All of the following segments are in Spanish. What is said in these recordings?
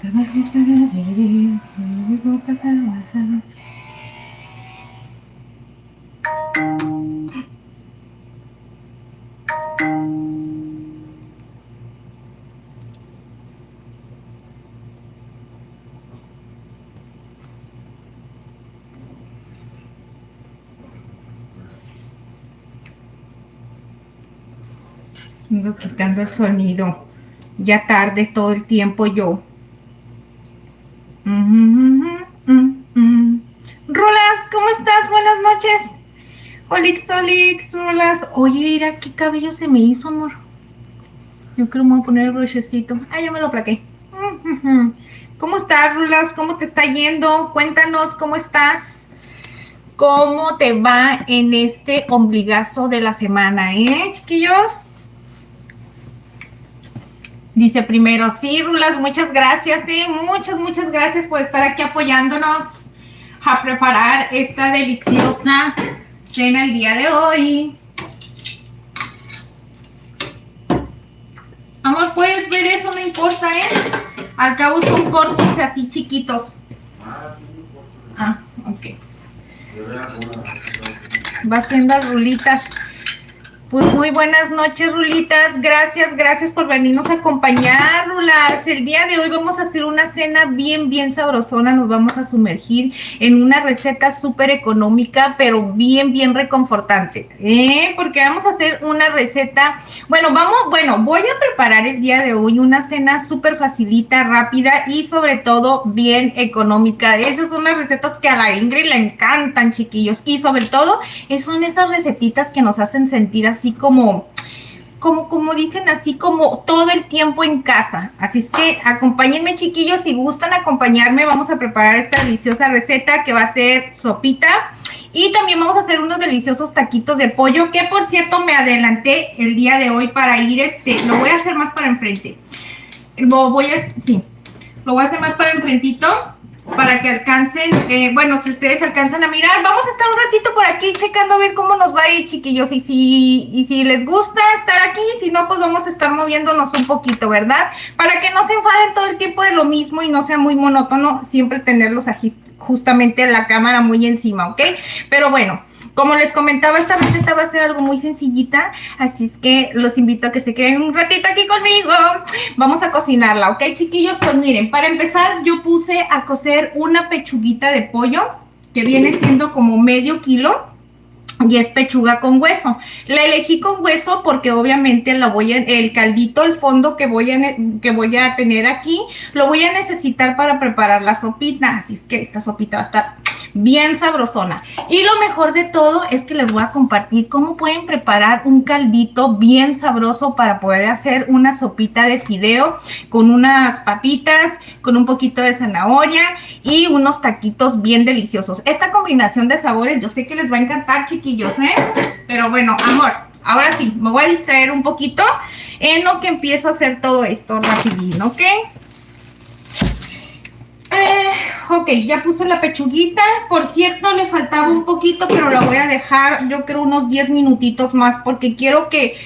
Trabajo para vivir, vivo para trabajar. Ando quitando el sonido. Ya tarde todo el tiempo yo. Rolas, ¿cómo estás? Buenas noches. Olix, Olix, Rolas. Oye, mira qué cabello se me hizo, amor. Yo creo que me voy a poner el brochecito. Ah, ya me lo plaqué. ¿Cómo estás, Rolas? ¿Cómo te está yendo? Cuéntanos cómo estás. ¿Cómo te va en este ombligazo de la semana, chiquillos? Dice primero, sí, Rulas, muchas gracias, muchas gracias por estar aquí apoyándonos a preparar esta deliciosa cena el día de hoy. Amor, puedes ver eso, no importa, Al cabo son cortes así chiquitos. Ah, ok. Va haciendo rulitas. Pues muy buenas noches, Rulitas. Gracias por venirnos a acompañar, Rulas. El día de hoy vamos a hacer una cena bien sabrosona. Nos vamos a sumergir en una receta súper económica, pero bien reconfortante. Porque vamos a hacer una receta. Bueno, voy a preparar el día de hoy una cena súper facilita, rápida y sobre todo bien económica. Esas son las recetas que a la Ingrid le encantan, chiquillos. Y sobre todo, son esas recetitas que nos hacen sentir así como dicen, así como todo el tiempo en casa. Así es que acompáñenme, chiquillos, si gustan acompañarme, vamos a preparar esta deliciosa receta que va a ser sopita. Y también vamos a hacer unos deliciosos taquitos de pollo, que por cierto me adelanté el día de hoy para ir, lo voy a hacer más para enfrente. Lo voy a hacer más para enfrentito, para que alcancen, si ustedes alcanzan a mirar. Vamos a estar un ratito por aquí checando a ver cómo nos va a ir, chiquillos, y si les gusta estar aquí, si no, pues vamos a estar moviéndonos un poquito, ¿verdad? Para que no se enfaden todo el tiempo de lo mismo y no sea muy monótono siempre tenerlos aquí, justamente la cámara muy encima, ¿ok? Pero bueno, como les comentaba, esta receta va a ser algo muy sencillita, así es que los invito a que se queden un ratito aquí conmigo. Vamos a cocinarla, ¿ok, chiquillos? Pues miren, para empezar yo puse a cocer una pechuguita de pollo, que viene siendo como medio kilo. Y es pechuga con hueso. La elegí con hueso porque obviamente el caldito, el fondo que voy a tener aquí, lo voy a necesitar para preparar la sopita. Así es que esta sopita va a estar bien sabrosona. Y lo mejor de todo es que les voy a compartir cómo pueden preparar un caldito bien sabroso para poder hacer una sopita de fideo con unas papitas, con un poquito de zanahoria y unos taquitos bien deliciosos. Esta combinación de sabores yo sé que les va a encantar, chiquillos, pero bueno, amor, ahora sí, me voy a distraer un poquito en lo que empiezo a hacer todo esto rapidín, ¿ok? Ok, ya puse la pechuguita. Por cierto, le faltaba un poquito, pero la voy a dejar, yo creo, unos 10 minutitos más, porque quiero que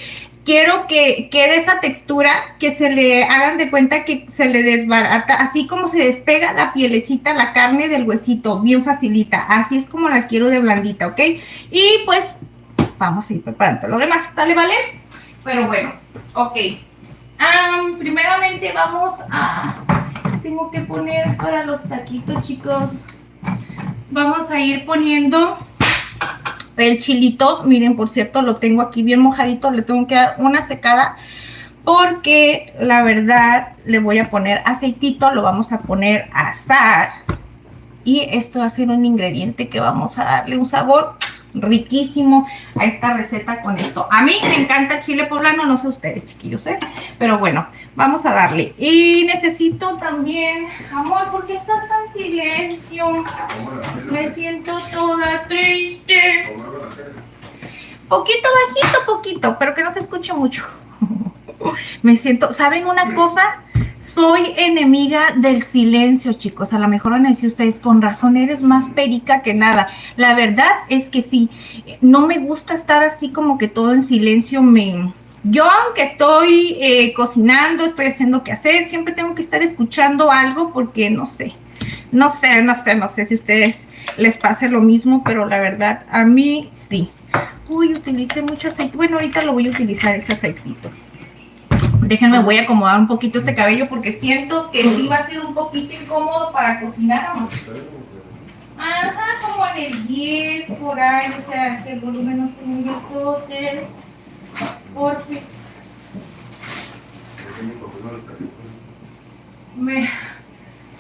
quede esa textura, que se le hagan de cuenta que se le desbarata, así como se despega la pielecita, la carne del huesito, bien facilita. Así es como la quiero de blandita, ¿ok? Y pues vamos a ir preparando lo demás, ¿sale, vale? Pero bueno, ok. Primeramente tengo que poner para los taquitos, chicos. Vamos a ir poniendo el chilito. Miren, por cierto, lo tengo aquí bien mojadito. Le tengo que dar una secada porque la verdad le voy a poner aceitito. Lo vamos a poner a asar. Y esto va a ser un ingrediente que vamos a darle un sabor riquísimo a esta receta con esto. A mí me encanta el chile poblano, no sé ustedes, chiquillos, pero bueno, vamos a darle. Y necesito también, amor, ¿por qué estás tan silencio? Me siento toda triste. Poquito bajito, pero que no se escuche mucho. Me siento, ¿saben una cosa? Soy enemiga del silencio, chicos. A lo mejor van a decir ustedes, con razón eres más perica que nada. La verdad es que sí, no me gusta estar así como que todo en silencio, Yo, aunque estoy cocinando, estoy haciendo qué hacer, siempre tengo que estar escuchando algo porque no sé. No sé si a ustedes les pase lo mismo, pero la verdad, a mí sí. Uy, utilicé mucho aceite. Bueno, ahorita lo voy a utilizar ese aceitito. Déjenme, voy a acomodar un poquito este cabello porque siento que sí va a ser un poquito incómodo para cocinar, amor. Ajá, como en el 10, por ahí, o sea, que el volumen no esté muy alto, porfis.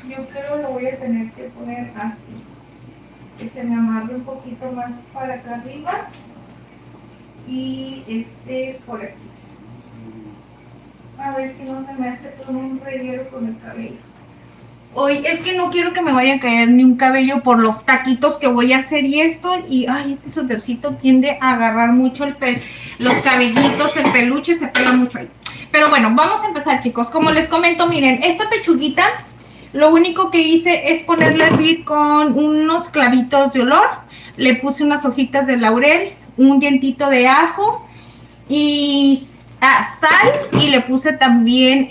Yo creo lo voy a tener que poner así, que se me amarre un poquito más para acá arriba y por aquí. A ver si no se me hace todo un reguero con el cabello. Hoy es que no quiero que me vaya a caer ni un cabello por los taquitos que voy a hacer y esto. Y ay, este suétercito tiende a agarrar mucho los cabellitos, el peluche se pega mucho ahí. Pero bueno, vamos a empezar, chicos. Como les comento, miren, esta pechuguita, lo único que hice es ponerle a hervir con unos clavitos de olor. Le puse unas hojitas de laurel, un dientito de ajo y sal, y le puse también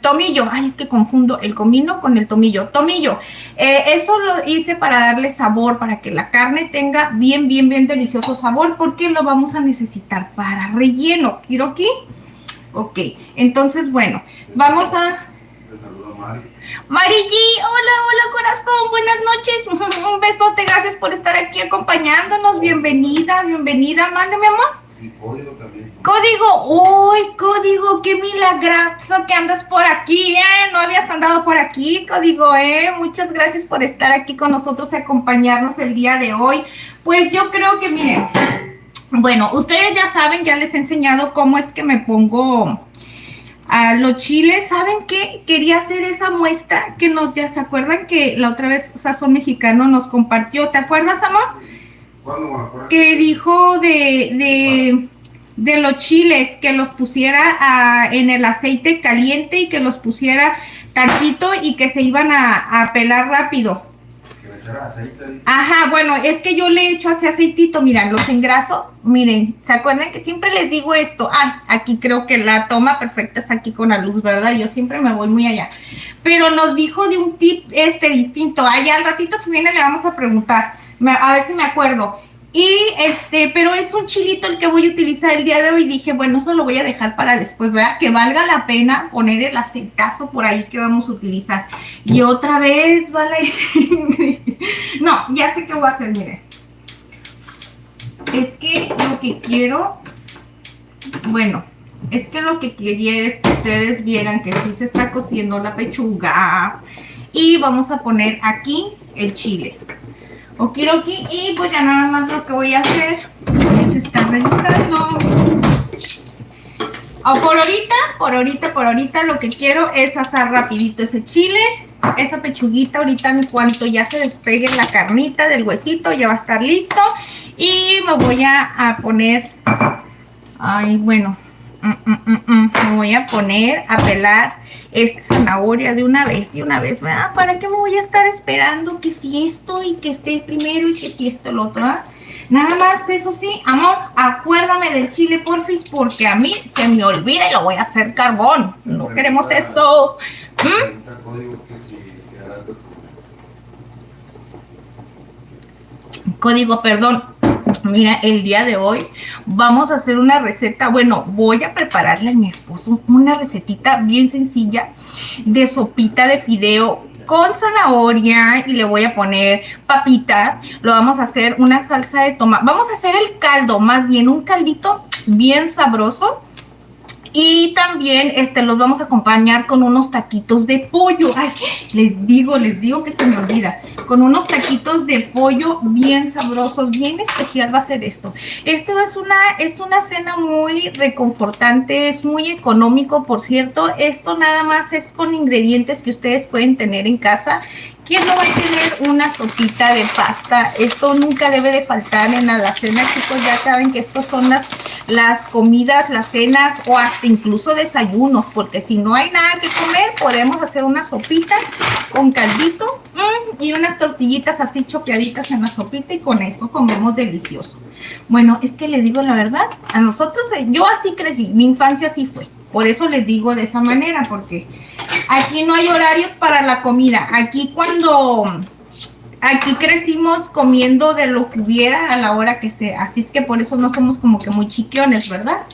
tomillo. Ay, es que confundo el comino con el tomillo. Tomillo. Eso lo hice para darle sabor, para que la carne tenga bien delicioso sabor, porque lo vamos a necesitar para relleno. ¿Quiero aquí? Ok, entonces bueno, vamos a... Mari G, hola corazón, buenas noches. Un besote, gracias por estar aquí acompañándonos. Bienvenida, mándame, amor. Y código también. Código, uy, código, qué milagroso que andas por aquí, no habías andado por aquí, código, muchas gracias por estar aquí con nosotros y acompañarnos el día de hoy. Pues yo creo que, miren, bueno, ustedes ya saben, ya les he enseñado cómo es que me pongo a los chiles. ¿Saben qué? Quería hacer esa muestra que ya se acuerdan que la otra vez Sazón Mexicano nos compartió, ¿te acuerdas, amor? ¿Cuándo? Que dijo de los chiles, que los pusiera en el aceite caliente y que los pusiera tantito y que se iban a pelar rápido. Que le echara aceite. Ajá, bueno, es que yo le echo así aceitito, miren, los engraso, miren, ¿se acuerdan que siempre les digo esto? Aquí creo que la toma perfecta es aquí con la luz, ¿verdad? Yo siempre me voy muy allá. Pero nos dijo de un tip distinto. Allá al ratito si viene le vamos a preguntar, a ver si me acuerdo. Y pero es un chilito el que voy a utilizar el día de hoy. Dije, bueno, eso lo voy a dejar para después, ¿verdad? Que valga la pena poner el aceitazo por ahí que vamos a utilizar. Y otra vez, ¿vale? No, ya sé qué voy a hacer, miren. Es que lo que quiero, bueno, es que lo que quería es que ustedes vieran que sí se está cociendo la pechuga. Y vamos a poner aquí el chile. Okidoki, y pues ya nada más lo que voy a hacer es estar revisando. Por ahorita lo que quiero es asar rapidito ese chile, esa pechuguita. Ahorita en cuanto ya se despegue la carnita del huesito ya va a estar listo. Y me voy a poner, me voy a poner a pelar esta zanahoria de una vez, ¿verdad? ¿Para qué me voy a estar esperando que si esto y que esté primero y que si esto lo otro, ¿verdad? Nada más, eso sí, amor, acuérdame del chile, porfis, porque a mí se me olvida y lo voy a hacer carbón. No queremos eso. Código, perdón. Mira, el día de hoy vamos a hacer una receta, bueno, voy a prepararle a mi esposo una recetita bien sencilla de sopita de fideo con zanahoria y le voy a poner papitas. Lo vamos a hacer una salsa de tomate, vamos a hacer el caldo, más bien un caldito bien sabroso. Y también los vamos a acompañar con unos taquitos de pollo. Ay, les digo que se me olvida. Con unos taquitos de pollo bien sabrosos, bien especial va a ser esto. Esto es una cena muy reconfortante, es muy económico, por cierto. Esto nada más es con ingredientes que ustedes pueden tener en casa. ¿Quién no va a tener una sopita de pasta? Esto nunca debe de faltar en la cena, chicos. Ya saben que estos son las comidas, las cenas o hasta incluso desayunos, porque si no hay nada que comer, podemos hacer una sopita con caldito y unas tortillitas así chopeaditas en la sopita y con eso comemos delicioso. Bueno, es que les digo la verdad, a nosotros, yo así crecí, mi infancia así fue. Por eso les digo de esa manera, porque aquí no hay horarios para la comida. Aquí crecimos comiendo de lo que hubiera a la hora que sea. Así es que por eso no somos como que muy chiquiones, ¿verdad?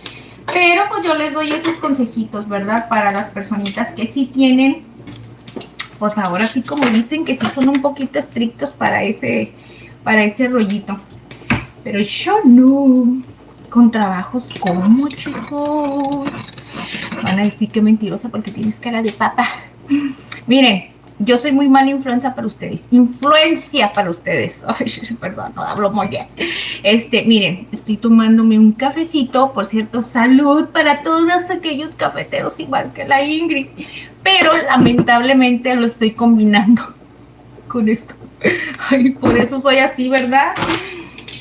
Pero pues yo les doy esos consejitos, ¿verdad? Para las personitas que sí tienen, pues ahora sí como dicen que sí son un poquito estrictos para ese rollito. Pero yo no. Con trabajos como, chicos. Van a decir que mentirosa porque tienes cara de papa. Miren, yo soy muy mala influencia para ustedes. Influencia para ustedes. Ay, perdón, no hablo muy bien. Miren, estoy tomándome un cafecito. Por cierto, salud para todos aquellos cafeteros igual que la Ingrid. Pero lamentablemente lo estoy combinando con esto. Ay, por eso soy así, ¿verdad?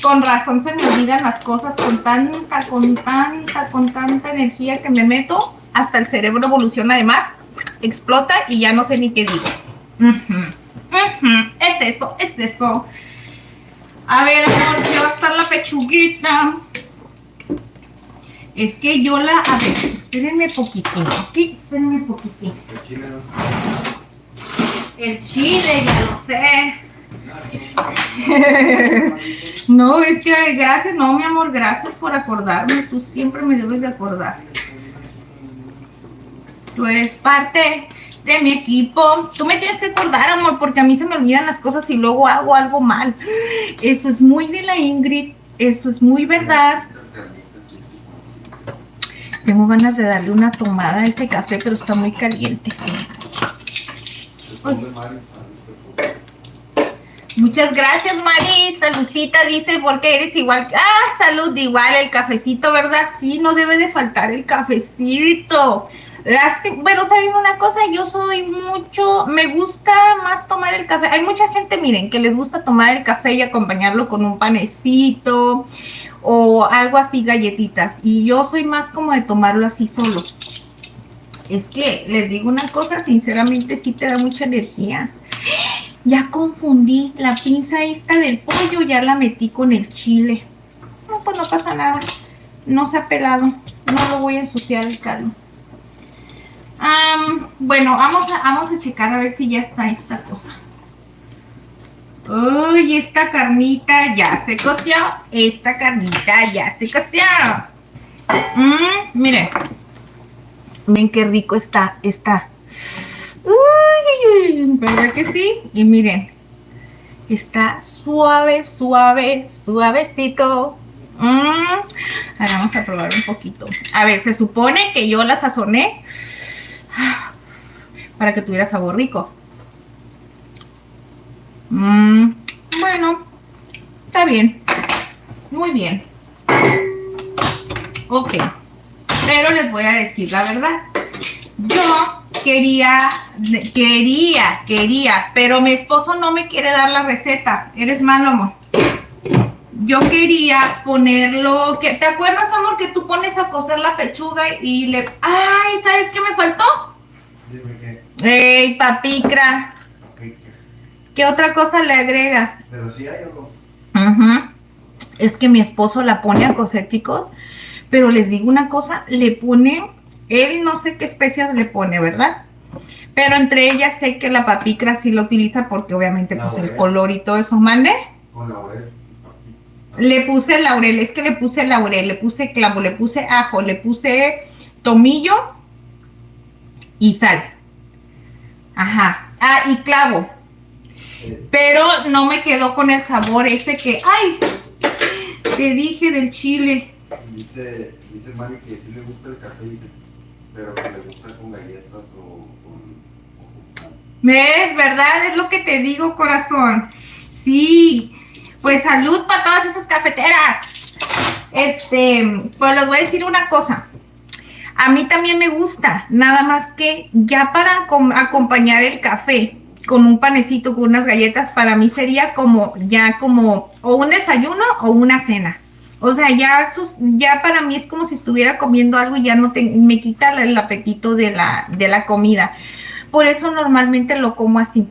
Con razón se me olvidan las cosas con tanta energía que me meto. Hasta el cerebro evoluciona además, explota y ya no sé ni qué digo. Es eso. A ver, amor, ¿qué va a estar la pechuguita? Es que a ver, espérenme poquitín, ¿ok? Espérenme poquitín. El chile, ya lo sé. No, es que gracias, no, mi amor, gracias por acordarme. Tú siempre me debes de acordar. Tú eres parte de mi equipo. Tú me tienes que acordar, amor, porque a mí se me olvidan las cosas y luego hago algo mal. Eso es muy de la Ingrid. Eso es muy verdad. Tengo ganas de darle una tomada a ese café, pero está muy caliente. Ay. Muchas gracias, Mari. Saludcita dice, porque eres igual. Ah, salud, igual el cafecito, ¿verdad? Sí, no debe de faltar el cafecito. Bueno, ¿saben una cosa? Yo soy mucho, me gusta más tomar el café. Hay mucha gente, miren, que les gusta tomar el café y acompañarlo con un panecito o algo así, galletitas. Y yo soy más como de tomarlo así solo. Es que, les digo una cosa, sinceramente sí te da mucha energía. Ya confundí la pinza esta del pollo, ya la metí con el chile. No, pues no pasa nada. No se ha pelado. No lo voy a ensuciar el caldo. Bueno, vamos a checar a ver si ya está esta cosa. Uy, esta carnita ya se coció. Esta carnita ya se coció. Miren. Miren qué rico está. Uy, ¿verdad que sí? Y miren. Está suave, suavecito. Ahora vamos a probar un poquito. A ver, se supone que yo la sazoné para que tuviera sabor rico. Bueno, está bien. Muy bien. Ok. Pero les voy a decir la verdad. Yo quería, pero mi esposo no me quiere dar la receta. Eres malo, amor. Yo quería ponerlo, ¿te acuerdas, amor, que tú pones a cocer la pechuga y le... Ay, ¿sabes qué me faltó? Dime qué. ¡Ey, papicra! ¿Qué otra cosa le agregas? Pero sí hay algo. Es que mi esposo la pone a cocer, chicos. Pero les digo una cosa, le pone... Él no sé qué especias le pone, ¿verdad? Pero entre ellas sé que la papicra sí la utiliza porque obviamente pues el color y todo eso. ¿Mande? Con laurel. Le puse laurel, es que le puse laurel, le puse clavo, le puse ajo, le puse tomillo y sal. Ajá. Ah, y clavo. Pero no me quedó con el sabor ese que... ¡Ay! Te dije del chile. Dice Mari que sí le gusta el café, pero que le gusta con galletas o con... ¿Ves? ¿Verdad? Es lo que te digo, corazón. Sí. Pues salud para todas esas cafeteras. Pues les voy a decir una cosa. A mí también me gusta, nada más que ya para acompañar el café con un panecito, con unas galletas, para mí sería como o un desayuno o una cena. O sea, ya para mí es como si estuviera comiendo algo y ya no me quita el apetito de la comida. Por eso normalmente lo como así.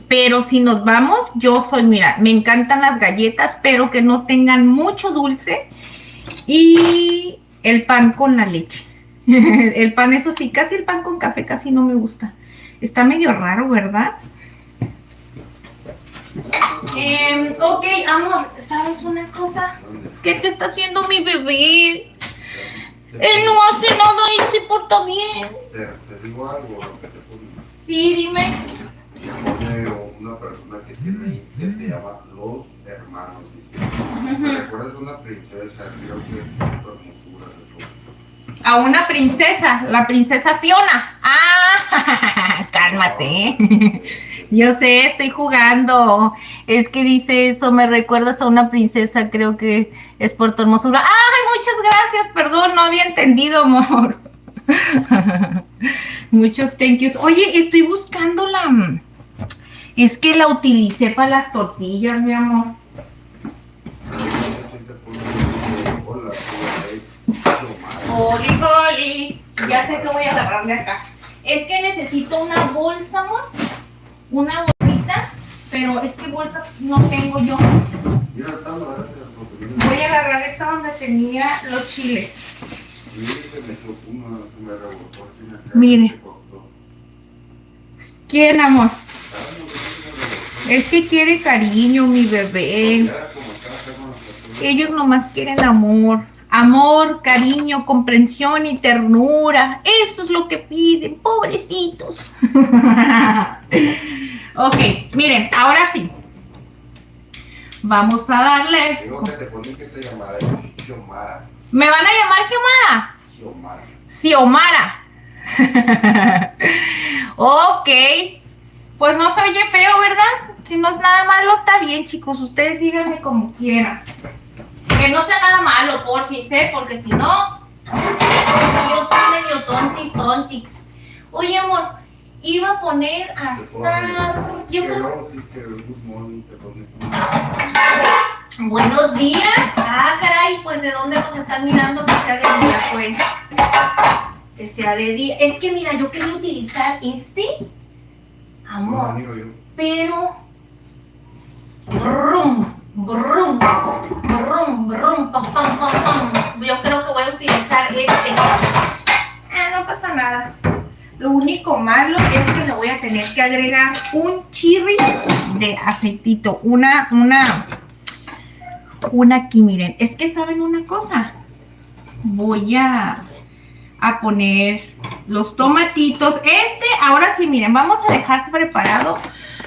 Pero si nos vamos, mira, me encantan las galletas, pero que no tengan mucho dulce y el pan con la leche. El pan, eso sí, casi el pan con café casi no me gusta. Está medio raro, ¿verdad? Ok, amor, ¿sabes una cosa? ¿Qué te está haciendo mi bebé? Él no hace nada y se porta bien. Te digo algo, lo que te pone. Sí, dime. Pone una persona que tiene ahí que se llama Los Hermanos. ¿Me recuerdas de una princesa? Creo que es por hermosura de todo. A una princesa, la princesa Fiona. Ah, cálmate. Yo sé, estoy jugando. Es que dice eso, me recuerdas a una princesa, creo que es por tu hermosura. Ay, muchas gracias, perdón, no había entendido, amor. Muchos thank yous. Oye, estoy buscando es que la utilicé para las tortillas, mi amor. Oli, oli. Ya sé que voy a agarrar de acá. Es que necesito una bolsa, amor. Una bolsita. Pero es que bolsas no tengo yo. Voy a agarrar esta donde tenía los chiles. Mire. ¿Quién, amor? Es que quiere cariño, mi bebé. Ellos nomás quieren amor. Amor, cariño, comprensión y ternura. Eso es lo que piden, pobrecitos. Ok, miren, ahora sí. Vamos a darle. ¿Me van a llamar Xiomara? Xiomara. Ok. Pues no se oye feo, ¿verdad? Si no es nada malo, está bien, chicos. Ustedes díganme como quieran. Que no sea nada malo, porfis, porque si no, yo soy medio tontix. Oye, amor, iba a poner asar. Buenos días. Ah, caray, pues ¿de dónde nos están mirando? Que sea de día, pues. Que sea de día. Es que mira, yo quería utilizar amor, pero brum, brum, brum, brum, pam, pam, pam, pam. Yo creo que voy a utilizar no pasa nada. Lo único malo es que le voy a tener que agregar un chirri de aceitito. Una aquí, miren. Es que saben una cosa. Voy a poner los tomatitos. Ahora sí, miren, vamos a dejar preparado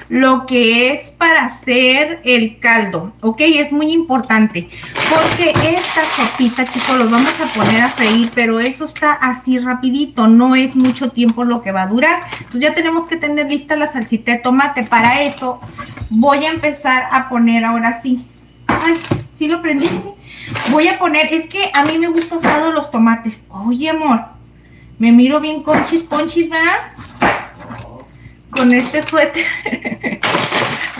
lo que es para hacer el caldo, ¿ok? Es muy importante porque esta sopita, chicos, los vamos a poner a freír, pero eso está así rapidito, no es mucho tiempo lo que va a durar. Entonces ya tenemos que tener lista la salsita de tomate. Para eso voy a empezar a poner ahora sí. Ay, ¿sí lo prendiste? Voy a poner, es que a mí me gusta asado los tomates. Oye, amor, me miro bien conchis, ponchis, ¿verdad? Con este suéter.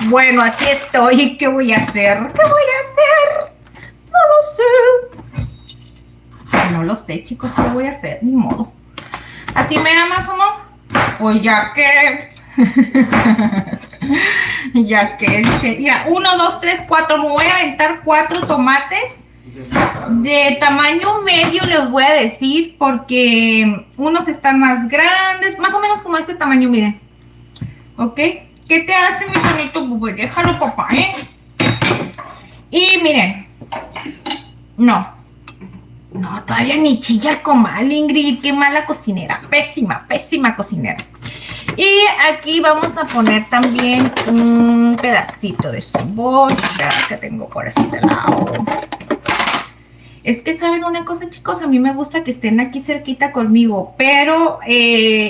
Bueno, así estoy. ¿Qué voy a hacer? ¿Qué voy a hacer? No lo sé. No lo sé, chicos, ¿qué voy a hacer? Ni modo. ¿Así me amas, amor? Pues ya que... ya que... Ya, 1, 2, 3, 4. Me voy a aventar 4 tomates. De tamaño medio les voy a decir, porque unos están más grandes, más o menos como este tamaño, miren. ¿Ok? ¿Qué te hace, mi bonito bebé? Déjalo, papá, ¿eh? Y miren. No, todavía ni chilla el comal, Ingrid. Qué mala cocinera. Pésima, pésima cocinera. Y aquí vamos a poner también un pedacito de cebolla que tengo por este lado. Es que saben una cosa, chicos, a mí me gusta que estén aquí cerquita conmigo, pero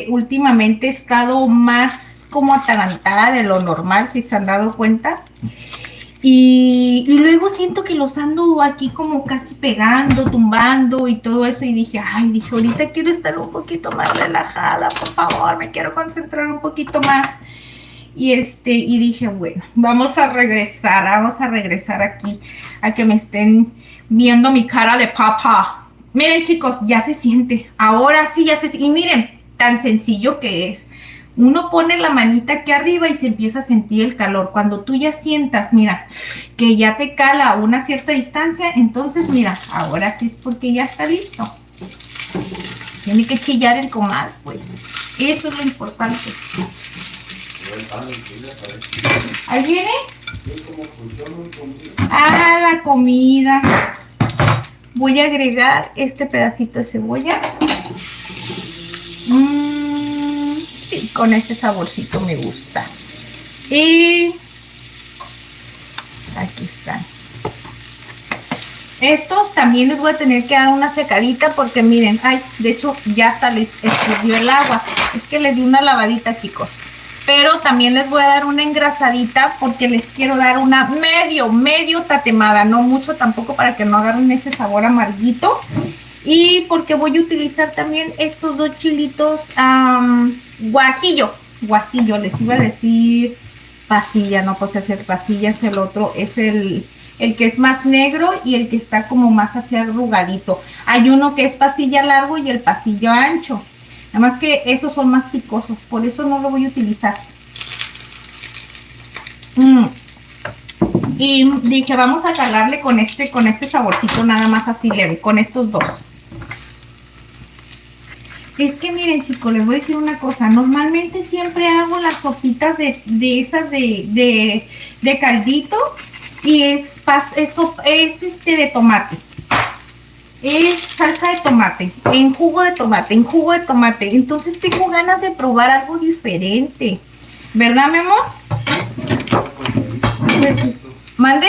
últimamente he estado más como atarantada de lo normal, si se han dado cuenta. Y luego siento que los ando aquí como casi pegando, tumbando y todo eso. Y dije, ahorita quiero estar un poquito más relajada, por favor, me quiero concentrar un poquito más. Y dije, bueno, vamos a regresar aquí a que me estén viendo mi cara de papa. Miren, chicos, ya se siente. Ahora sí ya se siente. Y miren, tan sencillo que es. Uno pone la manita aquí arriba y se empieza a sentir el calor. Cuando tú ya sientas, mira, que ya te cala a una cierta distancia, entonces, mira, ahora sí es porque ya está listo. Tiene que chillar el comal, pues. Eso es lo importante. ¿Ahí viene? Ah, la comida. Voy a agregar este pedacito de cebolla. Sí, con ese saborcito me gusta. Y aquí están. Estos también les voy a tener que dar una secadita porque miren, ay, de hecho ya hasta les escurrió el agua. Es que les di una lavadita, chicos. Pero también les voy a dar una engrasadita porque les quiero dar una medio tatemada, no mucho tampoco para que no agarren ese sabor amarguito. Y porque voy a utilizar también estos dos chilitos guajillo, les iba a decir pasilla, no puede ser pasilla, es el otro, es el que es más negro y el que está como más hacia arrugadito. Hay uno que es pasilla largo y el pasillo ancho. Nada más que esos son más picosos, por eso no lo voy a utilizar. Y dije, vamos a calarle con este saborcito nada más así leve, con estos dos. Es que miren, chicos, les voy a decir una cosa. Normalmente siempre hago las sopitas de esas de caldito y es de tomate. Es salsa de tomate, en jugo de tomate. Entonces tengo ganas de probar algo diferente. ¿Verdad, mi amor? Pues, ¿mande?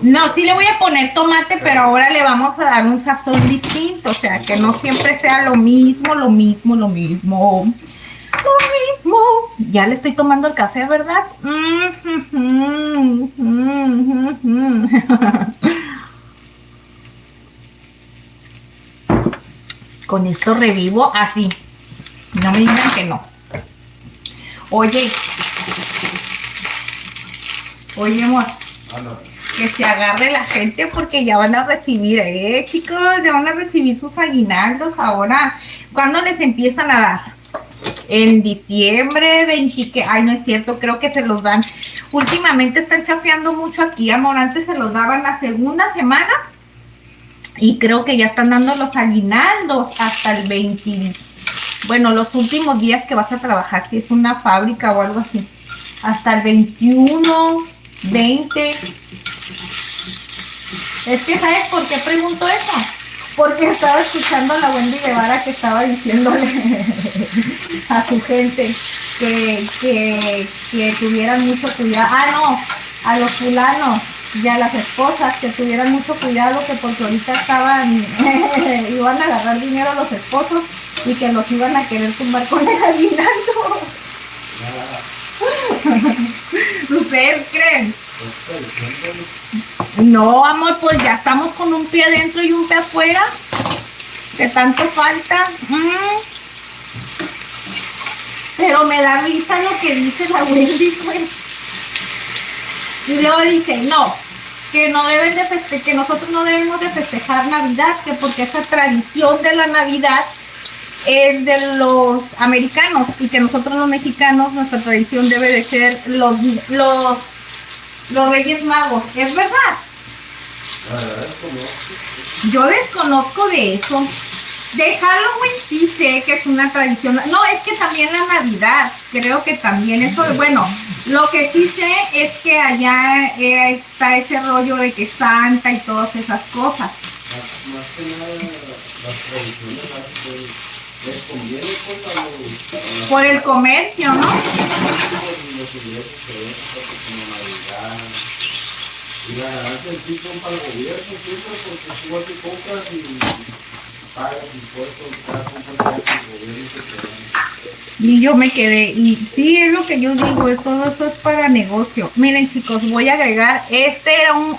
No, sí le voy a poner tomate, pero ahora le vamos a dar un sazón distinto. O sea, que no siempre sea lo mismo. Ya le estoy tomando el café, ¿verdad? Con esto revivo así. No me digan que no. Oye, amor. Que se agarre la gente porque ya van a recibir, chicos, ya van a recibir sus aguinaldos ahora. ¿Cuándo les empiezan a dar? En diciembre, 20, ay, no es cierto, creo que se los dan. Últimamente están chafeando mucho aquí, amor. Antes se los daban la segunda semana y creo que ya están dando los aguinaldos hasta el 20. Bueno, los últimos días que vas a trabajar, si es una fábrica o algo así. Hasta el 21, 20. Es que, ¿sabes por qué pregunto eso? Porque estaba escuchando a la Wendy Guevara que estaba diciéndole a su gente que tuvieran mucho cuidado. A los fulanos y a las esposas que tuvieran mucho cuidado, que porque ahorita iban a agarrar dinero a los esposos y que los iban a querer tumbar con el aguinaldo. ¿Ustedes creen? No, amor, pues ya estamos con un pie adentro y un pie afuera. ¿Qué tanto falta? Pero me da risa lo que dice la Wendy, pues. Y luego dice, no, que nosotros no debemos de festejar Navidad, que porque esa tradición de la Navidad es de los americanos y que nosotros los mexicanos, nuestra tradición debe de ser los Reyes Magos. ¿Es verdad? Yo desconozco de eso. De Halloween sí sé que es una tradición. No, es que también la Navidad, creo que también eso. Bueno, lo que sí sé es que allá está ese rollo de que Santa y todas esas cosas. Más que nada, las tradiciones les conviene por el comercio, ¿no? Y la ganancia sí son para el gobierno, siempre, porque tú vas y compras y pagas impuestos, cada compra que el gobierno te queda. Y yo me quedé, y sí, es lo que yo digo, todo eso es para negocio. Miren, chicos, voy a agregar, este era un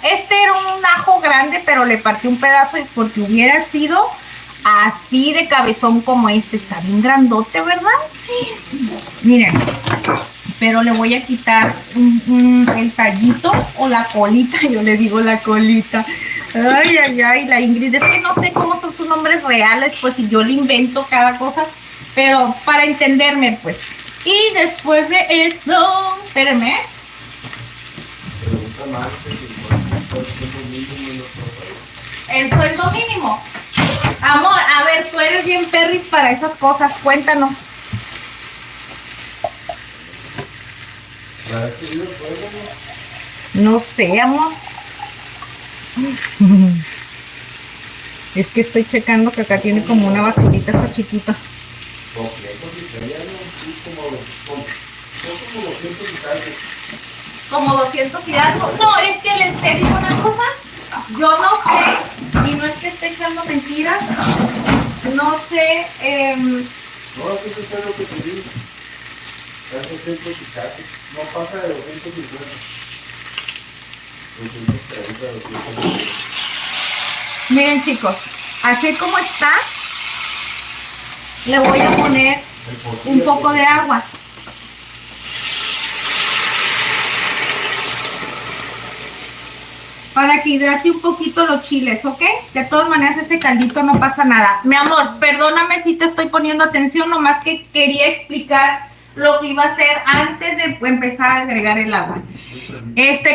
ajo grande, pero le partí un pedazo porque hubiera sido así de cabezón como este. Está bien grandote, ¿verdad? Miren, pero le voy a quitar el tallito o la colita, yo le digo la colita. Ay, ay, ay, la Ingrid, es que no sé cómo son sus nombres reales, pues si yo le invento cada cosa, pero para entenderme, pues. Y después de eso, espérenme. Pregunta más que El sueldo mínimo. Amor, a ver, tú eres bien perris para esas cosas, cuéntanos. No sé, amor. Es que estoy checando que acá tiene como una basurita esta chiquita. Como 200 y algo. No, es que les te digo una cosa. Yo no sé, y no es que esté echando mentiras. No sé. No, eso es lo que te digo. No pasa de 250. 230, 250. Miren, chicos, así como está, le voy a poner un poco de agua. Para que hidrate un poquito los chiles, ¿ok? De todas maneras, ese caldito no pasa nada. Mi amor, perdóname si te estoy poniendo atención, nomás que quería explicar lo que iba a hacer antes de empezar a agregar el agua.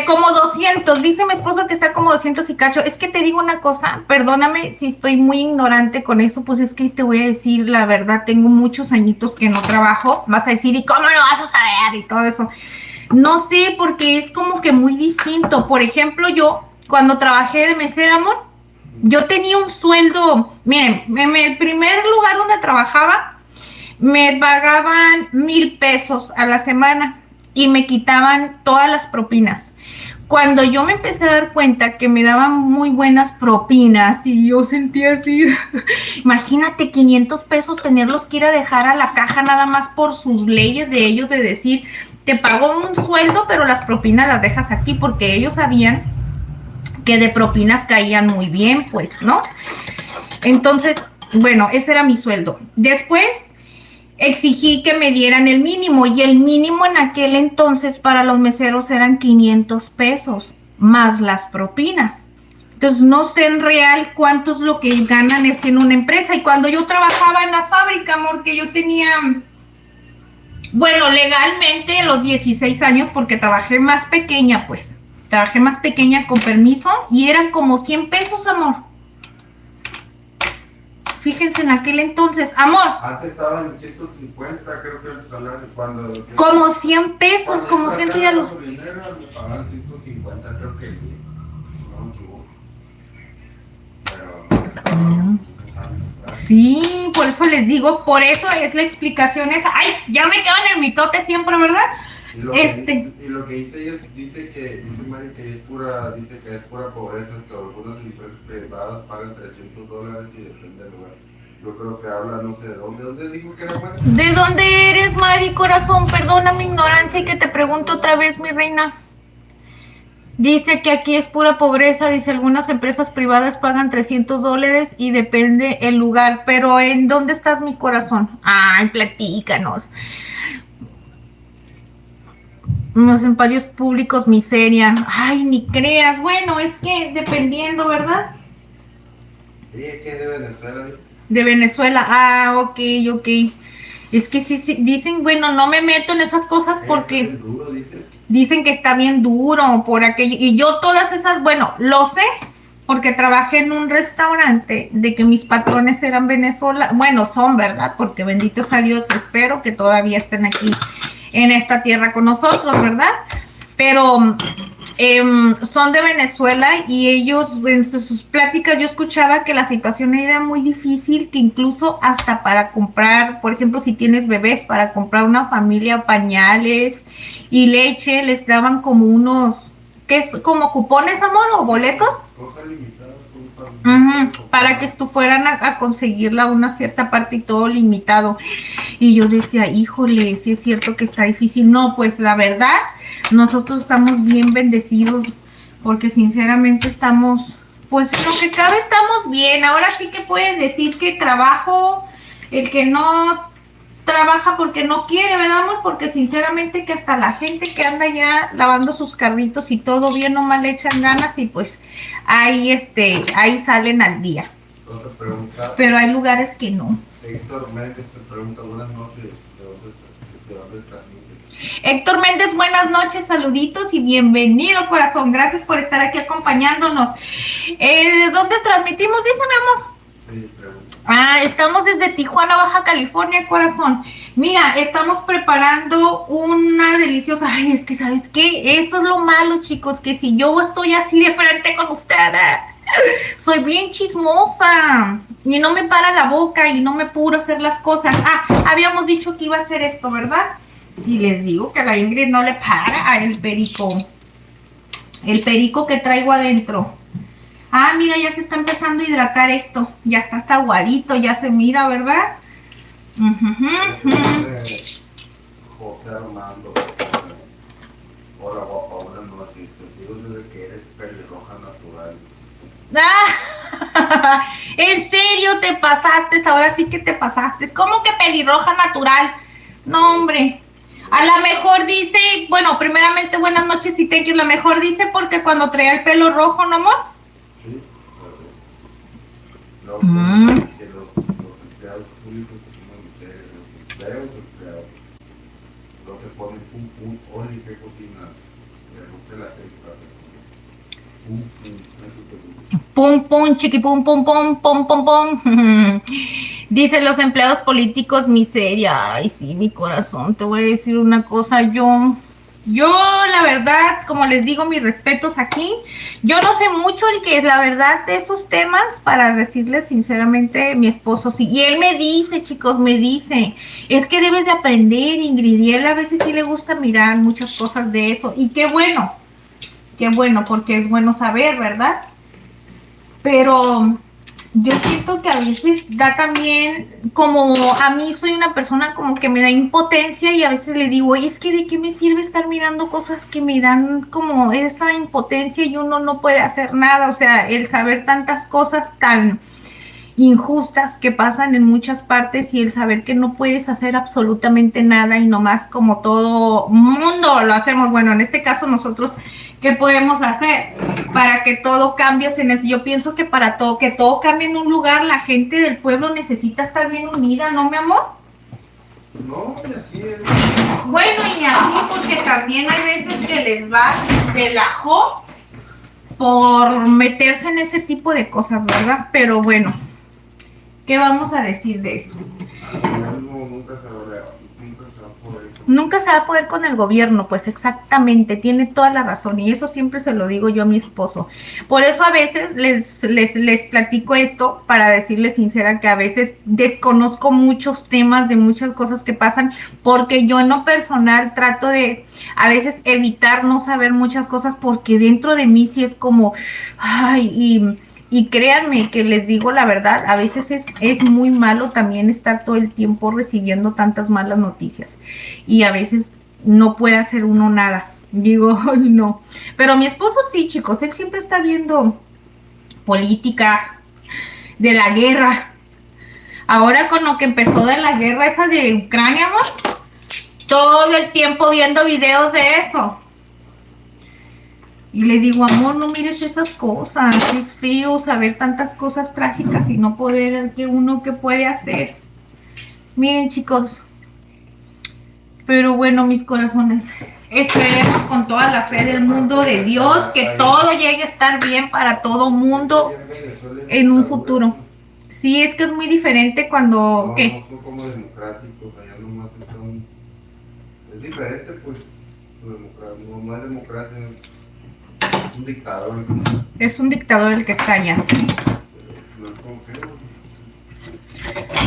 Como 200, dice mi esposo que está como 200 y cacho. Es que te digo una cosa, perdóname si estoy muy ignorante con eso, pues es que te voy a decir la verdad, tengo muchos añitos que no trabajo. Vas a decir, ¿y cómo lo vas a saber? Y todo eso. No sé, porque es como que muy distinto. Por ejemplo, yo, cuando trabajé de mesera, amor, yo tenía un sueldo, miren, en el primer lugar donde trabajaba, me pagaban 1,000 pesos a la semana y me quitaban todas las propinas. Cuando yo me empecé a dar cuenta que me daban muy buenas propinas y yo sentía así, imagínate 500 pesos tenerlos que ir a dejar a la caja nada más por sus leyes de ellos de decir, te pago un sueldo, pero las propinas las dejas aquí, porque ellos sabían que de propinas caían muy bien, pues, ¿no? Entonces, bueno, ese era mi sueldo. Después exigí que me dieran el mínimo, y el mínimo en aquel entonces para los meseros eran 500 pesos, más las propinas. Entonces, no sé en real cuánto es lo que ganan en una empresa. Y cuando yo trabajaba en la fábrica, amor, que yo tenía... Bueno, legalmente a los 16 años, porque trabajé más pequeña, pues. Trabajé más pequeña con permiso y eran como 100 pesos, amor. Fíjense en aquel entonces, amor. Antes estaba en 150, creo que el salario cuando... Como 100 pesos, como 100 y algo. Me pagaban 150, creo que si no me equivoco. Pero... Sí, por eso les digo, por eso es la explicación esa. Ay, ya me quedo en el mitote siempre, ¿verdad? Y lo que dice ella, dice Mari que es pura, dice que es pura pobreza, que algunas empresas privadas pagan $300 y depende del lugar. Yo creo que habla no sé de dónde dijo que era Mari. ¿De dónde eres, Mari, corazón? Perdona mi ignorancia y que te pregunto otra vez, mi reina. Dice que aquí es pura pobreza, dice algunas empresas privadas pagan $300 y depende el lugar, pero ¿en dónde estás, mi corazón? Ay, platícanos. Los emporios públicos, miseria. Ay, ni creas. Bueno, es que dependiendo, ¿verdad? Sí, que es de Venezuela. De Venezuela. Ah, ok. Es que sí, dicen, bueno, no me meto en esas cosas porque Es duro, dice. dicen que está bien duro por aquello. Y yo todas esas, bueno, lo sé porque trabajé en un restaurante de que mis patrones eran venezolanos. Bueno, son, ¿verdad? Porque bendito sea Dios, espero que todavía estén aquí en esta tierra con nosotros, ¿verdad? Pero son de Venezuela y ellos en sus pláticas yo escuchaba que la situación era muy difícil, que incluso hasta para comprar, por ejemplo, si tienes bebés, para comprar una familia pañales y leche, les daban como unos, ¿qué es? ¿Como cupones, amor, o boletos? Cosas limitadas. Para que fueran a conseguirla una cierta parte y todo limitado. Y yo decía, híjole, sí es cierto que está difícil. No, pues la verdad, nosotros estamos bien bendecidos porque sinceramente estamos, pues lo que cabe estamos bien. Ahora sí que puedes decir que trabajo, el que no trabaja porque no quiere, ¿verdad, amor? Porque sinceramente que hasta la gente que anda ya lavando sus carritos y todo bien o mal le echan ganas y pues ahí, ahí salen al día. Otra pregunta. Pero hay lugares que no. Héctor Méndez te pregunta, buenas noches, ¿de dónde transmites? Héctor Méndez, buenas noches, saluditos y bienvenido, corazón. Gracias por estar aquí acompañándonos. ¿Dónde transmitimos? Dice mi amor. Sí, pregunta. Estamos desde Tijuana, Baja California, corazón. Mira, estamos preparando una deliciosa... Ay, es que, ¿sabes qué? Esto es lo malo, chicos, que si yo estoy así de frente con ustedes, soy bien chismosa y no me para la boca y no me apuro a hacer las cosas. Habíamos dicho que iba a hacer esto, ¿verdad? Si les digo que a la Ingrid no le para el perico que traigo adentro. Mira, ya se está empezando a hidratar esto. Ya está aguadito, ya se mira, ¿verdad? José Armando. Hola, guapa, buenas noches. Te digo desde que eres pelirroja natural. En serio te pasaste, ahora sí que te pasaste. ¿Cómo que pelirroja natural? No, hombre. A lo mejor dice, bueno, primeramente buenas noches y thank you. A lo mejor dice porque cuando traía el pelo rojo, ¿no, amor? Sí, claro. Que los empleados públicos que son los empleados, lo que ponen pum, Oli, que cocina, le rompe la tripa. Pum, pum, chiqui, pum, pum, pum, pum, pum, pum. Dicen los empleados políticos, miseria. Ay, sí, mi corazón, te voy a decir una cosa, yo, la verdad, como les digo, mis respetos aquí. Yo no sé mucho el que es la verdad de esos temas, para decirles sinceramente, mi esposo sí. Y él me dice, chicos, me dice, es que debes de aprender, Ingrid, y él a veces sí le gusta mirar muchas cosas de eso. Y qué bueno, porque es bueno saber, ¿verdad? Pero yo siento que a veces da también, como a mí soy una persona como que me da impotencia y a veces le digo, es que de qué me sirve estar mirando cosas que me dan como esa impotencia y uno no puede hacer nada. O sea, el saber tantas cosas tan injustas que pasan en muchas partes y el saber que no puedes hacer absolutamente nada y nomás como todo mundo lo hacemos. Bueno, en este caso nosotros, ¿qué podemos hacer para que todo cambie? Yo pienso que para que todo cambie en un lugar, la gente del pueblo necesita estar bien unida, ¿no, mi amor? No, y así es. Bueno, y así porque también hay veces que les va del ajo por meterse en ese tipo de cosas, ¿verdad? Pero bueno, ¿qué vamos a decir de eso? Nunca se va a poder con el gobierno, pues exactamente, tiene toda la razón y eso siempre se lo digo yo a mi esposo. Por eso a veces les platico esto para decirles sincera que a veces desconozco muchos temas de muchas cosas que pasan porque yo en lo personal trato de a veces evitar no saber muchas cosas porque dentro de mí sí es como, ay, y créanme que les digo la verdad, a veces es muy malo también estar todo el tiempo recibiendo tantas malas noticias. Y a veces no puede hacer uno nada. Digo, ay, no. Pero mi esposo sí, chicos, él siempre está viendo política, de la guerra. Ahora con lo que empezó de la guerra esa de Ucrania, ¿no? Todo el tiempo viendo videos de eso. Y le digo, amor, no mires esas cosas, es feo saber tantas cosas trágicas y no poder, que uno que puede hacer. Miren, chicos, pero bueno, mis corazones, esperemos con toda la fe del mundo de Dios que todo llegue a estar bien para todo mundo en un futuro. Sí, es que es muy diferente cuando... No, ¿qué? no son como democráticos, allá nomás están... Es diferente, pues, su democracia, no es democracia. Es un dictador. Es un dictador el que está allá.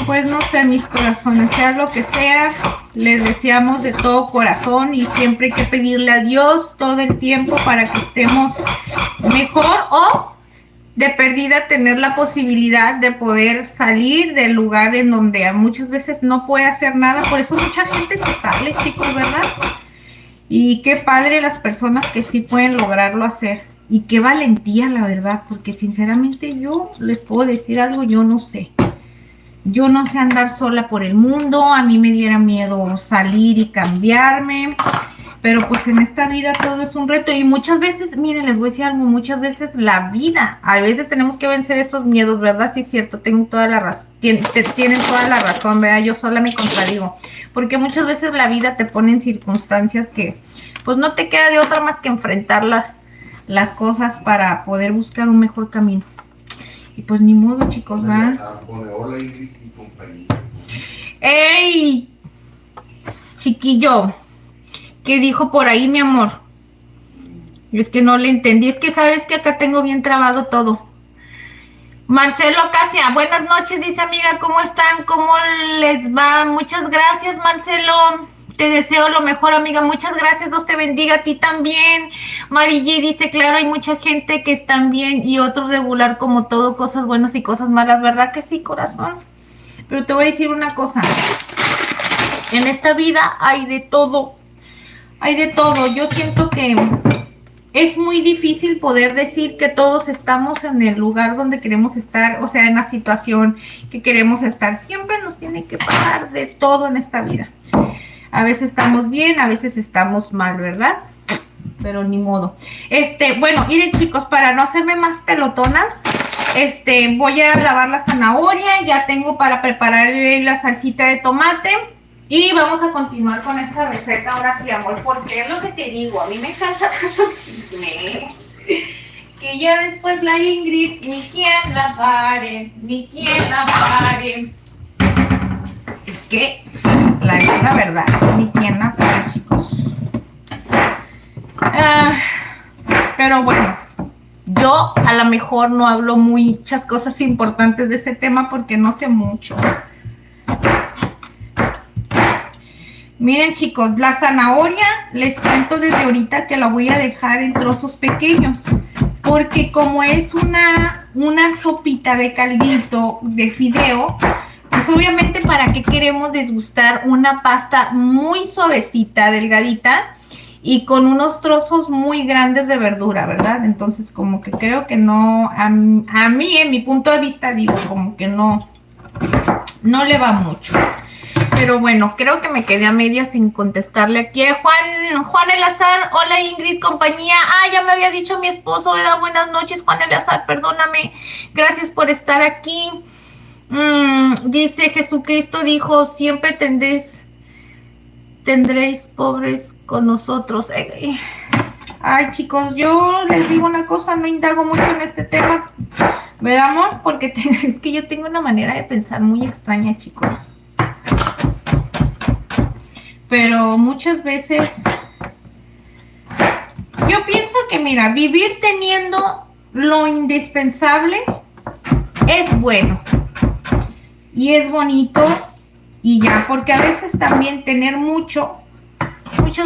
Pues no sé, mis corazones, sea lo que sea, les deseamos de todo corazón y siempre hay que pedirle a Dios todo el tiempo para que estemos mejor o de perdida tener la posibilidad de poder salir del lugar en donde muchas veces no puede hacer nada. Por eso mucha gente se sale, chicos, ¿verdad? Y qué padre las personas que sí pueden lograrlo hacer. Y qué valentía, la verdad, porque sinceramente yo les puedo decir algo, yo no sé. Yo no sé andar sola por el mundo, a mí me diera miedo salir y cambiarme, pero pues en esta vida todo es un reto y muchas veces, miren, les voy a decir algo, muchas veces la vida, a veces tenemos que vencer esos miedos, ¿verdad? Sí es cierto, tengo toda la razón, tienen toda la razón, ¿verdad? Yo sola me contradigo, porque muchas veces la vida te pone en circunstancias que pues no te queda de otra más que enfrentar las cosas para poder buscar un mejor camino. Y pues ni modo, chicos, ¿verdad? Hola Ingrid y compañía. ¡Ey! Chiquillo, ¿qué dijo por ahí, mi amor? Es que no le entendí, es que sabes que acá tengo bien trabado todo. Marcelo Acacia, buenas noches, dice amiga, ¿cómo están? ¿Cómo les va? Muchas gracias, Marcelo. Te deseo lo mejor, amiga. Muchas gracias, Dios te bendiga a ti también. Mari G dice, claro, hay mucha gente que están bien y otros regular como todo, cosas buenas y cosas malas, ¿verdad que sí, corazón? Pero te voy a decir una cosa. En esta vida hay de todo. Hay de todo. Yo siento que es muy difícil poder decir que todos estamos en el lugar donde queremos estar, o sea, en la situación que queremos estar. Siempre nos tiene que pasar de todo en esta vida. A veces estamos bien, a veces estamos mal, ¿verdad? Pero ni modo. Bueno, miren chicos, para no hacerme más pelotonas, voy a lavar la zanahoria, ya tengo para preparar la salsita de tomate y vamos a continuar con esta receta ahora sí, amor, porque es lo que te digo, a mí me encanta tanto chisme, que ya después la Ingrid, ni quien la pare, ni quien la pare. Es que la verdad, ni quien la pare, chicos. Pero bueno, yo a lo mejor no hablo muchas cosas importantes de este tema porque no sé mucho. Miren chicos, la zanahoria les cuento desde ahorita que la voy a dejar en trozos pequeños porque como es una sopita de caldito de fideo, pues obviamente para qué queremos desgustar una pasta muy suavecita, delgadita y con unos trozos muy grandes de verdura, ¿verdad? Entonces como que creo que no, a mí en mi punto de vista digo como que no le va mucho. Pero bueno, creo que me quedé a medias sin contestarle aquí a Juan Elazar. Hola Ingrid, compañía. Ya me había dicho mi esposo, ¿verdad? Buenas noches, Juan Elazar, perdóname. Gracias por estar aquí. Dice, Jesucristo dijo, siempre tendréis pobres con nosotros. Ay, chicos, yo les digo una cosa, no indago mucho en este tema, ¿verdad, amor? Porque es que yo tengo una manera de pensar muy extraña, chicos. Pero muchas veces yo pienso que, mira, vivir teniendo lo indispensable es bueno y es bonito y ya, porque a veces también tener muchas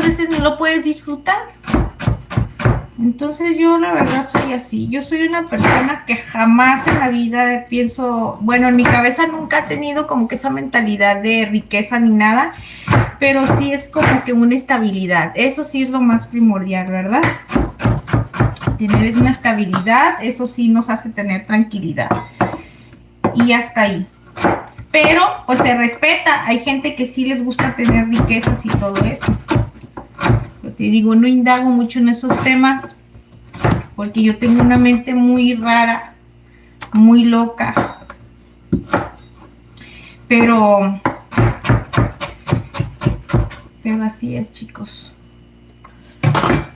veces no lo puedes disfrutar. Entonces yo la verdad soy así, yo soy una persona que jamás en la vida pienso, bueno, en mi cabeza nunca he tenido como que esa mentalidad de riqueza ni nada, pero sí es como que una estabilidad, eso sí es lo más primordial, ¿verdad? Tener una estabilidad, eso sí nos hace tener tranquilidad y hasta ahí. Pero pues se respeta, hay gente que sí les gusta tener riquezas y todo eso. Yo te digo, no indago mucho en esos temas porque yo tengo una mente muy rara, muy loca. Pero así es, chicos.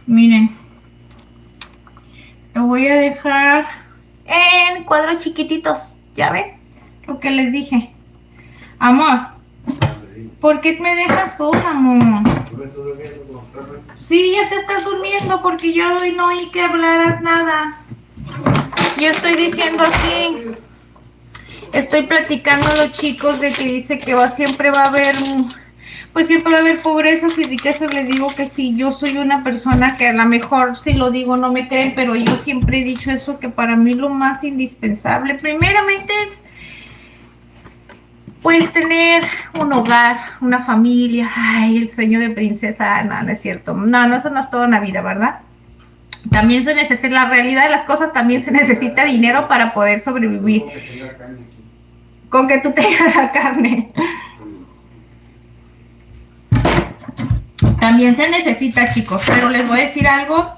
Miren, lo voy a dejar en cuadros chiquititos, ¿ya ven? Lo que les dije. Amor, ¿por qué me dejas sola, amor? Sí, ya te estás durmiendo porque yo hoy no oí que hablaras nada. Yo estoy diciendo así. Estoy platicando a los chicos de que dice que siempre va a haber, pues siempre va a haber pobrezas y riquezas. Les digo que sí, yo soy una persona que a lo mejor si lo digo no me creen, pero yo siempre he dicho eso, que para mí lo más indispensable, primeramente es pues tener un hogar, una familia. Ay, el sueño de princesa, no es cierto. No, eso no es toda una vida, ¿verdad? También se necesita, la realidad de las cosas, también se necesita dinero para poder sobrevivir. Con que tú tengas la carne. También se necesita, chicos, pero les voy a decir algo.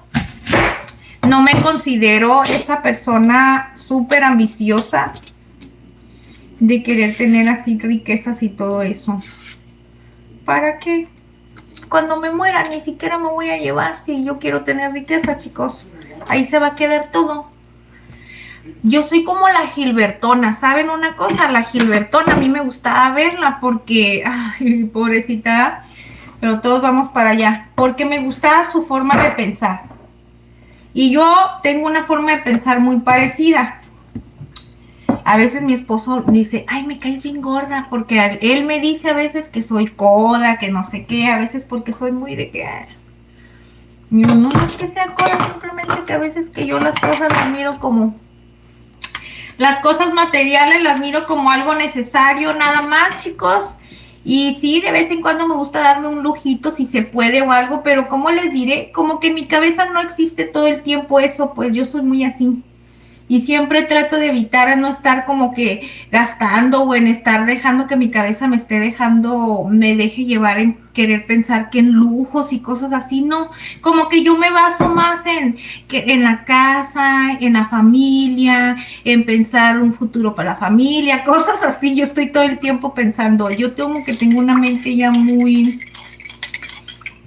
No me considero esa persona súper ambiciosa de querer tener así riquezas y todo eso. ¿Para qué? Cuando me muera ni siquiera me voy a llevar si yo quiero tener riqueza, chicos. Ahí se va a quedar todo. Yo soy como la Gilbertona, ¿saben una cosa? La Gilbertona, a mí me gustaba verla porque, ay, pobrecita, pero todos vamos para allá, porque me gustaba su forma de pensar. Y yo tengo una forma de pensar muy parecida. A veces mi esposo me dice, ay, me caes bien gorda, porque él me dice a veces que soy coda, que no sé qué, a veces porque soy muy de que... Yo, no es que sea coda, simplemente que a veces que yo las cosas las miro como... Las cosas materiales las miro como algo necesario, nada más, chicos. Y sí, de vez en cuando me gusta darme un lujito si se puede o algo, pero ¿cómo les diré? Como que en mi cabeza no existe todo el tiempo eso, pues yo soy muy así. Y siempre trato de evitar a no estar como que gastando o en estar dejando que mi cabeza me esté dejando, me deje llevar en querer pensar que en lujos y cosas así, no. Como que yo me baso más en la casa, en la familia, en pensar un futuro para la familia, cosas así. Yo estoy todo el tiempo pensando, yo tengo una mente ya muy...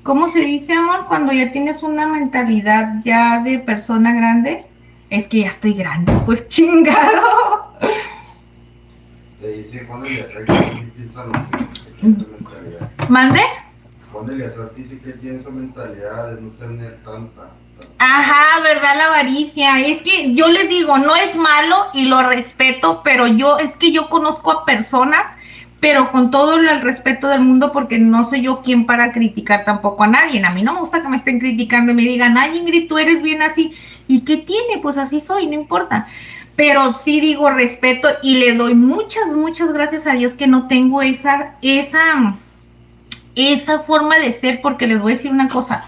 ¿Cómo se dice, amor? Cuando ya tienes una mentalidad ya de persona grande. Es que ya estoy grande, pues chingado. Te dice Juan Eleazar que sí piensa lo que tiene esa mentalidad. ¿Mande? Juan Eleazar dice que tiene esa mentalidad de no tener tanta. Ajá, ¿verdad? La avaricia. Es que yo les digo, no es malo y lo respeto, pero es que yo conozco a personas, pero con todo el respeto del mundo, porque no soy yo quien para criticar tampoco a nadie. A mí no me gusta que me estén criticando y me digan, ay, Ingrid, tú eres bien así. ¿Y qué tiene? Pues así soy, no importa. Pero sí digo respeto y le doy muchas, muchas gracias a Dios que no tengo esa forma de ser, porque les voy a decir una cosa.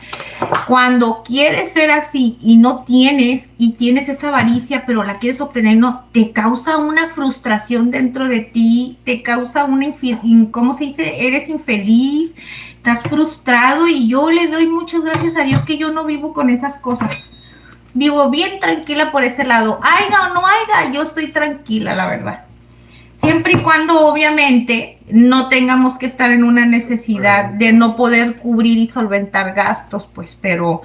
Cuando quieres ser así y no tienes, y tienes esa avaricia, pero la quieres obtener, no, te causa una frustración dentro de ti, te causa una, ¿cómo se dice? Eres infeliz, estás frustrado, y yo le doy muchas gracias a Dios que yo no vivo con esas cosas. Vivo bien tranquila por ese lado. Haiga o no haiga, yo estoy tranquila, la verdad. Siempre y cuando, obviamente, no tengamos que estar en una necesidad de no poder cubrir y solventar gastos, pues, pero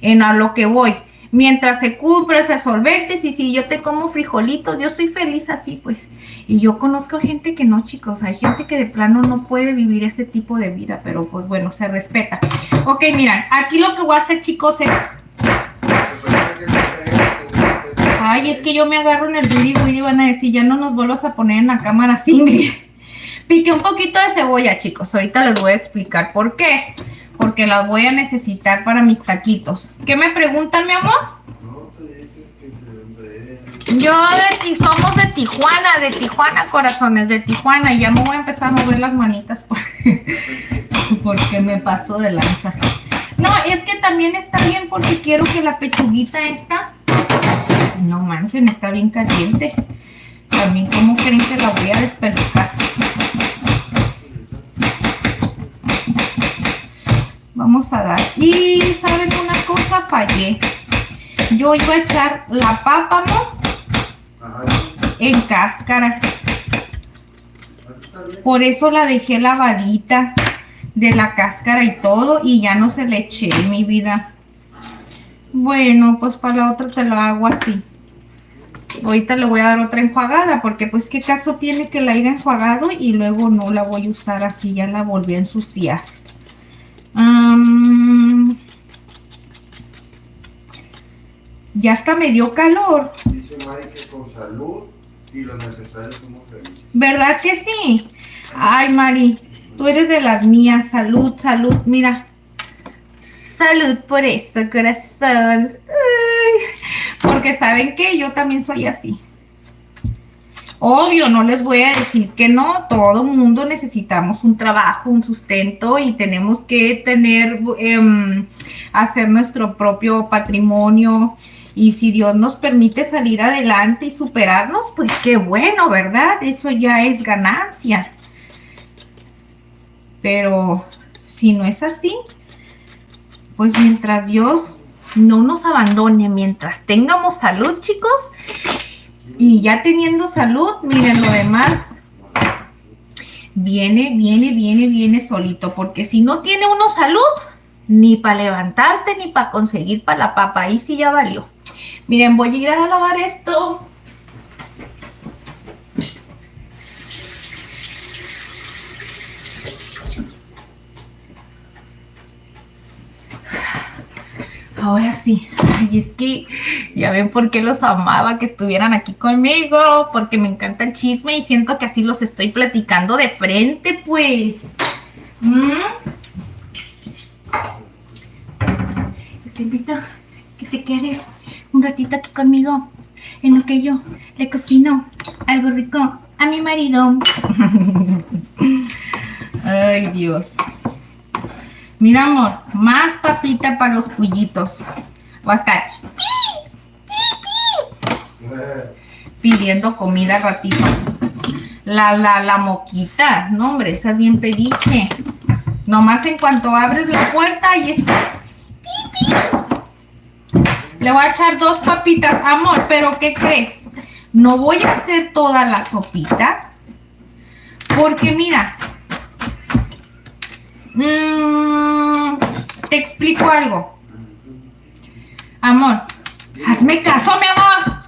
a lo que voy. Mientras se cumpla, se solvente, y si yo te como frijolitos, yo soy feliz así, pues. Y yo conozco gente que no, chicos. Hay gente que de plano no puede vivir ese tipo de vida, pero pues bueno, se respeta. Ok, miren, aquí lo que voy a hacer, chicos, es... Ay, es que yo me agarro en el wiri van a decir, ya no nos vuelvas a poner en la cámara así. Piqué un poquito de cebolla, chicos. Ahorita les voy a explicar por qué. Porque la voy a necesitar para mis taquitos. ¿Qué me preguntan, mi amor? No, te dice que Somos de Tijuana, corazones, de Tijuana. Y ya me voy a empezar a mover las manitas porque me paso de lanza. No, es que también está bien porque quiero que la pechuguita esta... No manchen, está bien caliente. También, ¿cómo creen que la voy a despelucar? Vamos a dar. Y, ¿saben una cosa? Fallé. Yo iba a echar la papa, ¿no? En cáscara. Por eso la dejé lavadita de la cáscara y todo. Y ya no se le eché, mi vida. Bueno, pues para la otra te la hago así. Ahorita le voy a dar otra enjuagada, porque pues qué caso tiene que la haya enjuagado y luego no la voy a usar así, ya la volví a ensuciar. Ya hasta me dio calor. Dice Mari que con salud y lo necesario somos felices. ¿Verdad que sí? Ay, Mari, tú eres de las mías. Salud, salud, mira. Salud por eso, corazón. Ay, porque saben que yo también soy así. Obvio, no les voy a decir que no. Todo mundo necesitamos un trabajo, un sustento, y tenemos que tener, hacer nuestro propio patrimonio Y si Dios nos permite salir adelante y superarnos, pues qué bueno, ¿verdad? Eso ya es ganancia. Pero si no es así, pues mientras Dios no nos abandone, mientras tengamos salud, chicos, y ya teniendo salud, miren, lo demás viene solito, porque si no tiene uno salud, ni para levantarte, ni para conseguir para la papa, ahí sí ya valió. Miren, voy a ir a lavar esto. Ahora sí, y es que ya ven por qué los amaba que estuvieran aquí conmigo, porque me encanta el chisme y siento que así los estoy platicando de frente, pues. Te invito a que te quedes un ratito aquí conmigo, en lo que yo le cocino algo rico a mi marido. Ay, Dios. Mira, amor, más papita para los cuyitos. Va a estar pidiendo comida al ratito. La moquita, no, hombre, esa es bien pediche. Nomás en cuanto abres la puerta, ahí está. Le voy a echar 2 papitas, amor, pero ¿qué crees? No voy a hacer toda la sopita, porque mira, te explico algo. Amor, hazme caso, mi amor.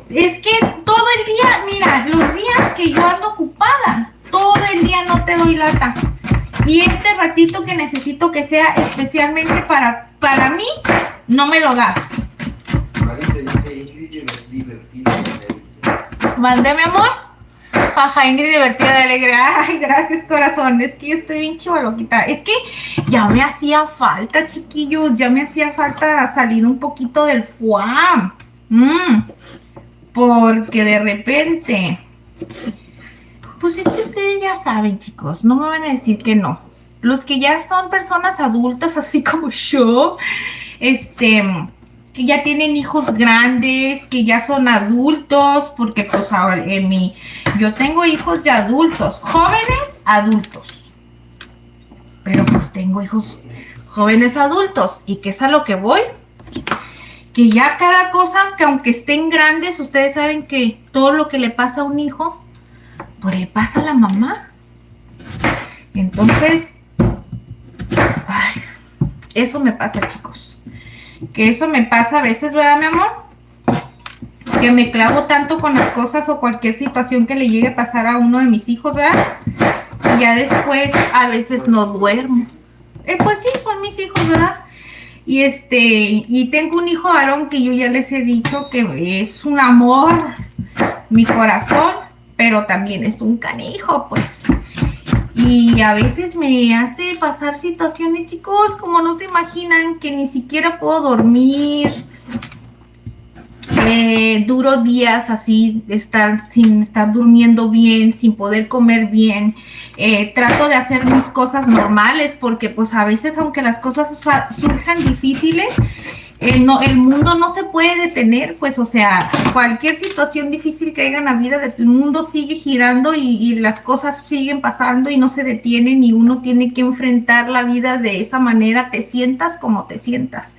Es que todo el día, mira, los días que yo ando ocupada, todo el día no te doy lata. Y este ratito que necesito que sea especialmente para mí, no me lo das. ¿Mandé, mi amor? Paja, Ingrid, divertida, de alegre. Ay, gracias, corazón. Es que yo estoy bien chivaloquita. Es que ya me hacía falta, chiquillos. Ya me hacía falta salir un poquito del FUAM. Porque de repente... Pues es que ustedes ya saben, chicos. No me van a decir que no. Los que ya son personas adultas, así como yo, que ya tienen hijos grandes, que ya son adultos, porque pues ahora yo tengo hijos ya adultos, jóvenes adultos, pero pues tengo hijos jóvenes adultos, y que es a lo que voy, que ya cada cosa, que aunque estén grandes, ustedes saben que todo lo que le pasa a un hijo, pues le pasa a la mamá. Entonces, ay, eso me pasa, chicos. Que eso me pasa a veces, ¿verdad, mi amor? Que me clavo tanto con las cosas o cualquier situación que le llegue a pasar a uno de mis hijos, ¿verdad? Y ya después a veces no duermo. Pues sí, son mis hijos, ¿verdad? Y tengo un hijo varón que yo ya les he dicho que es un amor, mi corazón, pero también es un canijo, pues. Y a veces me hace pasar situaciones, chicos, como no se imaginan, que ni siquiera puedo dormir. Duro días así, sin estar durmiendo bien, sin poder comer bien. Trato de hacer mis cosas normales porque pues a veces, aunque las cosas surjan difíciles, el mundo no se puede detener, pues, o sea, cualquier situación difícil que haya en la vida, el mundo sigue girando y las cosas siguen pasando y no se detienen, y uno tiene que enfrentar la vida de esa manera, te sientas como te sientas.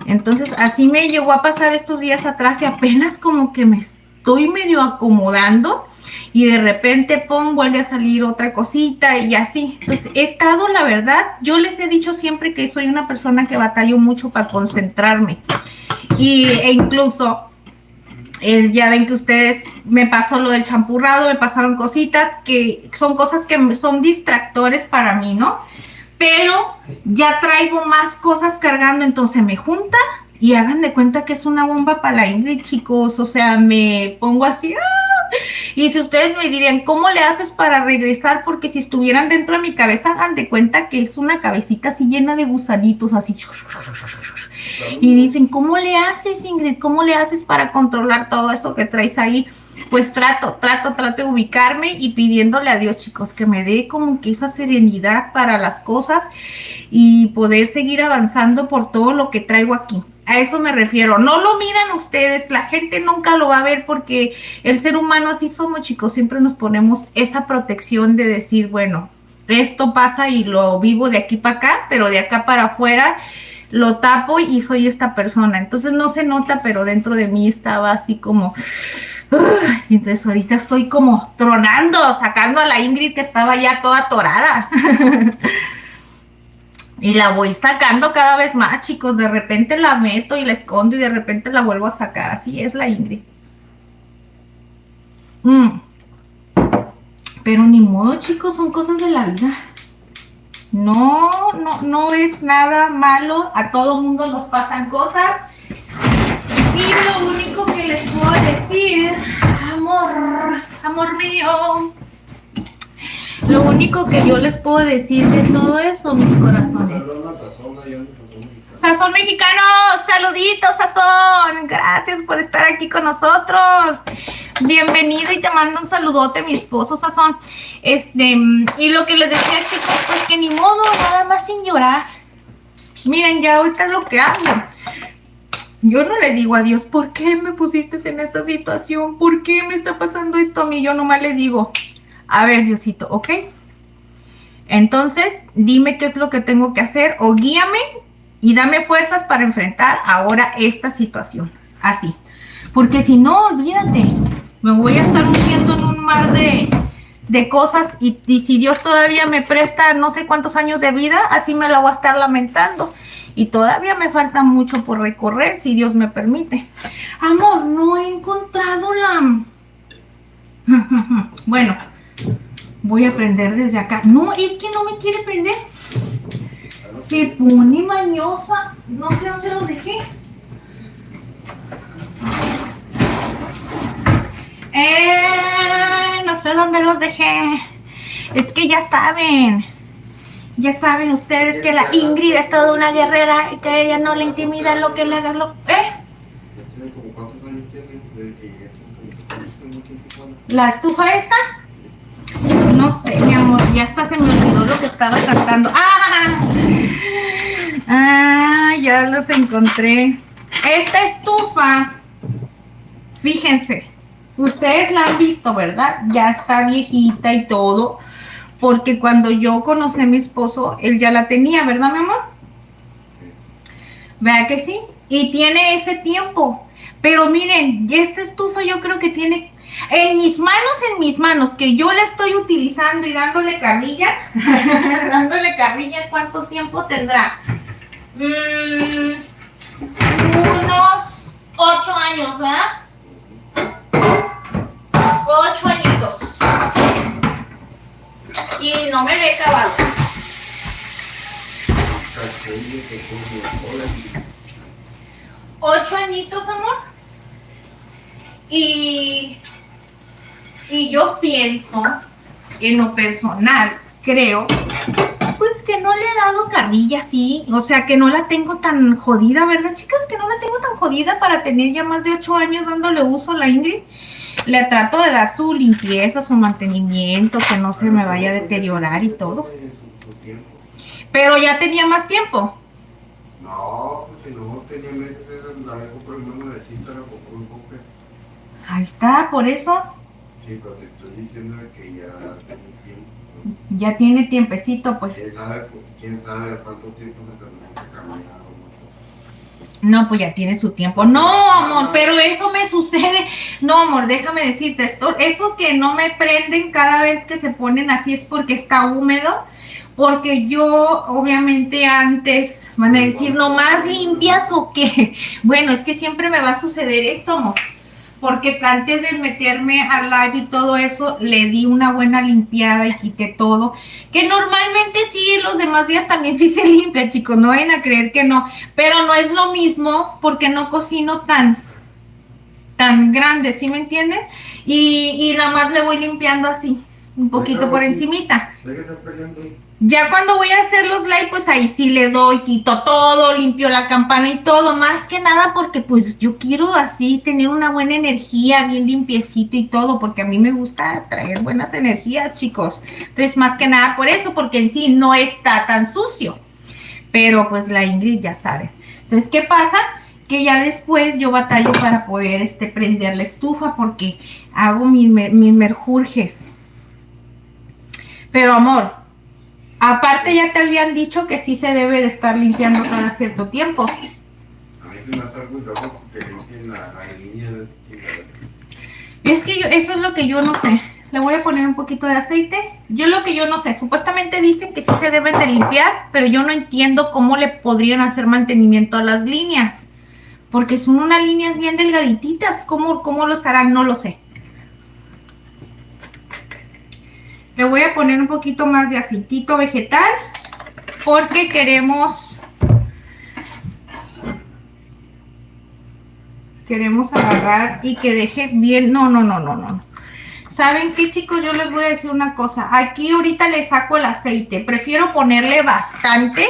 Entonces, así me llegó a pasar estos días atrás, y apenas como que me estoy medio acomodando, y de repente, vuelve a salir otra cosita y así. Entonces, he estado, la verdad, yo les he dicho siempre que soy una persona que batallo mucho para concentrarme. E incluso, ya ven que ustedes, me pasó lo del champurrado, me pasaron cositas que son cosas que son distractores para mí, ¿no? Pero ya traigo más cosas cargando, entonces me junta y hagan de cuenta que es una bomba para la Ingrid, chicos. O sea, me pongo así... Y si ustedes me dirían, ¿cómo le haces para regresar? Porque si estuvieran dentro de mi cabeza, hagan de cuenta que es una cabecita así llena de gusanitos, así. Y dicen, ¿cómo le haces, Ingrid? ¿Cómo le haces para controlar todo eso que traes ahí? pues trato de ubicarme y pidiéndole a Dios, chicos, que me dé como que esa serenidad para las cosas y poder seguir avanzando por todo lo que traigo aquí. A eso me refiero. No lo miran ustedes, la gente nunca lo va a ver porque el ser humano así somos, chicos. Siempre nos ponemos esa protección de decir, bueno, esto pasa y lo vivo de aquí para acá, pero de acá para afuera lo tapo y soy esta persona. Entonces no se nota, pero dentro de mí estaba así como... Y entonces ahorita estoy como tronando, sacando a la Ingrid que estaba ya toda atorada. Y la voy sacando cada vez más, chicos. De repente la meto y la escondo y de repente la vuelvo a sacar. Así es la Ingrid. Pero ni modo, chicos, son cosas de la vida. No es nada malo. A todo mundo nos pasan cosas. Y lo único que les puedo decir, amor mío, lo único que yo les puedo decir de todo eso, mis corazones. Sazón mexicano, saluditos, Sazón. Gracias por estar aquí con nosotros. Bienvenido y te mando un saludote, mi esposo, Sazón. Y lo que les decía, chicos, pues que ni modo, nada más sin llorar. Miren, ya ahorita es lo que hago. Yo no le digo a Dios, ¿por qué me pusiste en esta situación? ¿Por qué me está pasando esto a mí? Yo nomás le digo, a ver, Diosito, ¿ok? Entonces, dime qué es lo que tengo que hacer o guíame y dame fuerzas para enfrentar ahora esta situación. Así. Porque si no, olvídate, me voy a estar hundiendo en un mar de cosas y si Dios todavía me presta no sé cuántos años de vida, así me la voy a estar lamentando. Y todavía me falta mucho por recorrer, si Dios me permite. Amor, no he encontrado la... Bueno, voy a prender desde acá. No, es que no me quiere prender. Se pone mañosa. No sé dónde los dejé. No sé dónde los dejé. Es que ya saben ustedes que la Ingrid es toda una guerrera y que a ella no le intimida lo que le haga ¿Cuántos años tiene desde que ¿La estufa esta? No sé, mi amor, ya hasta se me olvidó lo que estaba cantando. Ya los encontré. Esta estufa, fíjense, ustedes la han visto, ¿verdad? Ya está viejita y todo. Porque cuando yo conocí a mi esposo, él ya la tenía, ¿verdad, mi amor? ¿Verdad que sí? Y tiene ese tiempo. Pero miren, esta estufa yo creo que tiene... En mis manos, que yo la estoy utilizando y dándole carrilla. ¿Cuánto tiempo tendrá? Unos 8 años, ¿verdad? 8 añitos. Y no me le he acabado. 8 añitos, amor. Y yo pienso, en lo personal, creo, pues que no le he dado carrilla así. O sea, que no la tengo tan jodida, ¿verdad, chicas? Que no la tengo tan jodida para tener ya más de 8 años dándole uso a la Ingrid. Le trato de dar su limpieza, su mantenimiento, que no se me vaya a deteriorar y todo. Pero ya tenía más tiempo. No, pues si no tenía meses, la dejo por una nuevecita, la compré un poco. Ahí está, por eso. Sí, pero te estoy diciendo que ya tiene tiempo. Ya tiene tiempecito, pues. ¿Quién sabe cuánto tiempo se tendrá que cambiar? No, pues ya tiene su tiempo. No, amor, pero eso me sucede. No, amor, déjame decirte esto. Eso que no me prenden cada vez que se ponen así es porque está húmedo. Porque yo, obviamente, antes van a decir, ¿nomás limpias o qué? Bueno, es que siempre me va a suceder esto, amor. Porque antes de meterme al live y todo eso, le di una buena limpiada y quité todo. Que normalmente sí, los demás días también sí se limpia, chicos. No vayan a creer que no. Pero no es lo mismo porque no cocino tan grande, ¿sí me entienden? Y nada más le voy limpiando así. un poquito por encimita. ¿De qué estás peleando? Ya cuando voy a hacer los live, pues ahí sí le doy, quito todo, limpio la campana y todo, más que nada porque pues yo quiero así tener una buena energía, bien limpiecito y todo, porque a mí me gusta traer buenas energías, chicos. Entonces, más que nada por eso, porque en sí no está tan sucio, pero pues la Ingrid ya sabe. Entonces, ¿qué pasa? Que ya después yo batallo para poder prender la estufa porque hago mis merjurjes. Pero amor, aparte ya te habían dicho que sí se debe de estar limpiando cada cierto tiempo. A mí se me hace muy loco que limpien la línea de chingadera. Es que eso es lo que yo no sé. Le voy a poner un poquito de aceite. Lo que yo no sé, supuestamente dicen que sí se deben de limpiar, pero yo no entiendo cómo le podrían hacer mantenimiento a las líneas. Porque son unas líneas bien delgadititas. ¿Cómo los harán? No lo sé. Le voy a poner un poquito más de aceitito vegetal porque queremos agarrar y que deje bien. No. ¿Saben qué, chicos? Yo les voy a decir una cosa. Aquí ahorita le saco el aceite. Prefiero ponerle bastante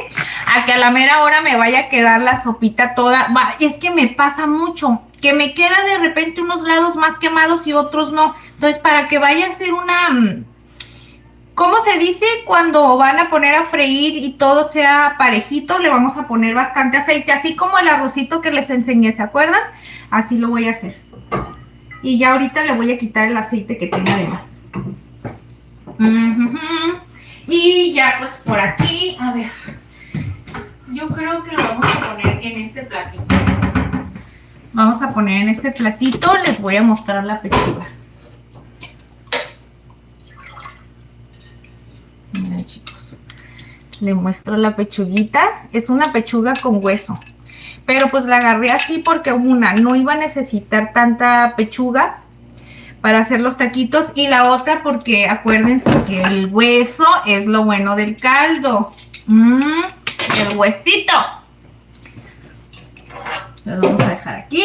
a que a la mera hora me vaya a quedar la sopita toda. Es que me pasa mucho, que me queda de repente unos lados más quemados y otros no. Entonces, para que vaya a ser una... ¿Cómo se dice? Cuando van a poner a freír y todo sea parejito, le vamos a poner bastante aceite. Así como el arrocito que les enseñé, ¿se acuerdan? Así lo voy a hacer. Y ya ahorita le voy a quitar el aceite que tenga de más. Y ya pues por aquí, a ver. Yo creo que lo vamos a poner en este platito. Vamos a poner en este platito, les voy a mostrar la pechuga. Miren, chicos, les muestro la pechuguita. Es una pechuga con hueso, pero pues la agarré así porque no iba a necesitar tanta pechuga para hacer los taquitos, y la otra porque acuérdense que el hueso es lo bueno del caldo. El huesito lo vamos a dejar aquí.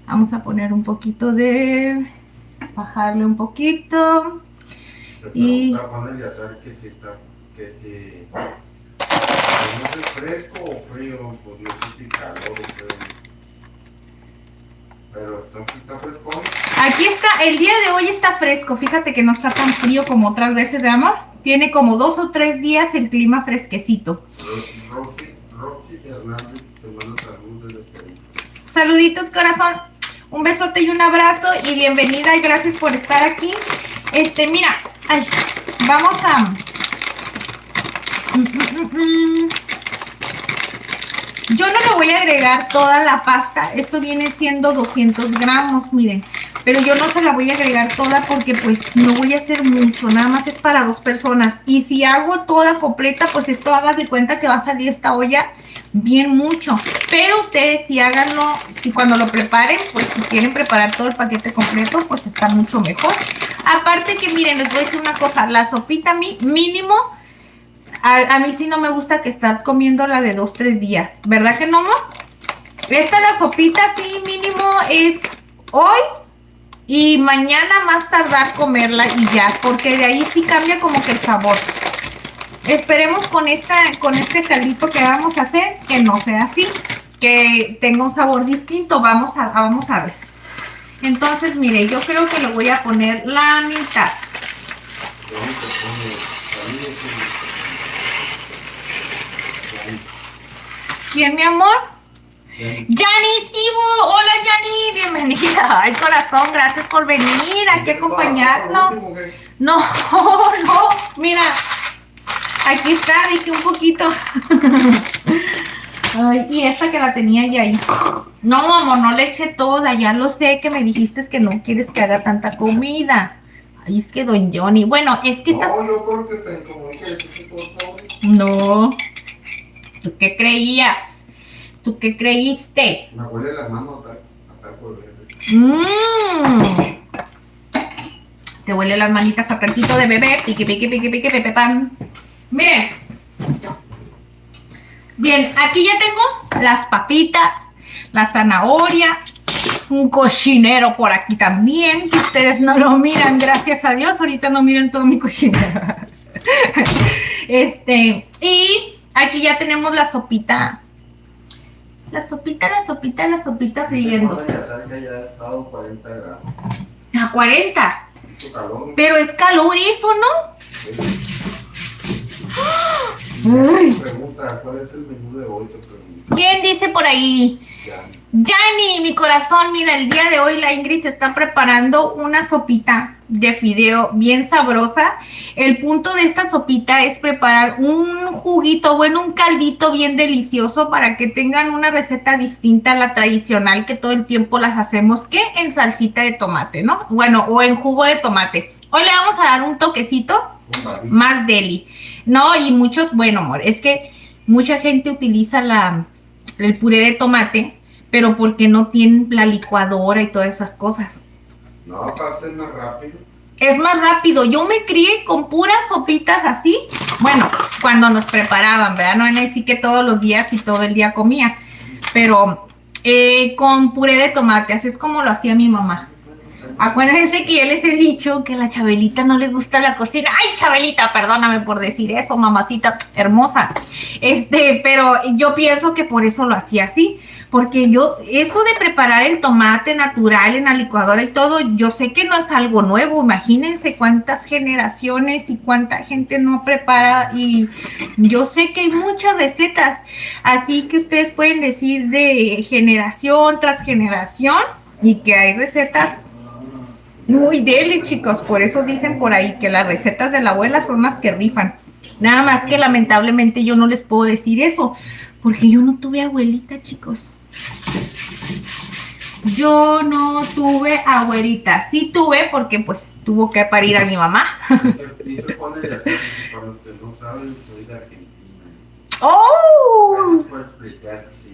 Vamos a poner un poquito bajarle un poquito. Y no sé, fresco o frío, pues no sé si calor o frío. Pero está fresco. Aquí está, el día de hoy está fresco. Fíjate que no está tan frío como otras veces, ¿de amor? Tiene como 2 o 3 días el clima fresquecito. Roxy Hernández, te mando saludos desde Perú. Saluditos, corazón. Un besote y un abrazo y bienvenida y gracias por estar aquí. Mira, vamos a... Yo no le voy a agregar toda la pasta. Esto viene siendo 200 gramos, miren. Pero yo no se la voy a agregar toda porque pues no voy a hacer mucho. Nada más es para 2 personas. Y si hago toda completa, pues esto haga de cuenta que va a salir esta olla bien mucho. Pero ustedes si háganlo, si cuando lo preparen, pues si quieren preparar todo el paquete completo, pues está mucho mejor. Aparte que miren, les voy a decir una cosa. La sopita mínimo... A mí sí no me gusta que estar comiendo la de 2-3 días. ¿Verdad que no, amor? La sopita sí mínimo es hoy y mañana más tardar comerla y ya. Porque de ahí sí cambia como que el sabor. Esperemos con este caldito que vamos a hacer que no sea así. Que tenga un sabor distinto. Vamos a ver. Entonces, mire, yo creo que le voy a poner la mitad. ¿Quién, mi amor? ¡Yani Sibo! ¡Hola, Yani! Bienvenida. Ay, corazón, gracias por venir aquí a acompañarnos. No, mira. Aquí está, dije un poquito. Ay, y esta que la tenía ya ahí. No, amor, no le eché toda. Ya lo sé que me dijiste que no quieres que haga tanta comida. Ay, es que don Johnny. Bueno, es que No, yo creo que como dije, no. ¿Tú qué creías? ¿Tú qué creíste? Me huele la mano a taco de bebé. Te huele las manitas a tantito de bebé. Pique, pepe, pan. Miren. Bien, aquí ya tengo las papitas, la zanahoria. un cochinero por aquí también, que ustedes no lo miran, gracias a Dios, ahorita no miren todo mi cochinero. Y aquí ya tenemos la sopita. La sopita friendo. Ya ha estado 40 grados. A 40. Calor. Pero es calor eso, ¿no? Pregunta, ¿cuál es el menú de hoy? Te pregunto. ¿Quién dice por ahí? Yani, mi corazón, mira, el día de hoy la Ingrid se está preparando una sopita de fideo bien sabrosa. El punto de esta sopita es preparar un juguito, bueno, un caldito bien delicioso para que tengan una receta distinta a la tradicional que todo el tiempo las hacemos, que en salsita de tomate, ¿no? Bueno, o en jugo de tomate. Hoy le vamos a dar un toquecito más deli, ¿no? Y muchos, bueno, amor, es que mucha gente utiliza el puré de tomate, pero porque no tienen la licuadora y todas esas cosas. No, aparte es más rápido. Es más rápido. Yo me crié con puras sopitas así. Bueno, cuando nos preparaban, ¿verdad? No en decir que todos los días y todo el día comía. Pero con puré de tomate, así es como lo hacía mi mamá. Acuérdense que ya les he dicho que a la Chabelita no le gusta la cocina. Ay, Chabelita, perdóname por decir eso, mamacita hermosa. Pero yo pienso que por eso lo hacía así. Porque eso de preparar el tomate natural en la licuadora y todo, yo sé que no es algo nuevo. Imagínense cuántas generaciones y cuánta gente no prepara. Y yo sé que hay muchas recetas. Así que ustedes pueden decir de generación tras generación y que hay recetas muy deli, chicos. Por eso dicen por ahí que las recetas de la abuela son las que rifan. Nada más que lamentablemente yo no les puedo decir eso, porque yo no tuve abuelita, chicos. Yo no tuve abuelita. Sí tuve porque pues tuvo que parir a mi mamá. Y se pone de hacer, para los que no saben, soy de Argentina. ¡Oh! Para explicar, sí.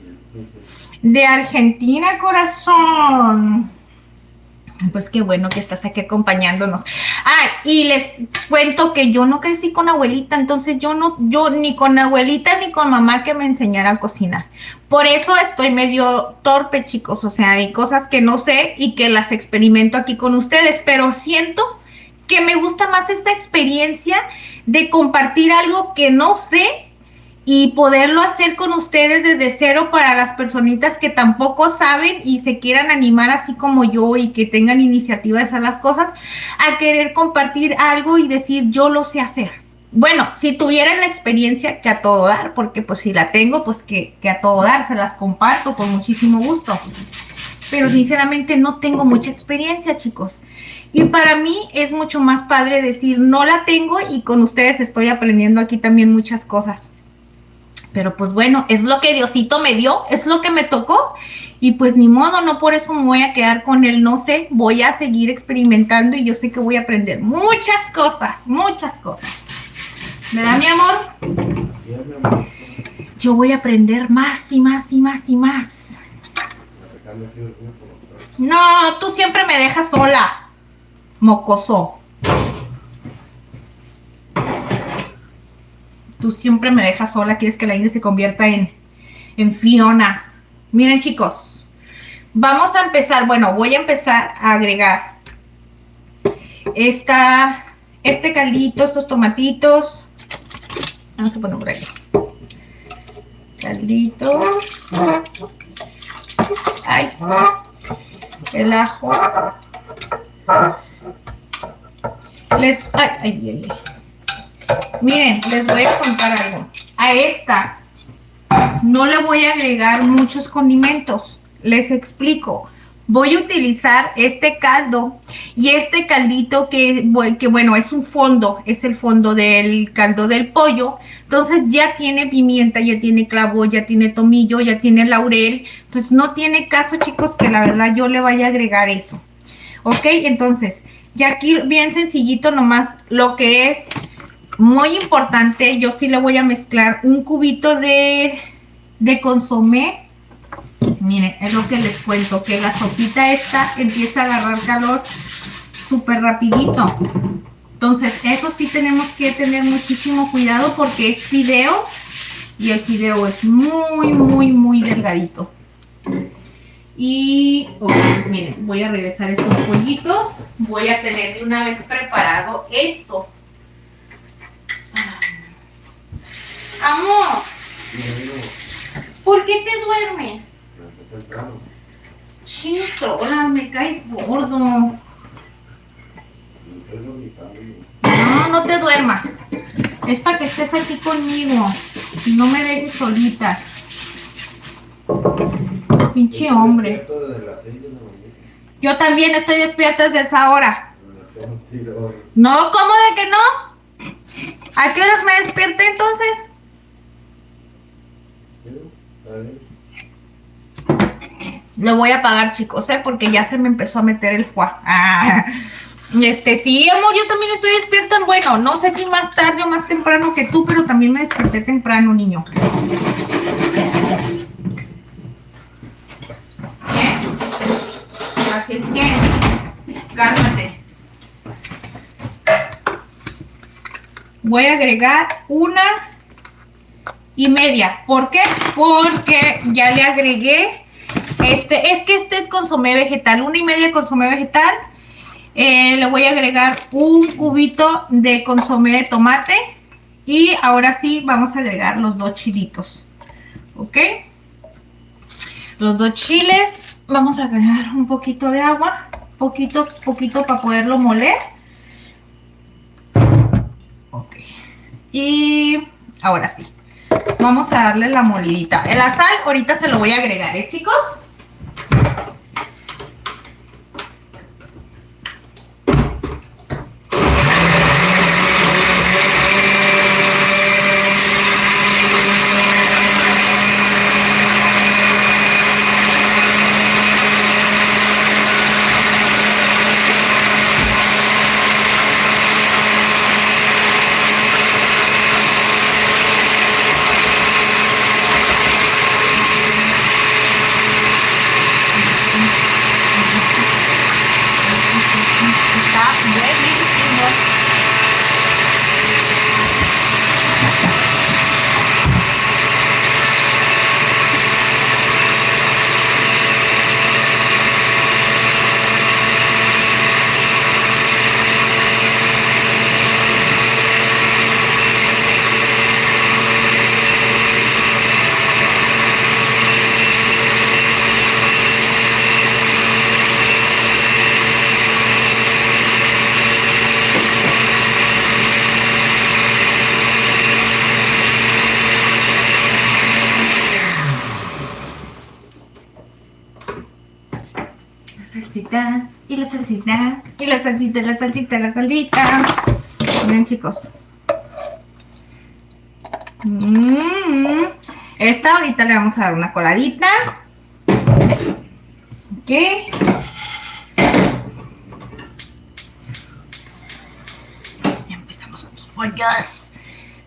De Argentina, corazón. Pues qué bueno que estás aquí acompañándonos. Ah, y les cuento que yo no crecí con abuelita, entonces yo ni con abuelita ni con mamá que me enseñara a cocinar. Por eso estoy medio torpe, chicos, o sea, hay cosas que no sé y que las experimento aquí con ustedes, pero siento que me gusta más esta experiencia de compartir algo que no sé y poderlo hacer con ustedes desde cero para las personitas que tampoco saben y se quieran animar así como yo y que tengan iniciativa de hacer las cosas, a querer compartir algo y decir yo lo sé hacer. Bueno, si tuvieran la experiencia, que a todo dar, porque pues si la tengo, pues que a todo dar, se las comparto con muchísimo gusto. Pero sinceramente no tengo mucha experiencia, chicos. Y para mí es mucho más padre decir no la tengo y con ustedes estoy aprendiendo aquí también muchas cosas. Pero pues bueno, es lo que Diosito me dio, es lo que me tocó. Y pues ni modo, no por eso me voy a quedar con el no sé. Voy a seguir experimentando y yo sé que voy a aprender muchas cosas, muchas cosas. ¿Verdad, mi amor? Yo voy a aprender más y más y más y más. No, tú siempre me dejas sola, mocoso. Tú siempre me dejas sola, quieres que la Ingrid se convierta en Fiona. Miren, chicos, vamos a empezar, bueno, voy a empezar a agregar este caldito, estos tomatitos. Vamos a poner por aquí. Caldito. Ay, el ajo. Ay. Miren, les voy a contar algo. A esta no le voy a agregar muchos condimentos. Les explico. Voy a utilizar este caldo y este caldito que bueno, es un fondo, es el fondo del caldo del pollo. Entonces ya tiene pimienta, ya tiene clavo, ya tiene tomillo, ya tiene laurel. Entonces no tiene caso, chicos, que la verdad yo le vaya a agregar eso. ¿Ok? Entonces, ya aquí bien sencillito nomás lo que es muy importante, yo sí le voy a mezclar un cubito de consomé. Miren, es lo que les cuento, que la sopita esta empieza a agarrar calor súper rapidito. Entonces, eso sí tenemos que tener muchísimo cuidado porque es fideo y el fideo es muy, muy, muy delgadito. Y, ok, miren, voy a regresar estos pollitos. Voy a tener de una vez preparado esto. Amor, ¿por qué te duermes? Chintrola, me caes gordo. No, no te duermas. Es para que estés aquí conmigo. Y no me dejes solita. Pinche hombre. Yo también estoy despierta desde esa hora. No, ¿cómo de que no? ¿A qué horas me despierté entonces? Lo voy a apagar, chicos, porque ya se me empezó a meter el fuá. Sí, amor, yo también estoy despierta. Bueno, no sé si más tarde o más temprano que tú, pero también me desperté temprano, niño. Así es que, cálmate. Voy a agregar 1,5. ¿Por qué? Porque ya le agregué es que este es consomé vegetal, 1,5 de consomé vegetal. Le voy a agregar un cubito de consomé de tomate. Y ahora sí vamos a agregar los 2 chilitos. ¿Ok? Los 2 chiles. Vamos a agregar un poquito de agua. Poquito para poderlo moler. Ok. Y ahora sí. Vamos a darle la molidita. La sal ahorita se lo voy a agregar, chicos. salsita, y la salsita, y la salsita, la salsita, la salsita. Miren, chicos. Esta ahorita le vamos a dar una coladita. Ok. Ya empezamos con sus pollos.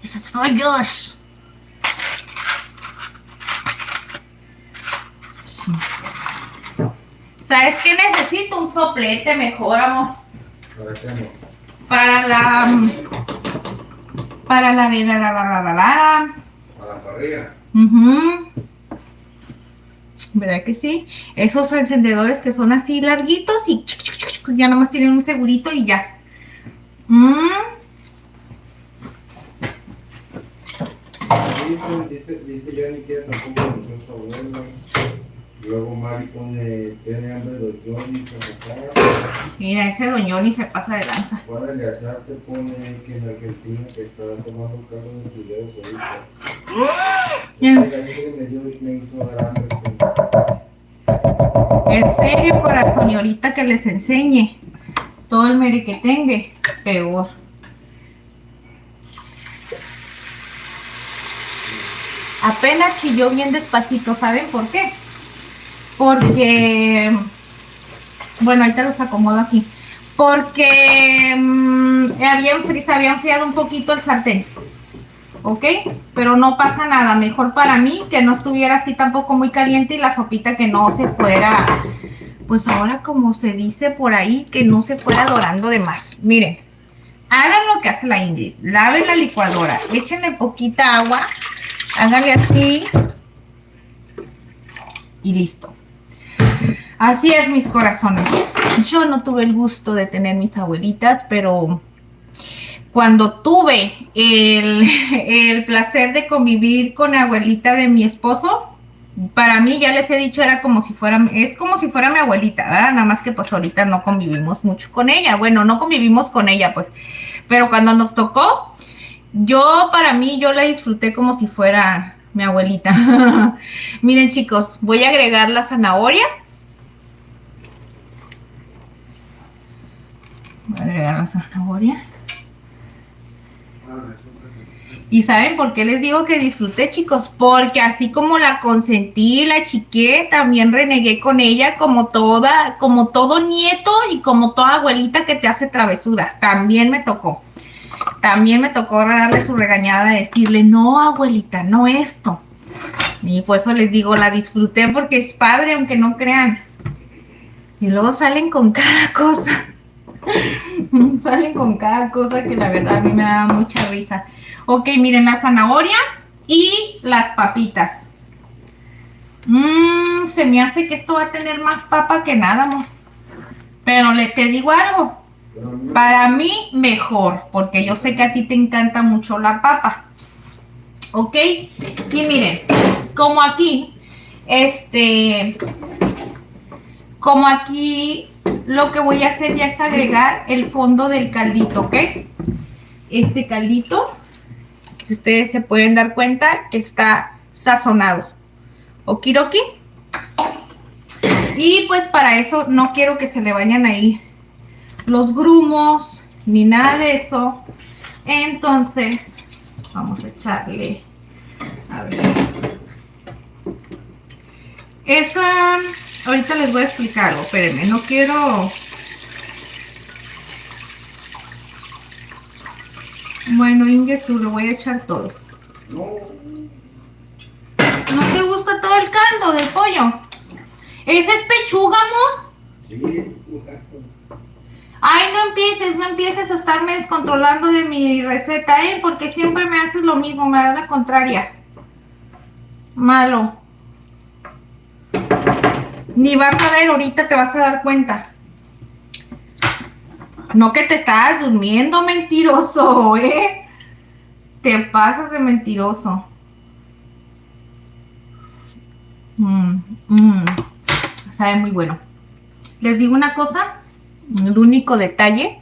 Esos pollos. ¿Sabes qué? Necesito un soplete mejor, amor. ¿Para qué no? Para la parrilla. ¿Verdad que sí? Esos encendedores que son así larguitos y ya nomás tienen un segurito y ya. Dice Jenny que tampoco comenzó su abuela. Luego Mari tiene hambre de Johnny. Mira, ese doñoni se pasa de lanza. Juan Eleazar te pone que en Argentina que está tomando cargo de sus dedos ahorita. Me hizo dar hambre. En serio, corazón, y ahorita que les enseñe todo el merequetengue, peor. Apenas chilló bien despacito, ¿saben por qué? Porque, bueno, ahorita los acomodo aquí. Porque se había enfriado un poquito el sartén. ¿Ok? Pero no pasa nada. Mejor para mí que no estuviera así tampoco muy caliente y la sopita que no se fuera, pues ahora como se dice por ahí, que no se fuera dorando de más. Miren, hagan lo que hace la Ingrid. Laven la licuadora, échenle poquita agua, háganle así y listo. Así es, mis corazones. Yo no tuve el gusto de tener mis abuelitas, pero cuando tuve el placer de convivir con la abuelita de mi esposo, para mí, ya les he dicho, era como si fuera, es como si fuera mi abuelita, ¿verdad? Nada más que pues ahorita no convivimos mucho con ella. Bueno, no convivimos con ella, pues, pero cuando nos tocó, para mí, yo la disfruté como si fuera mi abuelita. Miren, chicos, voy a agregar la zanahoria. Voy a agregar la zanahoria. ¿Y saben por qué les digo que disfruté, chicos? Porque así como la consentí, la chiqué, también renegué con ella como todo nieto y como toda abuelita que te hace travesuras. También me tocó darle su regañada, decirle, no, abuelita, no esto. Y por eso les digo, la disfruté porque es padre, aunque no crean. Y luego salen con cada cosa. Salen con cada cosa que la verdad a mí me da mucha risa. Ok, miren, la zanahoria y las papitas. Se me hace que esto va a tener más papa que nada, amor. Pero te digo algo. Para mí, mejor. Porque yo sé que a ti te encanta mucho la papa. Ok. Y miren, como aquí, lo que voy a hacer ya es agregar el fondo del caldito, ¿ok? Este caldito, que ustedes se pueden dar cuenta que está sazonado. Okidoki. Y pues para eso no quiero que se le vayan ahí los grumos ni nada de eso. Entonces, vamos a echarle, a ver. Ahorita les voy a explicar algo, espérenme, no quiero... Bueno, Ingesu, lo voy a echar todo. ¿No te gusta todo el caldo del pollo? ¿Ese es pechuga, amor? Sí. Ay, no empieces a estarme descontrolando de mi receta, porque siempre me haces lo mismo, me das la contraria. Malo. Ni vas a ver, ahorita te vas a dar cuenta. No que te estabas durmiendo, mentiroso, Te pasas de mentiroso. Sabe muy bueno. Les digo una cosa, el único detalle,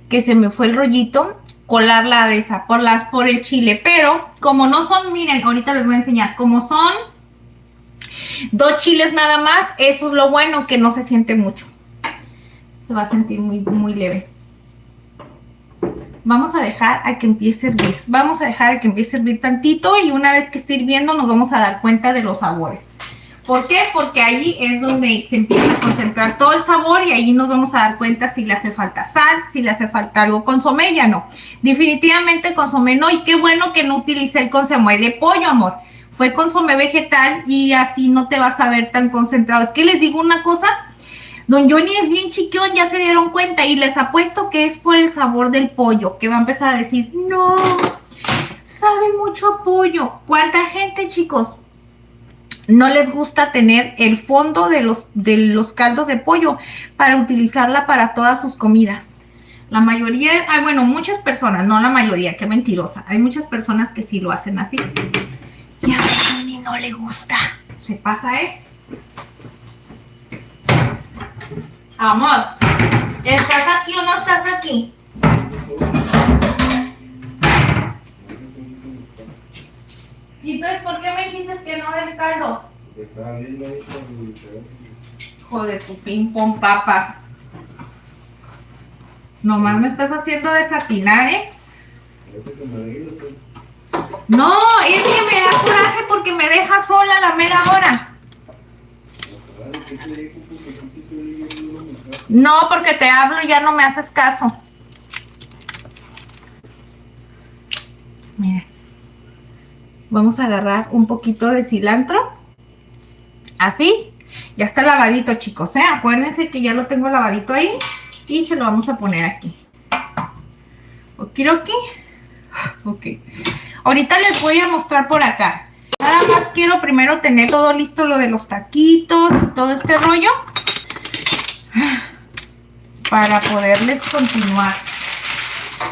que se me fue el rollito, colarla de esa, por el chile, pero como no son, miren, ahorita les voy a enseñar, como son 2 chiles nada más, eso es lo bueno, que no se siente mucho. Se va a sentir muy, muy leve. Vamos a dejar a que empiece a hervir. Vamos a dejar a que empiece a hervir tantito y una vez que esté hirviendo nos vamos a dar cuenta de los sabores. ¿Por qué? Porque ahí es donde se empieza a concentrar todo el sabor y ahí nos vamos a dar cuenta si le hace falta sal, si le hace falta algo. Consomé ya no. Definitivamente consomé no, y qué bueno que no utilicé el consomé de pollo, amor. Fue consomé vegetal y así no te vas a ver tan concentrado. Es que les digo una cosa, don Johnny es bien chiquión, ya se dieron cuenta, y les apuesto que es por el sabor del pollo, que va a empezar a decir, no, sabe mucho a pollo. ¿Cuánta gente, chicos, no les gusta tener el fondo de los caldos de pollo para utilizarla para todas sus comidas? La mayoría, bueno, muchas personas, no la mayoría, qué mentirosa. Hay muchas personas que sí lo hacen así. Y a Johnny no le gusta. Se pasa, Amor, ¿estás aquí o no estás aquí? ¿Y entonces por qué me dijiste que no del caldo? Joder, tu ping pong papas. Nomás me estás haciendo desatinar, No, es que me da coraje porque me deja sola a la mera hora. No, porque te hablo y ya no me haces caso. Miren. Vamos a agarrar un poquito de cilantro. Así. Ya está lavadito, chicos, Acuérdense que ya lo tengo lavadito ahí. Y se lo vamos a poner aquí. Okidoki. Ok. Ahorita les voy a mostrar por acá. Nada más quiero primero tener todo listo, lo de los taquitos y todo este rollo, para poderles continuar,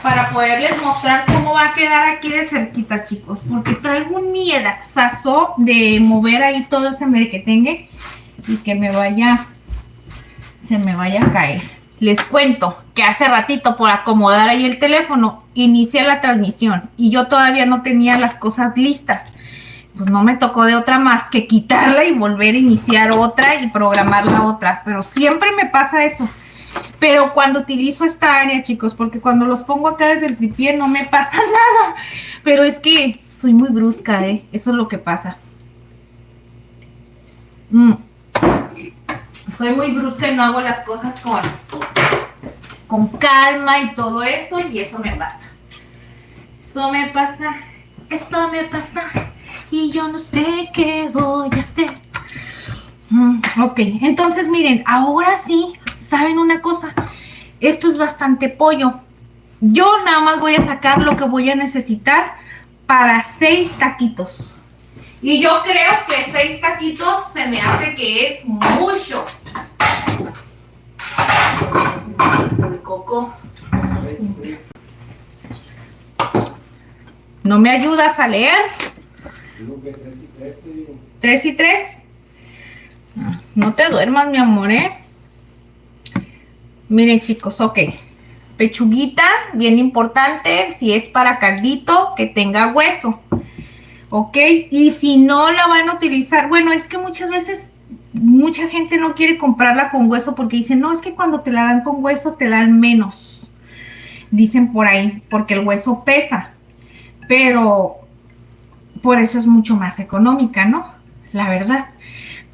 para poderles mostrar cómo va a quedar aquí de cerquita, chicos, porque traigo un miedazazo de mover ahí todo este merequetengue y que se me vaya a caer. Les cuento que hace ratito, por acomodar ahí el teléfono, inicié la transmisión y yo todavía no tenía las cosas listas. Pues no me tocó de otra más que quitarla y volver a iniciar otra y programar la otra. Pero siempre me pasa eso. Pero cuando utilizo esta área, chicos, porque cuando los pongo acá desde el tripié no me pasa nada. Pero es que soy muy brusca, ¿eh? Eso es lo que pasa. Soy muy brusca y no hago las cosas con calma y todo eso, y eso me pasa. Esto me pasa, y yo no sé qué voy a hacer. Ok, entonces miren, ahora sí, ¿saben una cosa? Esto es bastante pollo. Yo nada más voy a sacar lo que voy a necesitar para 6 taquitos. Y yo creo que 6 taquitos se me hace que es mucho. El coco. ¿No me ayudas a leer? 3 y 3. No te duermas, mi amor, ¿eh? Miren, chicos, ok. Pechuguita, bien importante. Si es para caldito, que tenga hueso. Ok. Y si no la van a utilizar, bueno, es que muchas veces mucha gente no quiere comprarla con hueso porque dicen, no, es que cuando te la dan con hueso te dan menos. Dicen por ahí, porque el hueso pesa. Pero por eso es mucho más económica, ¿no? La verdad.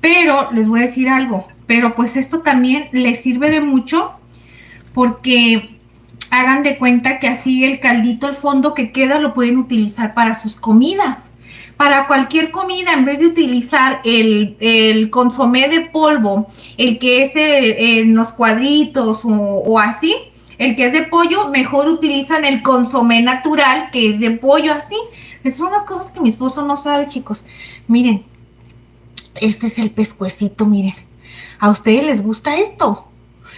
Pero les voy a decir algo. Pero pues esto también les sirve de mucho porque hagan de cuenta que así el caldito, el fondo que queda, lo pueden utilizar para sus comidas. Para cualquier comida, en vez de utilizar el consomé de polvo, el que es en los cuadritos o así, el que es de pollo, mejor utilizan el consomé natural, que es de pollo así. Esas son las cosas que mi esposo no sabe, chicos. Miren, este es el pescuecito, miren. ¿A ustedes les gusta esto?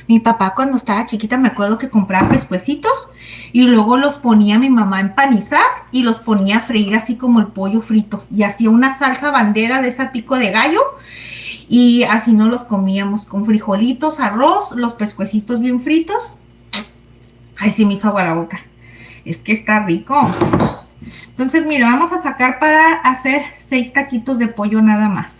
Mi papá cuando estaba chiquita me acuerdo que compraba pescuecitos y luego los ponía mi mamá a empanizar y los ponía a freír así como el pollo frito. Y hacía una salsa bandera de esa pico de gallo y así nos los comíamos con frijolitos, arroz, los pescuecitos bien fritos. Ay, sí me hizo agua la boca. Es que está rico. Entonces, mira, vamos a sacar para hacer 6 taquitos de pollo nada más.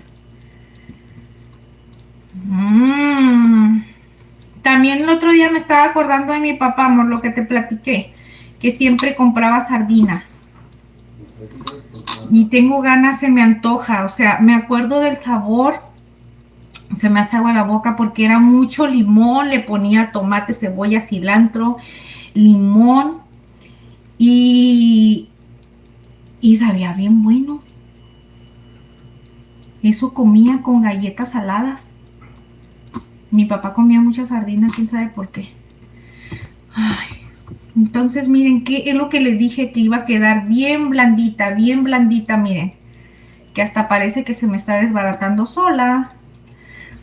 También el otro día me estaba acordando de mi papá, amor, lo que te platiqué, que siempre compraba sardinas. Y tengo ganas, se me antoja, o sea, me acuerdo del sabor, se me hace agua la boca porque era mucho limón, le ponía tomate, cebolla, cilantro, limón y sabía bien bueno. Eso comía con galletas saladas. Mi papá comía muchas sardinas, quién sabe por qué. Ay, entonces miren, ¿qué es lo que les dije? Que iba a quedar bien blandita, miren. Que hasta parece que se me está desbaratando sola.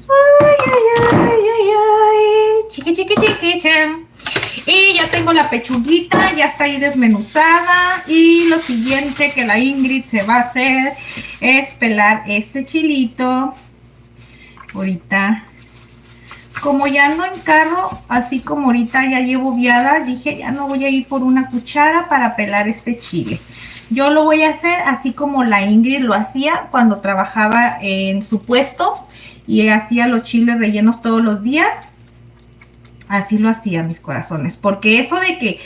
Ay, ay, ay, ay, ay. Chiqui, chiqui, chiqui, chan. Y ya tengo la pechuguita, ya está ahí desmenuzada. Y lo siguiente que la Ingrid se va a hacer es pelar este chilito. Ahorita, como ya ando en carro, así como ahorita ya llevo viada, dije ya no voy a ir por una cuchara para pelar este chile. Yo lo voy a hacer así como la Ingrid lo hacía cuando trabajaba en su puesto y hacía los chiles rellenos todos los días. Así lo hacía, mis corazones, porque eso de que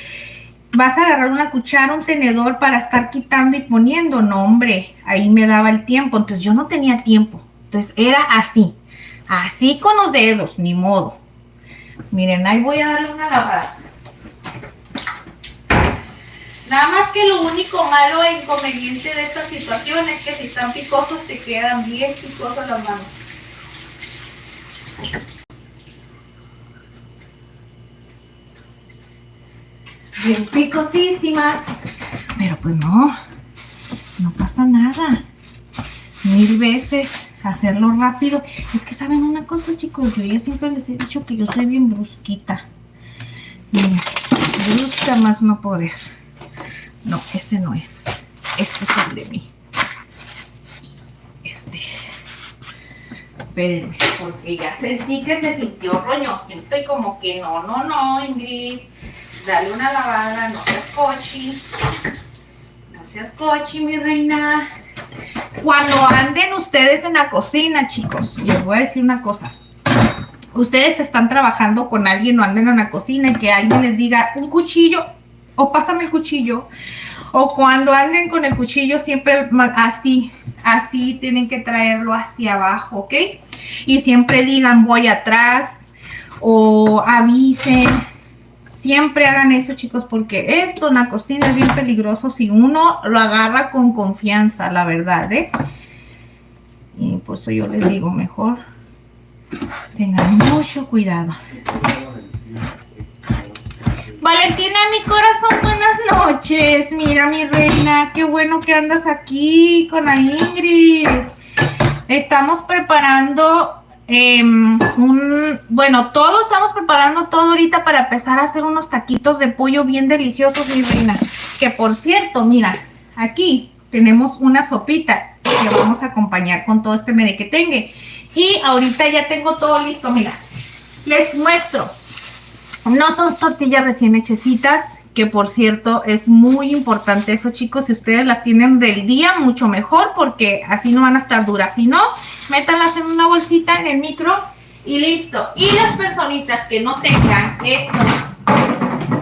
vas a agarrar una cuchara, un tenedor para estar quitando y poniendo, no, hombre, ahí me daba el tiempo, entonces yo no tenía tiempo, entonces era así con los dedos, ni modo. Miren, ahí voy a darle una lavada. Nada más que lo único malo e inconveniente de esta situación es que si están picosos te quedan bien picosas las manos. Bien picosísimas, pero pues no pasa nada. 1000 veces, hacerlo rápido. Es que saben una cosa, chicos, yo ya siempre les he dicho que yo soy bien brusquita. Mira, brusca más no poder. No, ese no es. Este es el de mí. Espérenme, porque ya sentí que se sintió roñosito y como que no, Ingrid. Dale una lavada, no seas cochi. No seas cochi, mi reina. Cuando anden ustedes en la cocina, chicos, les voy a decir una cosa. Ustedes están trabajando con alguien o anden en la cocina y que alguien les diga un cuchillo o pásame el cuchillo. O cuando anden con el cuchillo siempre así tienen que traerlo hacia abajo, ¿ok? Y siempre digan voy atrás o avisen. Siempre hagan eso, chicos, porque esto en la cocina es bien peligroso si uno lo agarra con confianza, la verdad, ¿eh? Y por eso yo les digo, mejor tengan mucho cuidado. Valentina, mi corazón, buenas noches. Mira, mi reina, qué bueno que andas aquí con la Ingrid. Estamos preparando bueno, todos estamos preparando todo ahorita para empezar a hacer unos taquitos de pollo bien deliciosos, mi reina. Que por cierto, mira, aquí tenemos una sopita que vamos a acompañar con todo este merequetengue. Y ahorita ya tengo todo listo, mira. Les muestro. No son tortillas recién hechecitas, que por cierto es muy importante eso, chicos. Si ustedes las tienen del día, mucho mejor, porque así no van a estar duras. Si no, métanlas en una bolsita en el micro y listo. Y las personitas que no tengan esto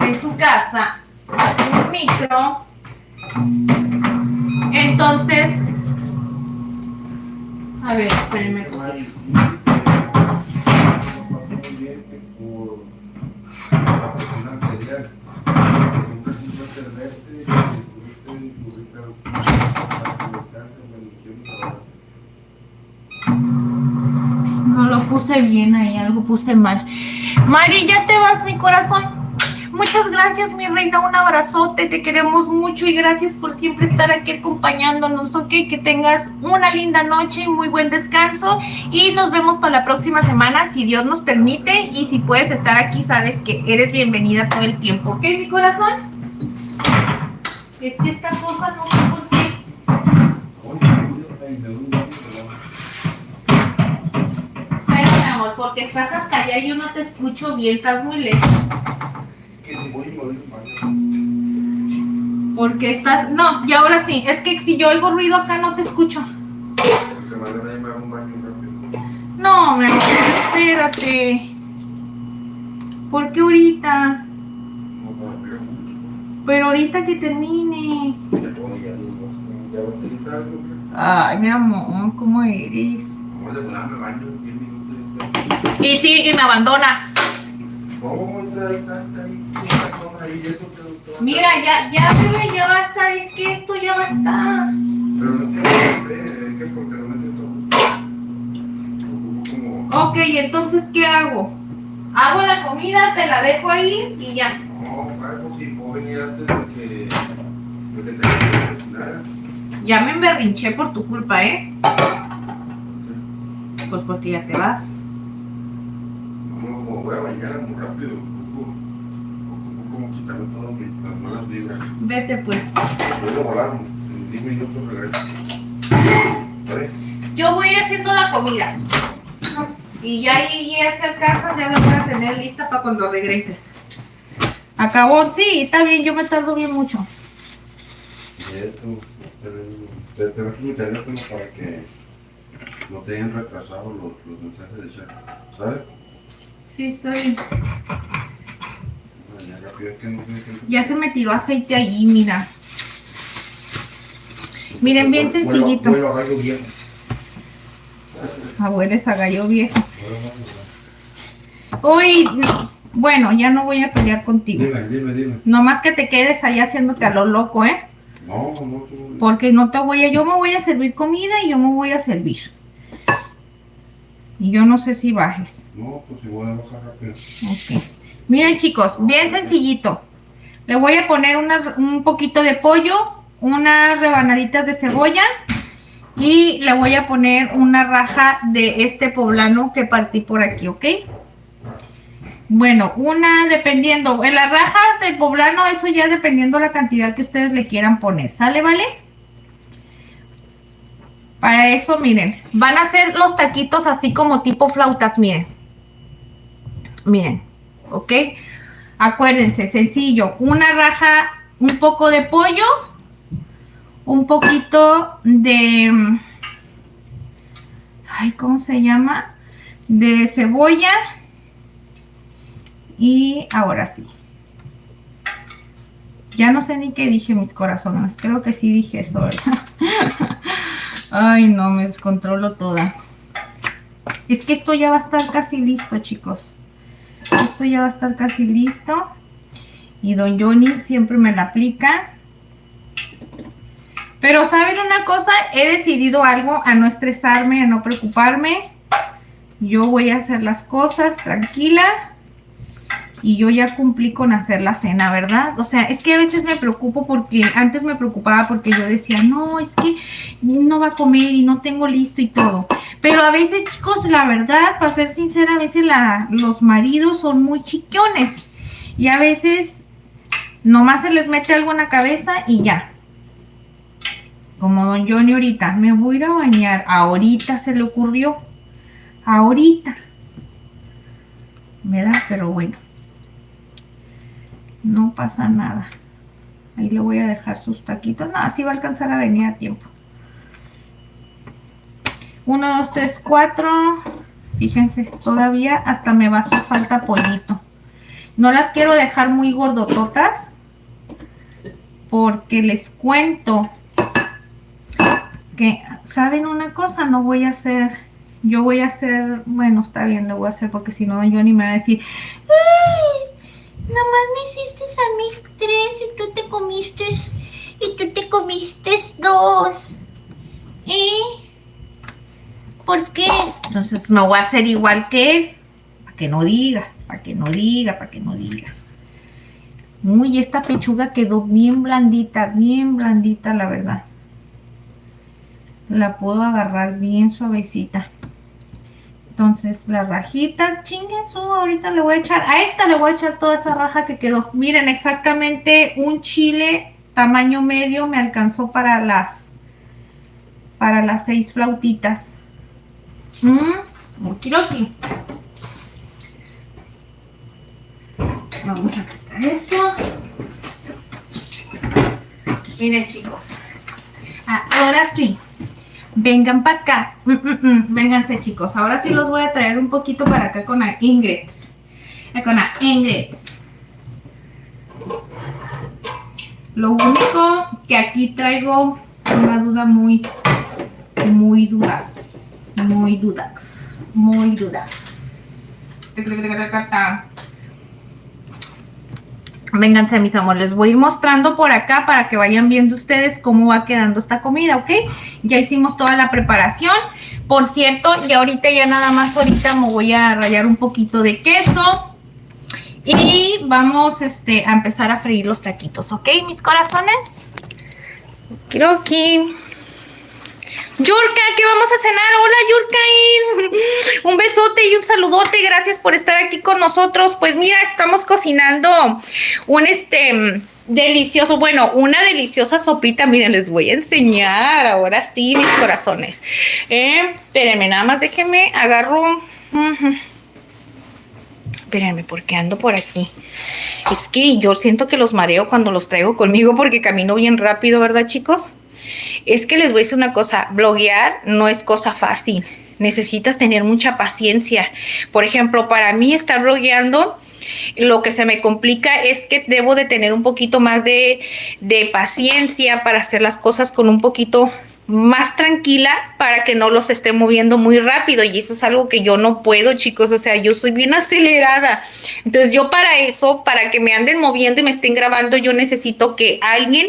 en su casa, un micro, entonces, a ver, espérenme. No lo puse bien ahí, algo puse mal. Mari, ya te vas, mi corazón. Muchas gracias, mi reina, un abrazote, te queremos mucho y gracias por siempre estar aquí acompañándonos, ok, que tengas una linda noche y muy buen descanso y nos vemos para la próxima semana, si Dios nos permite, y si puedes estar aquí, sabes que eres bienvenida todo el tiempo, ok, mi corazón. Es que esta cosa no sé por qué. Pero, mi amor, porque estás hasta allá y yo no te escucho bien, estás muy lejos. Porque estás... No, y ahora sí. Es que si yo oigo ruido acá no te escucho. No, mi amor, espérate. ¿Por qué ahorita? Pero ahorita que termine. Ay, mi amor, ¿cómo eres? Y sí, y me abandonas. Mira, ya, bebé, ya basta, es que esto ya basta. Pero no es que porque no me como... Ok, entonces, ¿qué hago? Hago la comida, te la dejo ahí y ya. No, algo si puedo venir antes de que tenga que cocinar. Ya me emberrinché por tu culpa, ¿eh? Pues porque ya te vas. No, como voy a bañar muy rápido. Como quitarme todas las malas vibras. Vete pues. Voy a volar, en 10 minutos regreso. ¿Vale? Yo voy a ir haciendo la comida. Y ya ahí ya se alcanza, ya la voy a tener lista para cuando regreses. ¿Acabó? Sí, está bien, yo me tardo bien mucho. Te dejo mi teléfono para que no te hayan retrasado los mensajes de chat. ¿Sabes? Sí, estoy. No Ya se me tiró aceite allí, mira. Miren, bien sencillito. Huele a gallo viejo. Hueles a gallo viejo. Uy, bueno, ya no voy a pelear contigo. Dime. Nomás que te quedes allá haciéndote a lo loco, ¿eh? No. Porque no te voy a... Yo me voy a servir comida y yo me voy a servir. Y yo no sé si bajes. No, pues si voy a bajar rápido. Ok. Miren, chicos, bien sencillito. Le voy a poner un poquito de pollo, unas rebanaditas de cebolla Y le voy a poner una raja de este poblano que partí por aquí, ¿ok? Bueno, una dependiendo, en las rajas del poblano, eso ya dependiendo la cantidad que ustedes le quieran poner, ¿sale, vale? Para eso, miren, van a hacer los taquitos así como tipo flautas, miren. Miren, ¿ok? Acuérdense, sencillo, una raja, un poco de pollo, un poquito de, ay, ¿cómo se llama? De cebolla. Y ahora sí. Ya no sé ni qué dije, mis corazones. Creo que sí dije eso, ¿verdad? Ay, no, me descontrolo toda. Es que esto ya va a estar casi listo, chicos. Esto ya va a estar casi listo. Y don Johnny siempre me la aplica. Pero ¿saben una cosa? He decidido algo, a no estresarme, a no preocuparme. Yo voy a hacer las cosas tranquila. Y yo ya cumplí con hacer la cena, ¿verdad? O sea, es que a veces me preocupo porque antes me preocupaba porque yo decía, no, es que no va a comer y no tengo listo y todo. Pero a veces, chicos, la verdad, para ser sincera, a veces los maridos son muy chiquiones. Y a veces nomás se les mete algo en la cabeza y ya. Como don Johnny ahorita, me voy a ir a bañar. Ahorita se le ocurrió. Ahorita. ¿Verdad? Pero bueno. No pasa nada. Ahí le voy a dejar sus taquitos. No, así va a alcanzar a venir a tiempo. 1, 2, 3, 4. Fíjense, todavía hasta me va a hacer falta pollito. No las quiero dejar muy gordototas. Porque les cuento que, ¿saben una cosa? No voy a hacer... Yo voy a hacer... Bueno, está bien, lo voy a hacer porque si no, don Johnny me va a decir... ¡Ay! Nomás me hiciste a mí 3 y tú te comiste 2. ¿Por qué? Entonces me voy a hacer igual que él. Para que no diga, para que no diga, para que no diga. Uy, esta pechuga quedó bien blandita, la verdad. La puedo agarrar bien suavecita. Entonces, las rajitas, chinguen su, ahorita le voy a echar, a esta le voy a echar toda esa raja que quedó. Miren, exactamente un chile tamaño medio me alcanzó para las 6 flautitas. Okidoki. Vamos a quitar esto. Miren, chicos. Ahora sí. Vengan para acá. Vénganse, chicos. Ahora sí los voy a traer un poquito para acá con la Ingrid. Con la Ingrid. Lo único que aquí traigo una duda muy dudas. Vénganse, mis amores, les voy a ir mostrando por acá para que vayan viendo ustedes cómo va quedando esta comida, ¿ok? Ya hicimos toda la preparación. Por cierto, ya ahorita me voy a rallar un poquito de queso. Y vamos a empezar a freír los taquitos, ¿ok, mis corazones? Creo que... Yurka, ¿qué vamos a cenar? Hola, Yurka. Un besote y un saludote. Gracias por estar aquí con nosotros. Pues mira, estamos cocinando un delicioso, bueno, una deliciosa sopita. Miren, les voy a enseñar. Ahora sí, mis corazones. Espérenme, nada más déjenme, agarro. Espérenme, porque ando por aquí. Es que yo siento que los mareo cuando los traigo conmigo porque camino bien rápido, ¿verdad, chicos? Es que les voy a decir una cosa, bloguear no es cosa fácil, necesitas tener mucha paciencia. Por ejemplo, para mí estar blogueando, lo que se me complica es que debo de tener un poquito más de paciencia para hacer las cosas con un poquito más tranquila para que no los esté moviendo muy rápido, y eso es algo que yo no puedo, chicos. O sea, yo soy bien acelerada. Entonces yo para eso, para que me anden moviendo y me estén grabando, yo necesito que alguien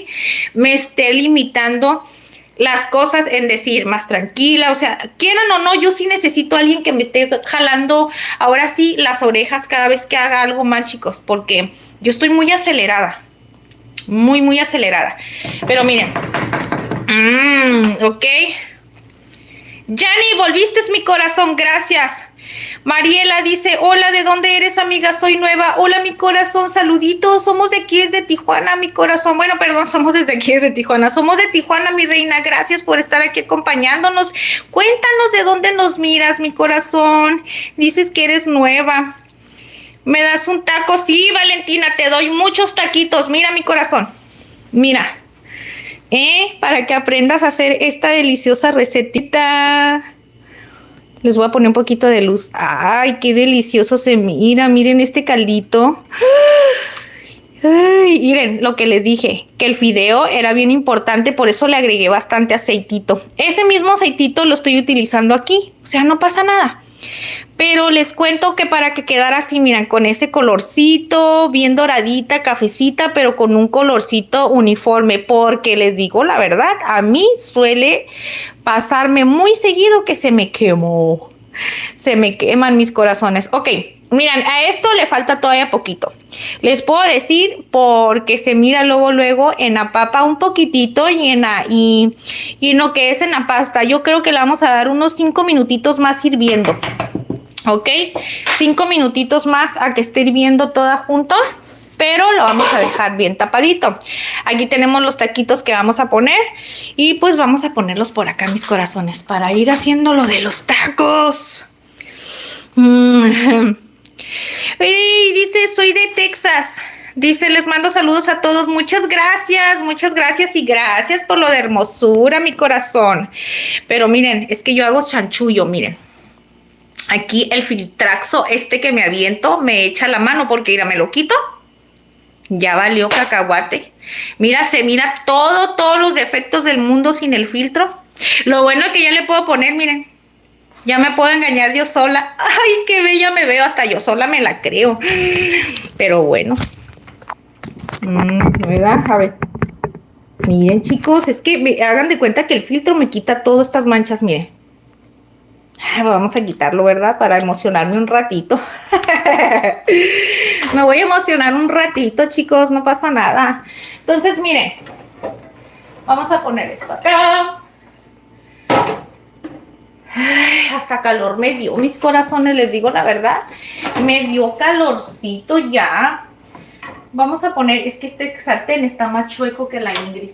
me esté limitando las cosas, en decir más tranquila. O sea, quieran o no, yo sí necesito a alguien que me esté jalando ahora sí las orejas cada vez que haga algo mal, chicos, porque yo estoy muy acelerada, muy acelerada. Pero miren, ok, Yani, volviste mi corazón, gracias. Mariela dice, hola, ¿de dónde eres, amiga? Soy nueva. Hola, mi corazón, saluditos. Somos de aquí, desde Tijuana, mi corazón. Bueno, perdón, somos desde aquí, desde Tijuana. Somos de Tijuana, mi reina. Gracias por estar aquí acompañándonos. Cuéntanos de dónde nos miras, mi corazón. Dices que eres nueva. ¿Me das un taco? Sí, Valentina, te doy muchos taquitos. Mira, mi corazón. Mira. Para que aprendas a hacer esta deliciosa recetita. Les voy a poner un poquito de luz. ¡Ay, qué delicioso se mira! Miren este caldito. Ay, miren lo que les dije, que el fideo era bien importante, por eso le agregué bastante aceitito. Ese mismo aceitito lo estoy utilizando aquí, o sea, no pasa nada. Pero les cuento que para que quedara así, miren, con ese colorcito, bien doradita, cafecita, pero con un colorcito uniforme, porque les digo la verdad, a mí suele pasarme muy seguido que se me quemó. Se me queman mis corazones. Ok, miren, a esto le falta todavía poquito. Les puedo decir porque se mira luego en la papa un poquitito y en lo que es en la pasta. Yo creo que le vamos a dar unos 5 minutitos más hirviendo. Ok, 5 minutitos más a que esté hirviendo toda junto. Pero lo vamos a dejar bien tapadito. Aquí tenemos los taquitos que vamos a poner. Y pues vamos a ponerlos por acá, mis corazones, para ir haciendo lo de los tacos. Y dice, soy de Texas. Dice, les mando saludos a todos. Muchas gracias y gracias por lo de hermosura, mi corazón. Pero miren, es que yo hago chanchullo, miren. Aquí el filtraxo que me aviento me echa la mano porque mira, me lo quito. Ya valió cacahuate. Mira, se mira todos los defectos del mundo sin el filtro. Lo bueno es que ya le puedo poner, miren. Ya me puedo engañar yo sola. Ay, qué bella me veo. Hasta yo sola me la creo. Pero bueno. ¿Verdad? A ver. Miren, chicos. Es que hagan de cuenta que el filtro me quita todas estas manchas, miren. Vamos a quitarlo, ¿verdad? Para emocionarme un ratito. Me voy a emocionar un ratito, chicos. No pasa nada. Entonces, miren. Vamos a poner esto acá. Ay, hasta calor me dio, mis corazones, les digo la verdad. Me dio calorcito ya. Vamos a poner, es que este sartén está más chueco que la Ingrid.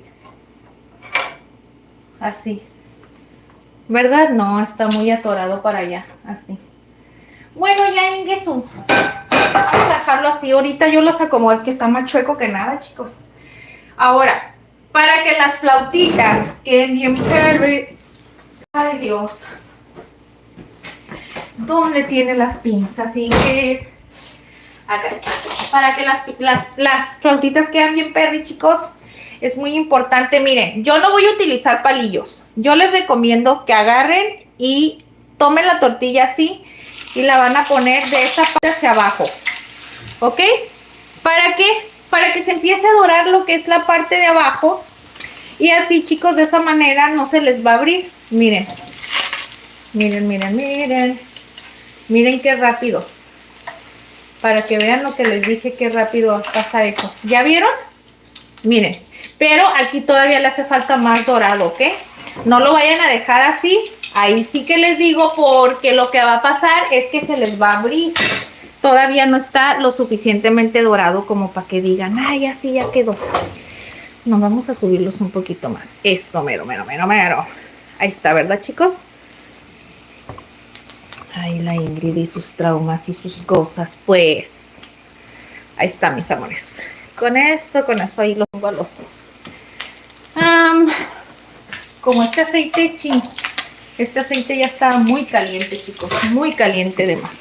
Así. ¿Verdad? No, está muy atorado para allá. Así. Bueno, ya Ingesu. Vamos a dejarlo así. Ahorita yo los acomodo. Es que está más chueco que nada, chicos. Ahora, para que las flautitas queden bien perfectas. Ay, Dios. ¿Dónde tiene las pinzas, Ingrid? Acá está. Para que las flautitas queden bien perri, chicos. Es muy importante, miren, yo no voy a utilizar palillos. Yo les recomiendo que agarren y tomen la tortilla así y la van a poner de esta parte hacia abajo. ¿Ok? ¿Para qué? Para que se empiece a dorar lo que es la parte de abajo. Y así, chicos, de esa manera no se les va a abrir. Miren. Miren, miren, miren. Miren qué rápido. Para que vean lo que les dije, qué rápido pasa eso. ¿Ya vieron? Miren. Pero aquí todavía le hace falta más dorado, ¿ok? No lo vayan a dejar así. Ahí sí que les digo, porque lo que va a pasar es que se les va a abrir. Todavía no está lo suficientemente dorado como para que digan, ay, así ya quedó. No, vamos a subirlos un poquito más. Esto, mero. Ahí está, ¿verdad, chicos? Ay, la Ingrid y sus traumas y sus cosas, pues. Ahí está, mis amores. Con esto ahí los pongo a los dos. Como este aceite ya está muy caliente, chicos. Muy caliente de más.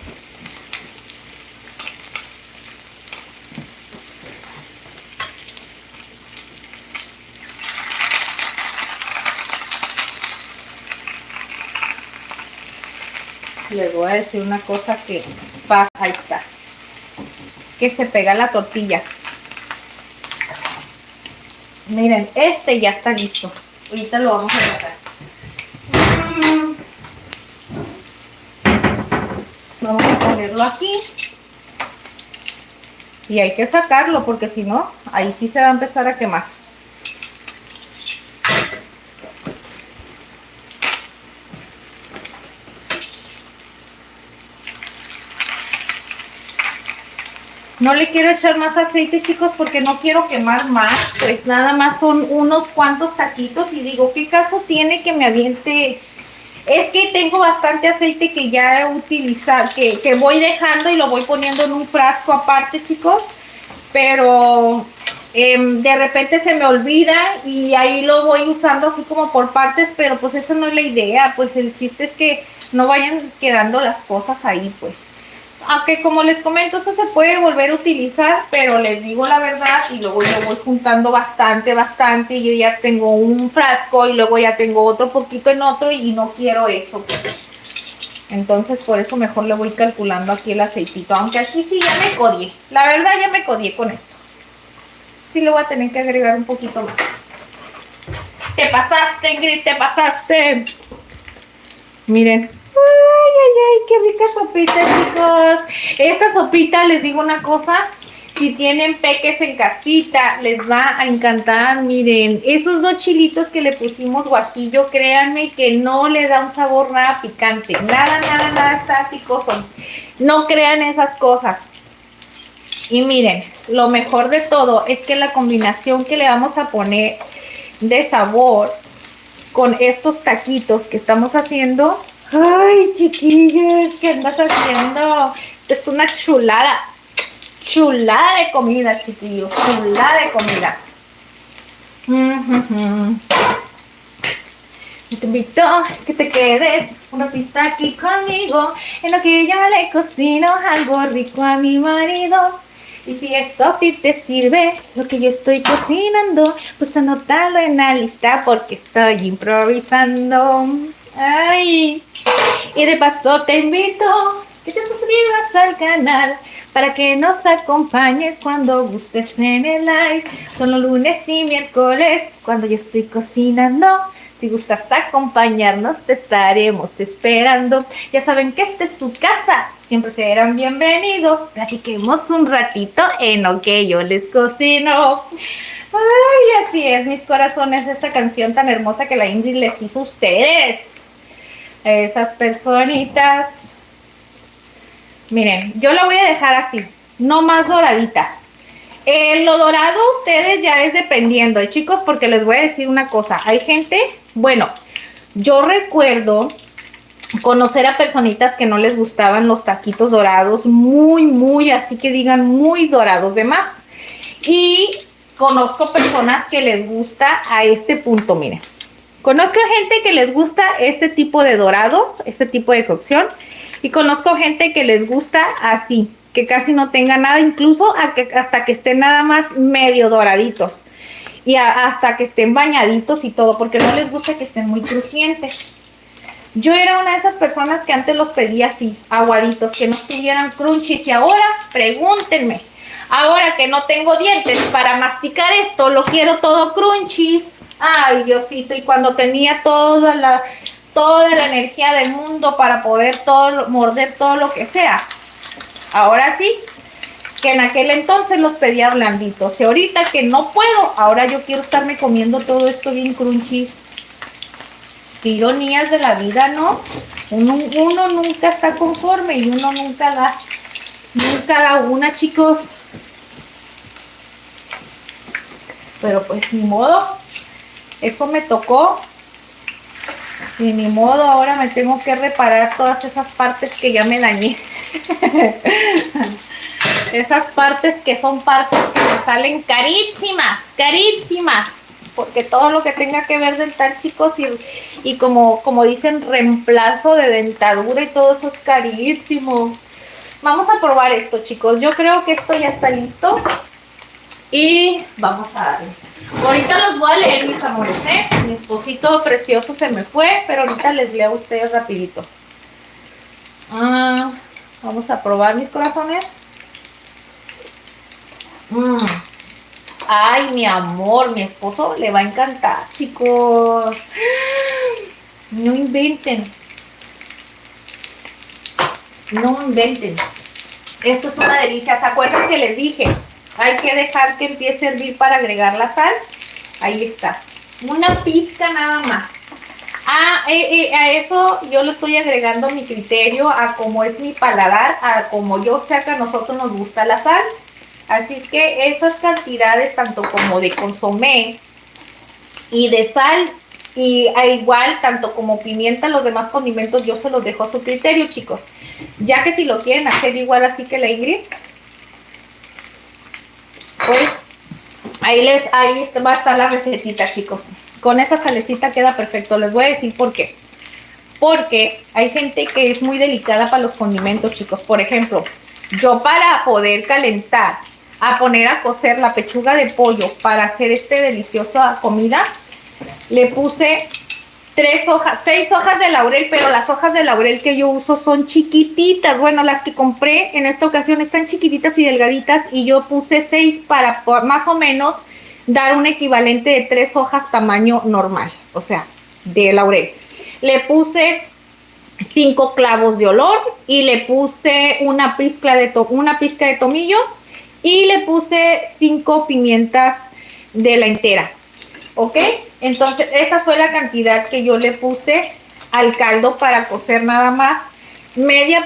Les voy a decir una cosa que pasa. Ahí está. Que se pega la tortilla. Miren, ya está listo. Ahorita lo vamos a sacar. Vamos a ponerlo aquí. Y hay que sacarlo porque si no, ahí sí se va a empezar a quemar. No le quiero echar más aceite, chicos, porque no quiero quemar más. Pues nada más son unos cuantos taquitos y digo, ¿qué caso tiene que me aviente? Es que tengo bastante aceite que ya he utilizado, que voy dejando y lo voy poniendo en un frasco aparte, chicos. Pero de repente se me olvida y ahí lo voy usando así como por partes, pero pues esa no es la idea. Pues el chiste es que no vayan quedando las cosas ahí, pues. Aunque como les comento, esto se puede volver a utilizar, pero les digo la verdad y luego yo voy juntando bastante, y yo ya tengo un frasco y luego ya tengo otro poquito en otro y no quiero eso, pues. Entonces por eso mejor le voy calculando aquí el aceitito, aunque así sí ya me codié, la verdad ya me codié con esto. Sí le voy a tener que agregar un poquito más. Te pasaste, Ingrid, te pasaste. Miren. Ay, qué rica sopita, chicos. Esta sopita, les digo una cosa, si tienen peques en casita, les va a encantar. Miren, esos 2 chilitos que le pusimos guajillo, créanme que no le da un sabor nada picante. Nada está picoso. No crean esas cosas. Y miren, lo mejor de todo es que la combinación que le vamos a poner de sabor con estos taquitos que estamos haciendo. Ay, chiquillos, ¿qué andas haciendo? Esto es una chulada. Chulada de comida, chiquillos. Chulada de comida. Te invito a que te quedes un ratito aquí conmigo, en lo que yo le cocino algo rico a mi marido. Y si esto a ti te sirve, lo que yo estoy cocinando, pues anótalo en la lista porque estoy improvisando. Ay, y de paso te invito a que te suscribas al canal para que nos acompañes cuando gustes en el live. Son los lunes y miércoles cuando yo estoy cocinando. Si gustas acompañarnos, te estaremos esperando. Ya saben que esta es su casa, siempre serán bienvenidos. Platiquemos un ratito en lo que yo les cocino. Ay, así es, mis corazones, esta canción tan hermosa que la Ingrid les hizo a ustedes. Esas personitas. Miren, yo la voy a dejar así, no más doradita. Lo dorado ustedes ya es dependiendo, chicos, porque les voy a decir una cosa. Hay gente, bueno, yo recuerdo conocer a personitas que no les gustaban los taquitos dorados, muy, así que digan muy dorados de más. Y conozco personas que les gusta a este punto, miren. Conozco gente que les gusta este tipo de dorado, este tipo de cocción. Y conozco gente que les gusta así, que casi no tenga nada, incluso hasta que estén nada más medio doraditos. Y hasta que estén bañaditos y todo, porque no les gusta que estén muy crujientes. Yo era una de esas personas que antes los pedía así, aguaditos, que no estuvieran crunchies. Y ahora, pregúntenme, ahora que no tengo dientes para masticar esto, lo quiero todo crunchy. Ay, Diosito, y cuando tenía toda la energía del mundo para poder morder todo lo que sea. Ahora sí, que en aquel entonces los pedía blanditos. Y ahorita que no puedo, ahora yo quiero estarme comiendo todo esto bien crunchy. Qué ironías de la vida, ¿no? Uno nunca está conforme y uno nunca da una, chicos. Pero pues ni modo, eso me tocó. Y ni modo, ahora me tengo que reparar todas esas partes que ya me dañé. Esas partes que son partes que me salen carísimas. Porque todo lo que tenga que ver dental, chicos, y como dicen, reemplazo de dentadura y todo eso es carísimo. Vamos a probar esto, chicos. Yo creo que esto ya está listo. Y vamos a darle. Ahorita los voy a leer, mis amores, ¿eh? Mi esposito precioso se me fue, pero ahorita les leo a ustedes rapidito. Vamos a probar, mis corazones. Ay, mi amor, mi esposo le va a encantar, chicos. No inventen. No inventen. Esto es una delicia. ¿Se acuerdan que les dije? Hay que dejar que empiece a hervir para agregar la sal. Ahí está. Una pizca nada más. A eso yo lo estoy agregando a mi criterio, a como es mi paladar, a como yo sé que a nosotros nos gusta la sal. Así es que esas cantidades, tanto como de consomé y de sal, y igual, tanto como pimienta, los demás condimentos, yo se los dejo a su criterio, chicos. Ya que si lo quieren hacer igual así que la Ingrid, pues ahí va a estar la recetita, chicos. Con esa salecita queda perfecto. Les voy a decir por qué. Porque hay gente que es muy delicada para los condimentos, chicos. Por ejemplo, yo para poder calentar, a poner a cocer la pechuga de pollo para hacer deliciosa comida, le puse 6 hojas de laurel, pero las hojas de laurel que yo uso son chiquititas. Bueno, las que compré en esta ocasión están chiquititas y delgaditas, y yo puse 6 para más o menos dar un equivalente de 3 hojas tamaño normal, o sea, de laurel. Le puse 5 clavos de olor y le puse una pizca de tomillo y le puse 5 pimientas de la entera. ¿Ok? Entonces esa fue la cantidad que yo le puse al caldo para cocer nada más medio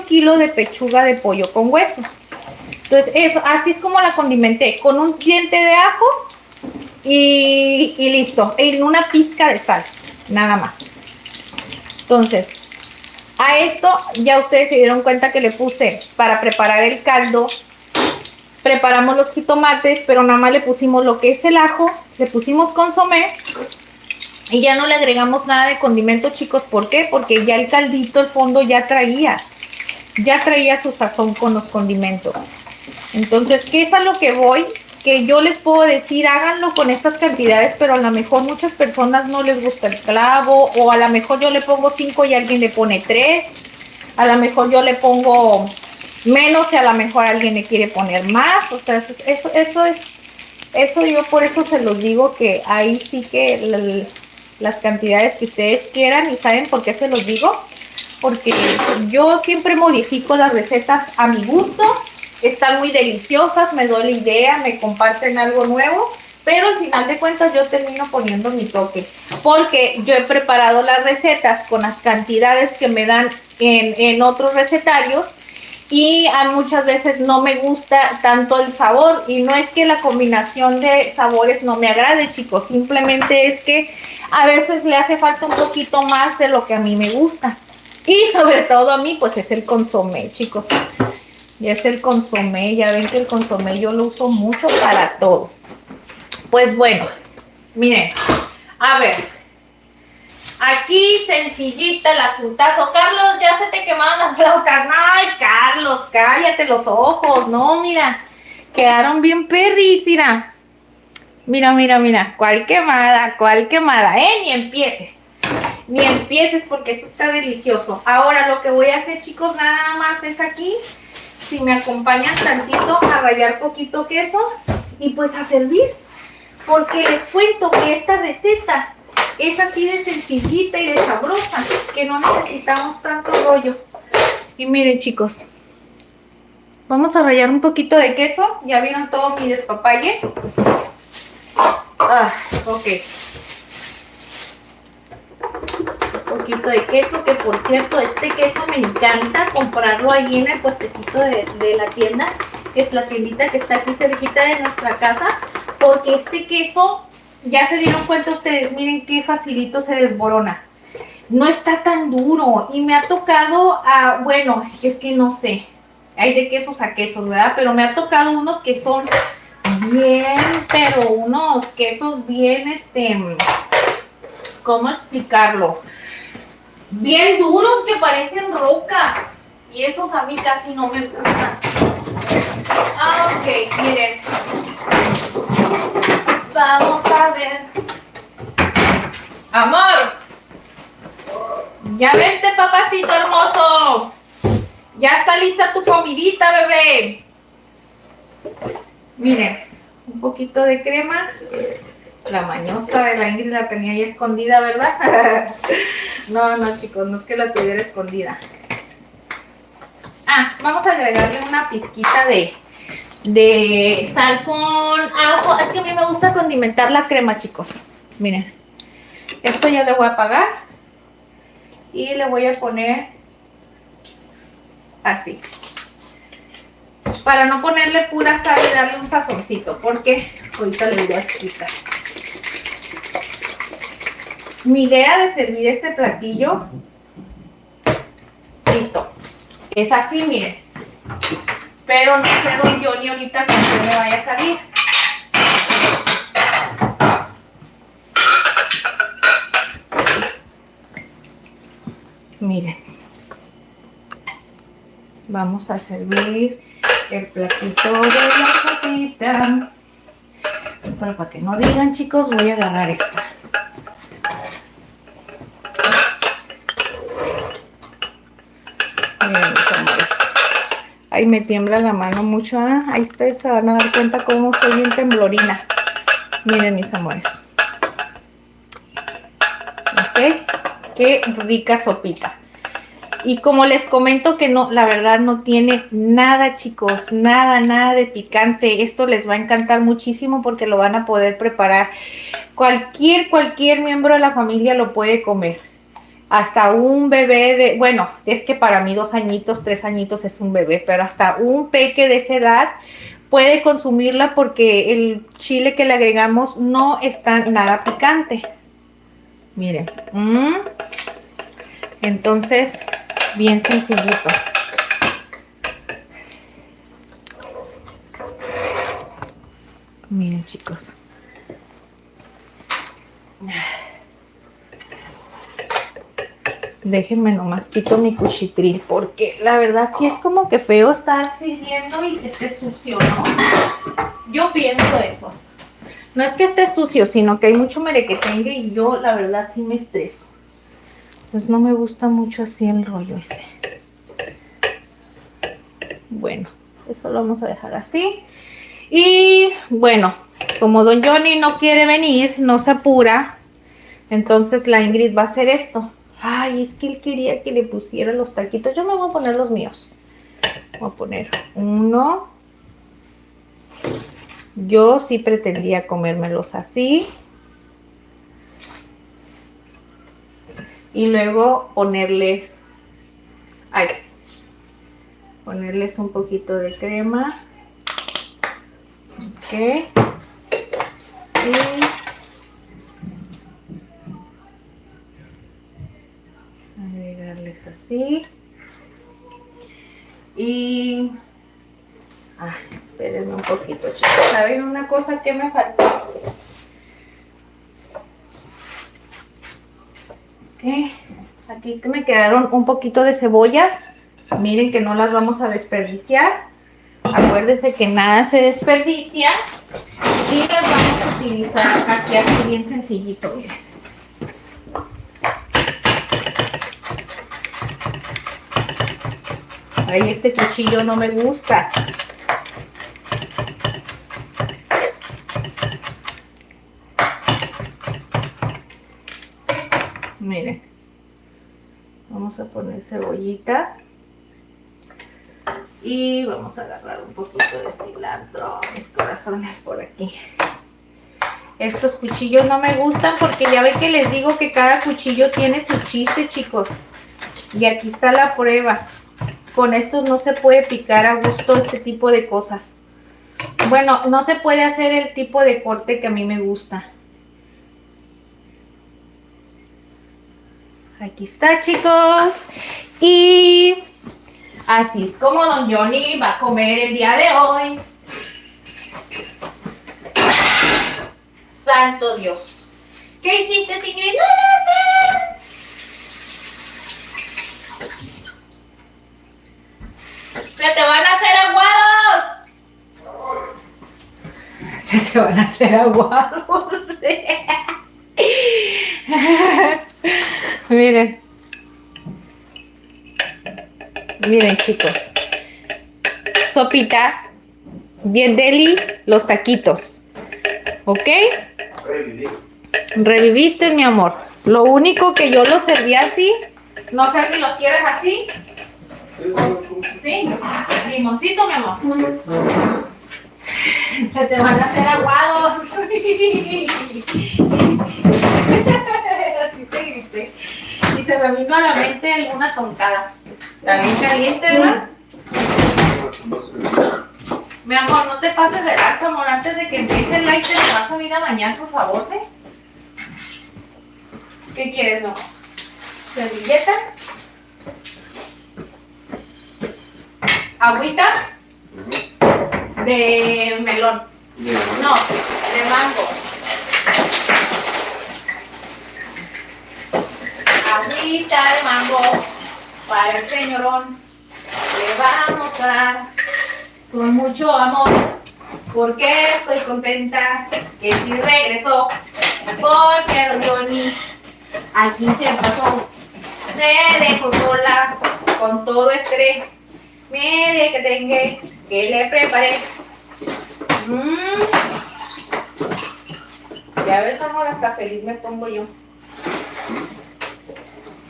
kilo de pechuga de pollo con hueso. Entonces eso, así es como la condimenté, con un diente de ajo y listo, y una pizca de sal, nada más. Entonces, a esto ya ustedes se dieron cuenta que le puse para preparar el caldo. Preparamos los jitomates, pero nada más le pusimos lo que es el ajo, le pusimos consomé y ya no le agregamos nada de condimento, chicos. ¿Por qué? Porque ya el caldito, el fondo ya traía su sazón con los condimentos. Entonces, ¿qué es a lo que voy? Que yo les puedo decir, háganlo con estas cantidades, pero a lo mejor muchas personas no les gusta el clavo, o a lo mejor yo le pongo 5 y alguien le pone 3, a lo mejor yo le pongo menos y a lo mejor alguien le quiere poner más. O sea, eso yo por eso se los digo, que ahí sí que las cantidades que ustedes quieran. ¿Y saben por qué se los digo? Porque yo siempre modifico las recetas a mi gusto. Están muy deliciosas, me doy la idea, me comparten algo nuevo, pero al final de cuentas yo termino poniendo mi toque, porque yo he preparado las recetas con las cantidades que me dan en otros recetarios, y a muchas veces no me gusta tanto el sabor, y no es que la combinación de sabores no me agrade, chicos, simplemente es que a veces le hace falta un poquito más de lo que a mí me gusta, y sobre todo a mí pues es el consomé, chicos. Ya es el consomé, ya ven que el consomé yo lo uso mucho para todo. Pues bueno, miren, a ver, aquí sencillita el asuntazo. Carlos, ya se te quemaron las flautas. Ay, Carlos, cállate los ojos. No, mira, quedaron bien perris, mira. Mira, cuál quemada, ni empieces porque esto está delicioso. Ahora lo que voy a hacer, chicos, nada más es aquí, si me acompañan tantito, a rallar poquito queso y pues a servir, porque les cuento que esta receta es así de sencillita y de sabrosa, que no necesitamos tanto rollo. Y miren, chicos, vamos a rallar un poquito de queso. Ya vieron todo mi despapalle. Ok, un poquito de queso, que por cierto, este queso me encanta comprarlo ahí en el puestecito de la tienda, que es la tiendita que está aquí cerquita de nuestra casa, porque este queso, ya se dieron cuenta ustedes, miren qué facilito se desborona, no está tan duro. Y me ha tocado, bueno, es que no sé, hay de quesos a quesos, ¿verdad? Pero me ha tocado unos que son bien, pero unos quesos bien, ¿cómo explicarlo? Bien duros, que parecen rocas, y esos a mí casi no me gustan. Ok, miren, vamos a ver. Amor, ya vente, papacito hermoso, ya está lista tu comidita, bebé. Miren, un poquito de crema. La mañosa de la Ingrid la tenía ahí escondida, ¿verdad? No, chicos, no es que la tuviera escondida. Vamos a agregarle una pizquita de sal con ajo. Es que a mí me gusta condimentar la crema, chicos. Miren, esto ya le voy a apagar y le voy a poner así, para no ponerle pura sal y darle un sazoncito, porque ahorita les voy a explicar. Mi idea de servir este platillo, listo, es así, miren, pero no sé don Johnny ahorita con qué me vaya a salir. Miren, vamos a servir el platito de la sopita. Pero para que no digan, chicos, voy a agarrar esta. Miren, mis amores. Ay, me tiembla la mano mucho. ¿Ah? Ahí ustedes se van a dar cuenta cómo soy bien temblorina. Miren, mis amores. ¿Ok? Qué rica sopita. Y como les comento que no, la verdad no tiene nada, chicos, nada de picante. Esto les va a encantar muchísimo porque lo van a poder preparar. Cualquier miembro de la familia lo puede comer. Hasta un bebé de, bueno, es que para mí 2 añitos, 3 añitos es un bebé, pero hasta un peque de esa edad puede consumirla porque el chile que le agregamos no está nada picante. Miren. Entonces, bien sencillito. Miren, chicos. Déjenme nomás quito mi cuchitril porque la verdad sí es como que feo estar sirviendo y que esté sucio, ¿no? Yo pienso eso. No es que esté sucio, sino que hay mucho merequetengue y yo la verdad sí me estreso. Pues no me gusta mucho así el rollo ese. Bueno, eso lo vamos a dejar así. Y bueno, como don Johnny no quiere venir, no se apura, entonces la Ingrid va a hacer esto. Ay, es que él quería que le pusiera los taquitos. Yo me voy a poner los míos. Voy a poner uno. Yo sí pretendía comérmelos así. Y luego ponerles un poquito de crema. Ok. Y agregarles así. Y espérenme un poquito, chicos. ¿Saben una cosa que me faltó? Ok. Aquí me quedaron un poquito de cebollas. Miren que no las vamos a desperdiciar. Acuérdense que nada se desperdicia. Y las vamos a utilizar aquí así bien sencillito, miren. Ay, este cuchillo no me gusta. Miren. Vamos a poner cebollita. Y vamos a agarrar un poquito de cilantro, mis corazones, por aquí. Estos cuchillos no me gustan porque ya ven que les digo que cada cuchillo tiene su chiste, chicos. Y aquí está la prueba. Con estos no se puede picar a gusto este tipo de cosas. Bueno, no se puede hacer el tipo de corte que a mí me gusta. Aquí está, chicos. Y así es como don Johnny va a comer el día de hoy. Santo Dios. ¿Qué hiciste, Ingrid? No lo sé. ¡Se te van a hacer aguados! Se te van a hacer aguados. Miren. Miren, chicos. Sopita. Bien deli, los taquitos. ¿Ok? Reviviste, mi amor. Lo único que yo los serví así. No sé si los quieres así. Sí, limoncito, mi amor. Se te van a hacer aguados. Así te grité. Y se me vino a la mente alguna tontada. Está bien caliente, ¿verdad? Mi amor, no te pases de lanza, amor. Antes de que empiece el light, te lo vas a venir a bañar, por favor, ¿sí? ¿Qué quieres, no? ¿Servilleta? ¿Agüita? De melón. No, de mango. Agüita de mango para el señorón. Le vamos a dar con mucho amor, porque estoy contenta que sí regresó, porque don Johnny aquí se pasó, me dejó sola con todo estrés. Mire que tengo, que le preparé. Ya ves, amor, hasta feliz me pongo yo.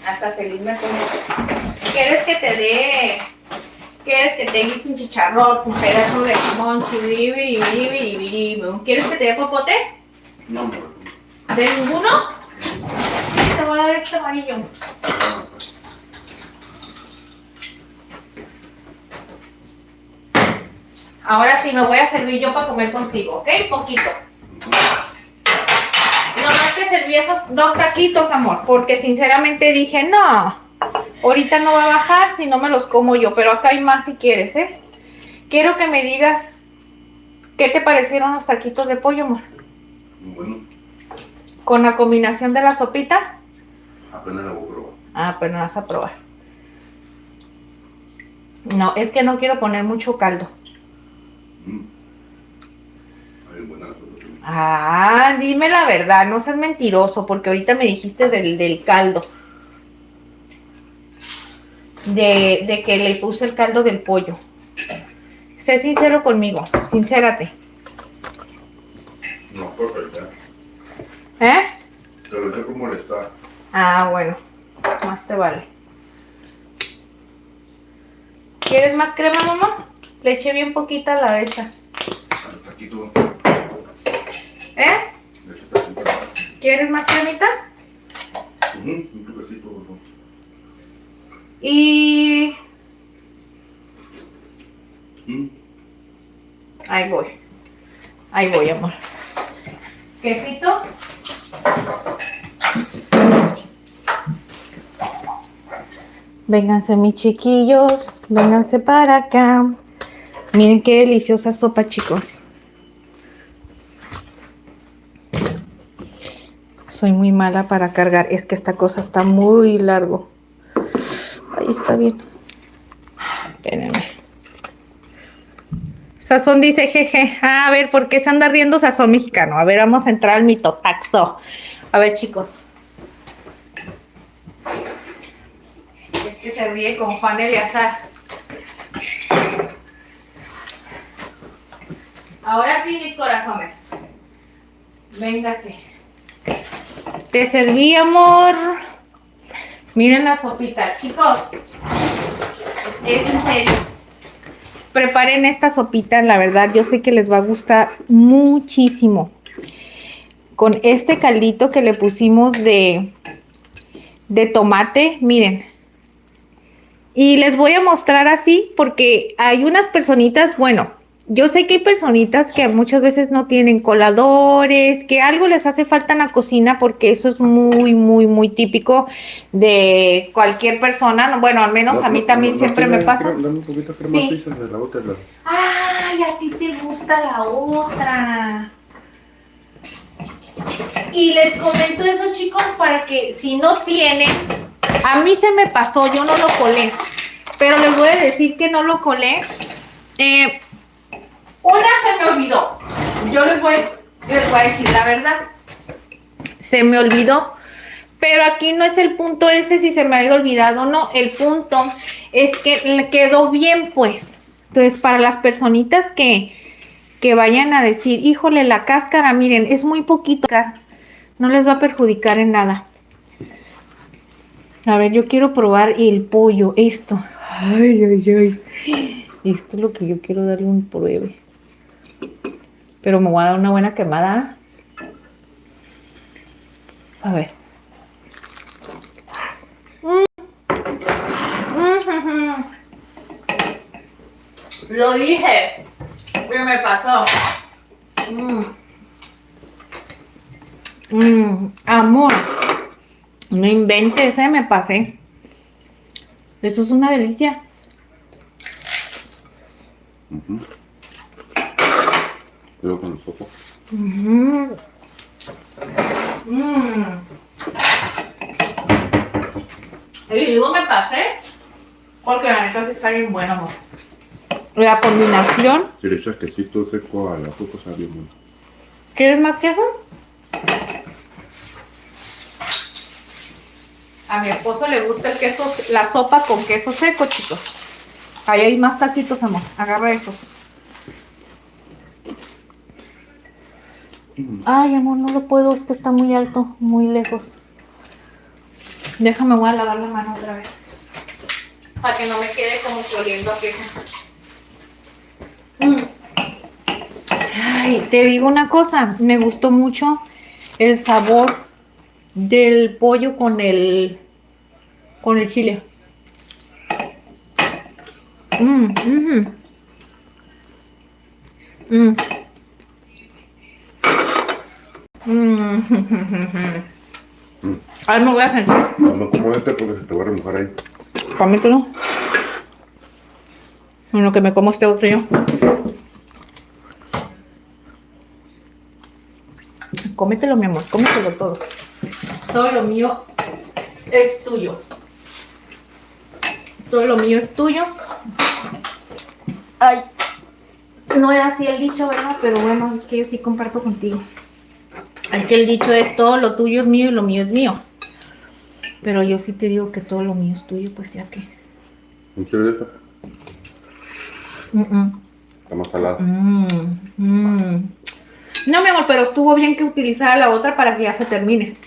Hasta feliz me pongo. ¿Quieres que te dé? ¿Quieres que te hice un chicharrón con pedazo de jamón? ¿Quieres que te dé popote? No, no. ¿De ninguno? Te voy a dar este amarillo. Ahora sí me voy a servir yo para comer contigo, ¿ok? Poquito. Nomás que serví esos 2 taquitos, amor, porque sinceramente dije, no, ahorita no va a bajar si no me los como yo, pero acá hay más si quieres, ¿eh? Quiero que me digas qué te parecieron los taquitos de pollo, amor. Bueno. ¿Con la combinación de la sopita? Apenas la voy a probar. Ah, pues no vas a probar. No, es que no quiero poner mucho caldo. Ay, buena la cosa. Ah, dime la verdad, no seas mentiroso, porque ahorita me dijiste del caldo. De que le puse el caldo del pollo. Sé sincero conmigo, sincérate. No, perfecta. ¿Eh? Te lo dejo molestar. Ah, bueno, más te vale. ¿Quieres más crema, mamá? Le eché bien poquita a la de esa. Taquito. ¿Eh? Le echo taquito. ¿Quieres más cremita? Un toquecito, por favor. Y... Ahí voy, amor. Quesito. Vénganse, mis chiquillos, vénganse para acá. Miren qué deliciosa sopa, chicos. Soy muy mala para cargar, es que esta cosa está muy largo. Ahí está bien. Espérenme. Sazón dice jeje. Ah, a ver, ¿por qué se anda riendo Sazón mexicano? A ver, vamos a entrar al mitotaxo. A ver, chicos. Es que se ríe con Juan Eleazar. Ahora sí, mis corazones. Véngase. Te serví, amor. Miren la sopita. Chicos, es en serio. Preparen esta sopita, la verdad, yo sé que les va a gustar muchísimo. Con este caldito que le pusimos de tomate, miren. Y les voy a mostrar así porque hay unas personitas, bueno, yo sé que hay personitas que muchas veces no tienen coladores, que algo les hace falta en la cocina porque eso es muy, muy, muy típico de cualquier persona. Bueno, al menos a mí también siempre me pasa. Dame un poquito de crema suiza de la otra. Ay, a ti te gusta la otra. Y les comento eso, chicos, para que si no tienen, a mí se me pasó, yo no lo colé, pero les voy a decir que no lo colé. Una se me olvidó. Yo les voy a decir la verdad. Se me olvidó. Pero aquí no es el punto ese si se me había olvidado o no. El punto es que le quedó bien, pues. Entonces, para las personitas que vayan a decir, híjole, la cáscara, miren, es muy poquito. No les va a perjudicar en nada. A ver, yo quiero probar el pollo, esto. Ay, ay, ay. Esto es lo que yo quiero darle un pruebe. Pero me voy a dar una buena quemada. A ver. Lo dije. ¿Qué me pasó? Amor, no inventes, me pasé. Esto es una delicia. Luego con el sopo. Y digo me pasé porque la neta sí está bien bueno, amor. La combinación. Si le echas quesito seco a la sopa, está bien bueno. ¿Quieres más queso? A mi esposo le gusta el queso, la sopa con queso seco, chicos. Ahí hay más taquitos, amor. Agarra esos. Ay, amor, no lo puedo. Este está muy alto, muy lejos. Déjame, voy a lavar la mano otra vez. Para que no me quede como que oliendo a queso. Ay, te digo una cosa. Me gustó mucho el sabor del pollo con el chile. Ahora me voy a sentar. No acomódate porque se te va a remojar ahí. Cómetelo. En lo que me como este otro yo. Cómetelo, mi amor. Cómetelo todo. Todo lo mío es tuyo. Todo lo mío es tuyo. Ay. No es así el dicho, ¿verdad? Pero bueno, es que yo sí comparto contigo. Es que el dicho es todo lo tuyo es mío y lo mío es mío. Pero yo sí te digo que todo lo mío es tuyo, pues ya que. ¿Un chile de eso? Está más salado. No, mi amor, pero estuvo bien que utilizara la otra para que ya se termine.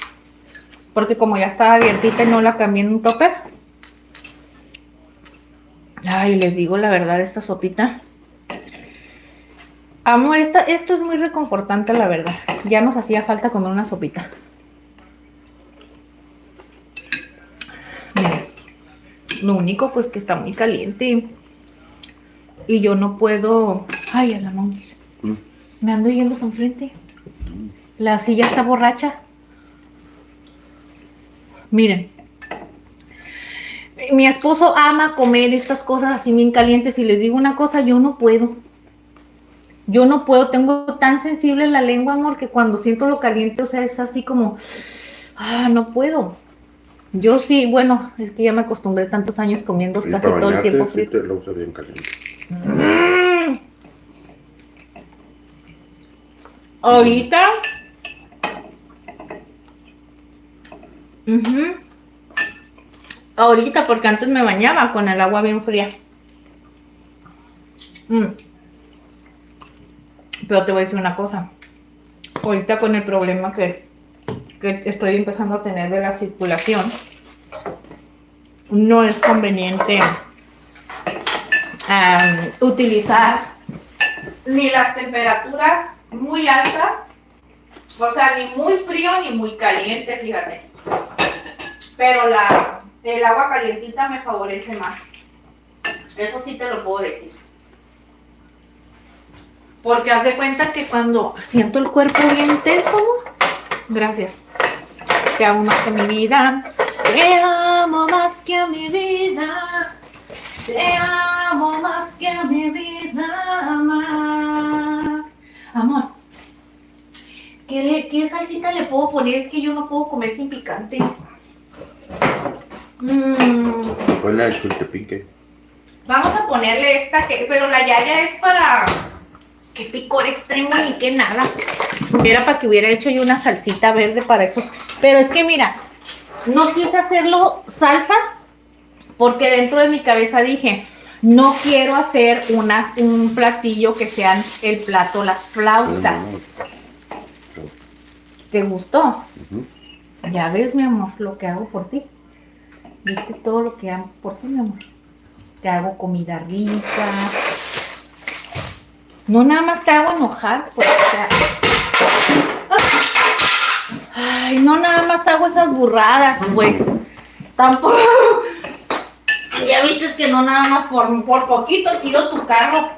Porque como ya estaba abiertita y no la cambié en un topper. Ay, les digo la verdad, esta sopita. Amor, esto es muy reconfortante, la verdad. Ya nos hacía falta comer una sopita. Miren, lo único pues que está muy caliente. Y yo no puedo... Ay, a la monquis. Me ando yendo con frente. La silla está borracha. Miren. Mi esposo ama comer estas cosas así bien calientes. Y les digo una cosa, yo no puedo. Yo no puedo, tengo tan sensible la lengua, amor, que cuando siento lo caliente, o sea, es así como... no puedo. Yo sí, bueno, es que ya me acostumbré tantos años comiendo casi todo el tiempo frío. Sí te lo uso bien caliente. Ahorita... Ahorita, porque antes me bañaba con el agua bien fría. Pero te voy a decir una cosa. Ahorita con el problema que estoy empezando a tener de la circulación, no es conveniente utilizar ni las temperaturas muy altas, o sea, ni muy frío ni muy caliente, fíjate. Pero el agua calientita me favorece más. Eso sí te lo puedo decir. Porque haz de cuenta que cuando siento el cuerpo bien tenso, gracias. Te amo más que mi vida. Te amo más que a mi vida. Te amo más que a mi vida más. Amor, ¿qué salsita le puedo poner? Es que yo no puedo comer sin picante. Ponle el chiltepinque. Vamos a ponerle esta, pero la yaya es para... Qué picor extremo ni qué nada. Era para que hubiera hecho yo una salsita verde para esos. Pero es que mira, no quise hacerlo salsa porque dentro de mi cabeza dije, no quiero hacer un platillo que sean el plato, las flautas. ¿Te gustó? Ya ves, mi amor, lo que hago por ti. ¿Viste todo lo que hago por ti, mi amor? Te hago comida rica. No nada más te hago enojar, pues, o sea... Ay, no nada más hago esas burradas, pues. Tampoco... Ya viste que no nada más por poquito tiro tu carro.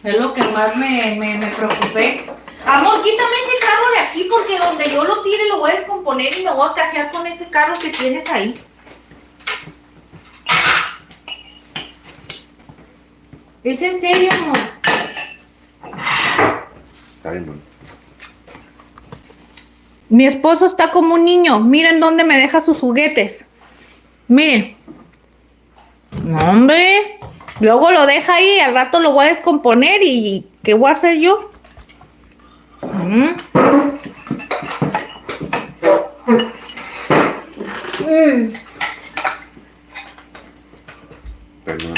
Es lo que más me preocupé. Amor, quítame ese carro de aquí porque donde yo lo tire lo voy a descomponer y me voy a cajear con ese carro que tienes ahí. ¿Es en serio, amor? Está bien, bueno. Mi esposo está como un niño. Miren dónde me deja sus juguetes. Miren. No, hombre. Luego lo deja ahí. Al rato lo voy a descomponer. ¿Y qué voy a hacer yo? Perdón,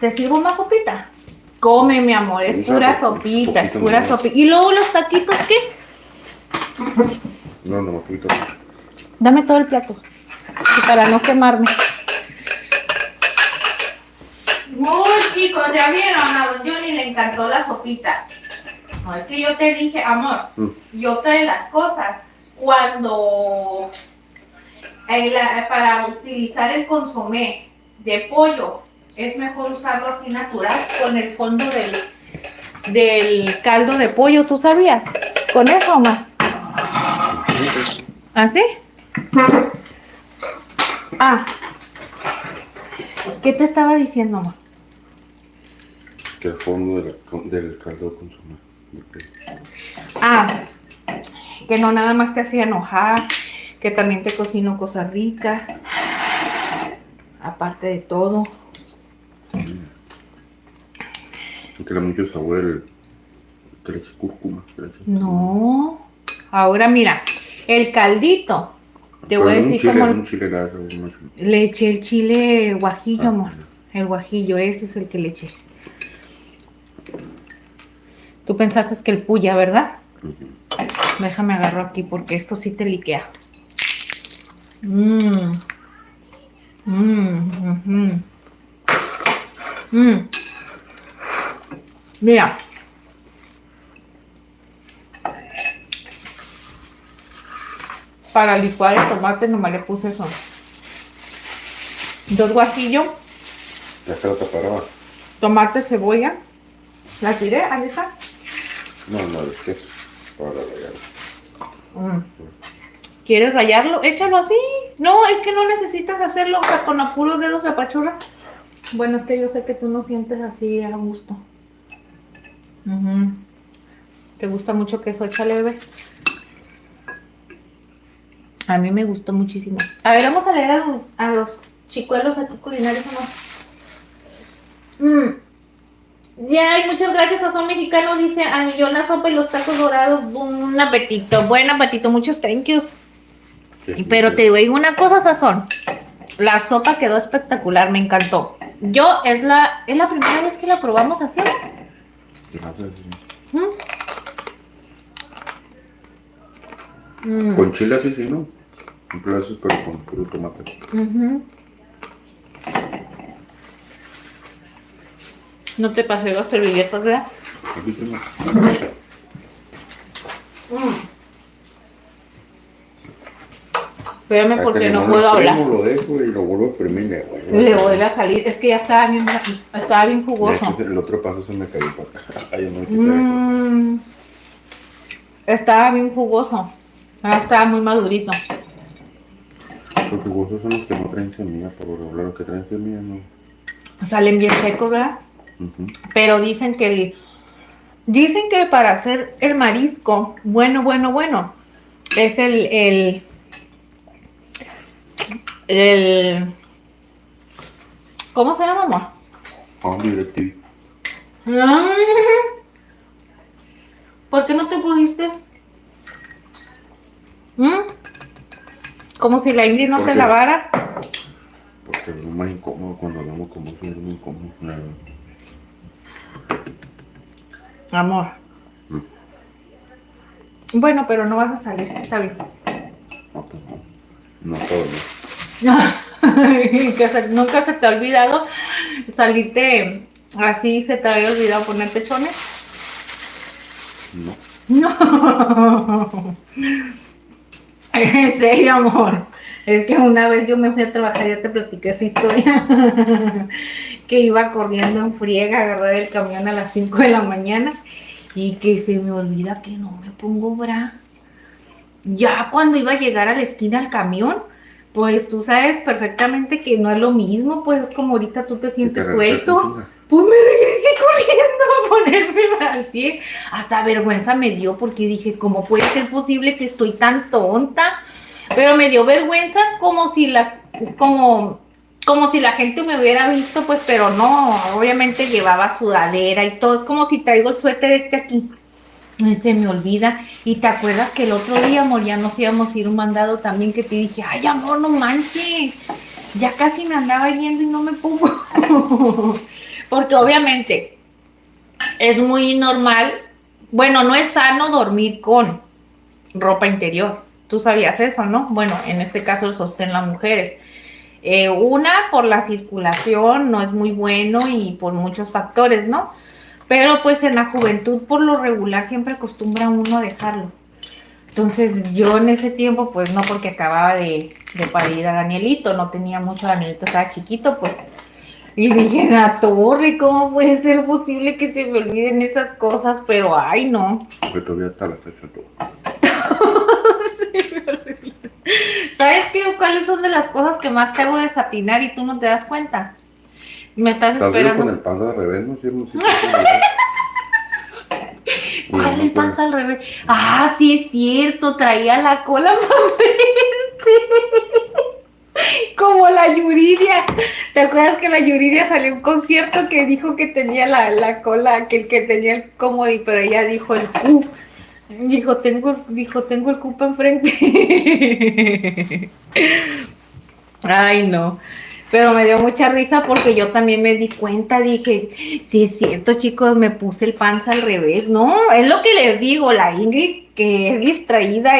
¿Te sirvo más sopita? Come, mi amor. Es pura sopita. Es pura sopita. ¿Y luego los taquitos qué? No, un poquito. Dame todo el plato. Para no quemarme. Muy chicos, ya vieron, a don Johnny le encantó la sopita. No, es que yo te dije, amor, yo trae las cosas cuando para utilizar el consomé de pollo es mejor usarlo así natural con el fondo del caldo de pollo, ¿tú sabías? ¿Con eso o más? ¿Así? Ah, ¿qué te estaba diciendo, amor? Que el fondo del caldo consume. Ah, que no nada más te hacía enojar, que también te cocino cosas ricas, aparte de todo. Que le da mucho sabor que le eche cúrcuma. No, ahora mira, el caldito, te voy a decir cómo un chile largo, le eché el chile guajillo, amor. El guajillo, ese es el que le eché. Tú pensaste que el puya, ¿verdad? Déjame agarro aquí porque esto sí te liquea. Mira. Para licuar el tomate nomás le puse eso. 2 guajillos. Ya se lo tapará. Tomate, cebolla. ¿La tiré, Aleja? No, es que es para rallar. ¿Quieres rallarlo? Échalo así. No, es que no necesitas hacerlo con los puros dedos de apachurra. Bueno, es que yo sé que tú no sientes así a gusto. ¿Te gusta mucho queso? Échale, bebé. A mí me gustó muchísimo. A ver, vamos a leer a los chicuelos aquí culinarios, amor. Ya, y muchas gracias a Son Mexicano. Dice, al millón la sopa y los tacos dorados. Un apetito, buen apetito, muchos thank yous. Sí, pero te digo una cosa, Sazón. La sopa quedó espectacular, me encantó. Es la primera vez que la probamos así. Con chile así, sí, ¿no? Un pedazo, pero con puro tomate. No te pasé las servilletas, ¿verdad? Aquí tengo. Espérame porque no puedo hablar. Lo dejo y lo vuelvo a exprimir. Le vuelve a salir. Es que ya estaba bien jugoso. El otro paso se me cayó para acá. Ay, no, estaba bien jugoso. Ahora estaba muy madurito. Los jugosos son los que no traen semilla, por lo regular los que traen semilla no. Salen bien secos, ¿verdad? Pero dicen que para hacer el marisco bueno, es el ¿cómo se llama, amor? DirecTV. ¿Por qué no te pusiste? Como si la Indy no te lavara. Porque es más incómodo cuando hablamos como eso, es muy incómodo. Amor. Bueno, pero no vas a salir, está bien. No, pues no todo bien. Nunca se te ha olvidado salirte así, se te había olvidado ponerte chones. No. No. En serio, amor. Es que una vez yo me fui a trabajar, ya te platiqué esa historia, que iba corriendo en friega, a agarrar el camión a las 5 de la mañana y que se me olvida que no me pongo bra. Ya cuando iba a llegar a la esquina del camión, pues tú sabes perfectamente que no es lo mismo, pues es como ahorita tú te sientes suelto. Pues me regresé corriendo a ponerme así. Hasta vergüenza me dio porque dije, ¿cómo puede ser posible que estoy tan tonta? Pero me dio vergüenza como si la gente me hubiera visto, pues, pero no, obviamente llevaba sudadera y todo. Es como si traigo el suéter este aquí. Ay, se me olvida. Y te acuerdas que el otro día, amor, ya nos íbamos a ir un mandado también que te dije, ay, amor, no manches. Ya casi me andaba yendo y no me pongo. Porque obviamente es muy normal. Bueno, no es sano dormir con ropa interior. Tú sabías eso, ¿no? Bueno, en este caso el sostén las mujeres. Una, por la circulación, no es muy bueno y por muchos factores, ¿no? Pero pues en la juventud por lo regular siempre acostumbra uno a dejarlo. Entonces yo en ese tiempo, pues no, porque acababa de parir a Danielito, no tenía mucho, Danielito estaba chiquito, pues. Y dije, la torre, ¿cómo puede ser posible que se me olviden esas cosas? Pero ay, no. Porque todavía está la fecha todo. Se me olvida. ¿Sabes qué? ¿Cuáles son de las cosas que más te hago desatinar y tú no te das cuenta? Me estás esperando. Con el pan al revés, ¿no? Sí, ¿Cuál es el panza al revés? Ah, sí es cierto, traía la cola para frente. Como la Yuridia. ¿Te acuerdas que la Yuridia salió a un concierto que dijo que tenía la cola, que el que tenía el cómodo, pero ella dijo el Q? Dijo, tengo el Q para enfrente. Ay, no. Pero me dio mucha risa porque yo también me di cuenta, dije, sí es cierto, chicos, me puse el panza al revés. No, es lo que les digo, la Ingrid, que es distraída,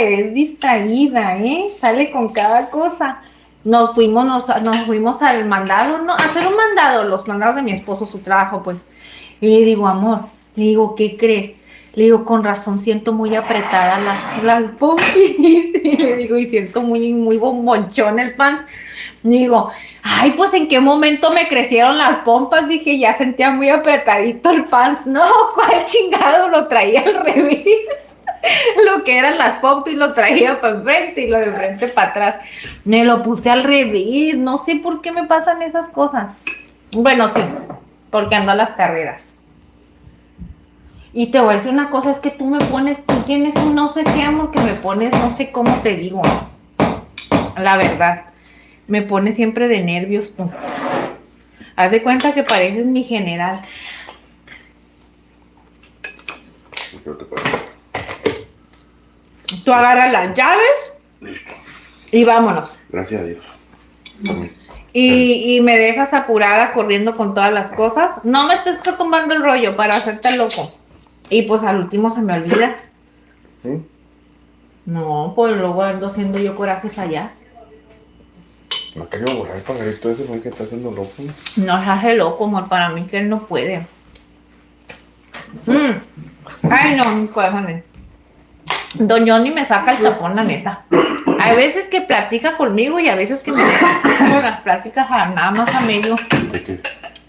¿eh? Sale con cada cosa. Nos fuimos al mandado, ¿no? A hacer un mandado, los mandados de mi esposo, su trabajo, pues. Y le digo, amor, le digo, ¿qué crees? Le digo, con razón, siento muy apretada las pompis. Y le digo, y siento muy bombonchón el pants. Digo, ay, pues en qué momento me crecieron las pompas, dije, ya sentía muy apretadito el pants. No, ¿cuál chingado? Lo traía al revés. Lo que eran las pompas lo traía para enfrente y lo de enfrente para atrás. Me lo puse al revés, no sé por qué me pasan esas cosas. Bueno, sí, porque ando a las carreras. Y te voy a decir una cosa, es que tú tienes un no sé qué, amor, que me pones, no sé cómo te digo. La verdad. Me pone siempre de nervios tú. Haz de cuenta que pareces mi general. Tú agarras las llaves. Listo. Y vámonos. Gracias a Dios. Y me dejas apurada corriendo con todas las cosas. No me estés tomando el rollo para hacerte loco. Y pues al último se me olvida. ¿Sí? No, pues luego ando haciendo yo corajes allá. No quería borrar el pagarito ese, ¿no? Que está haciendo loco. No se hace loco, amor, para mí que él no puede. Ay, no, mis corazones. Don Johnny me saca el tapón, la neta. Hay veces que platica conmigo y a veces que me deja las pláticas nada más a medio. ¿De qué?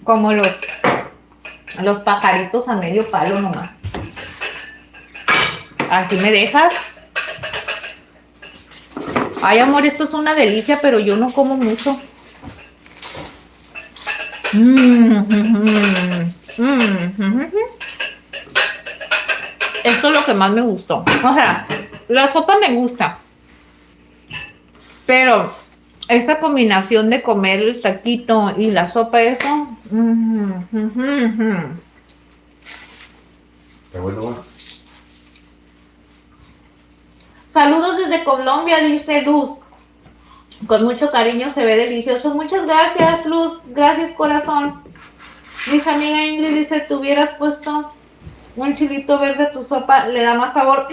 Como los pajaritos a medio palo nomás. Así me dejas. Ay, amor, esto es una delicia, pero yo no como mucho. Esto es lo que más me gustó. O sea, la sopa me gusta. Pero esa combinación de comer el taquito y la sopa, eso. Qué bueno, va. Saludos desde Colombia, dice Luz. Con mucho cariño, se ve delicioso. Muchas gracias, Luz. Gracias, corazón. Mis amiga Ingrid dice, te hubieras puesto un chilito verde a tu sopa, le da más sabor.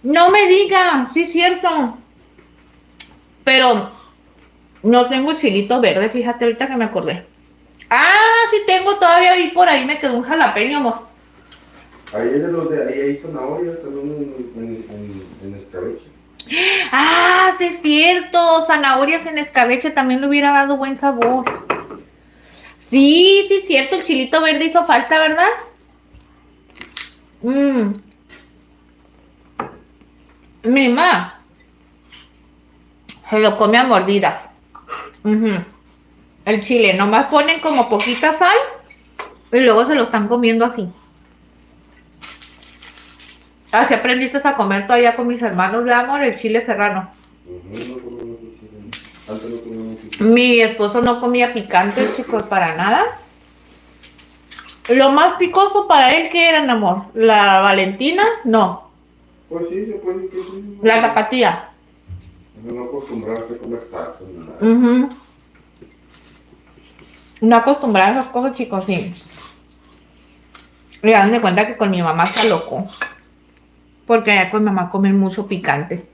No me digas, sí es cierto. Pero no tengo chilito verde, fíjate, ahorita que me acordé. Ah, sí tengo, todavía vi por ahí, me quedó un jalapeño, amor. Ahí es de los de ahí hay zanahoria también en escabeche. Ah, sí es cierto. Zanahorias en escabeche también le hubiera dado buen sabor. Sí, sí es cierto. El chilito verde hizo falta, ¿verdad? Mi mamá se lo come a mordidas. Ujú. El chile, nomás ponen como poquita sal y luego se lo están comiendo así. Así aprendiste a comer todavía con mis hermanos de amor, el chile serrano. Antes no comíamos Mi esposo no comía picante, chicos, para nada. Lo más picoso para él, ¿qué era, amor? ¿La Valentina? No. Pues sí, yo puedo que sí. La tapatía. No acostumbrarse a comer salsa ni nada. No acostumbrada a esas cosas, chicos, sí. Y dan de cuenta que con mi mamá está loco. Porque allá con mi mamá comen mucho picante.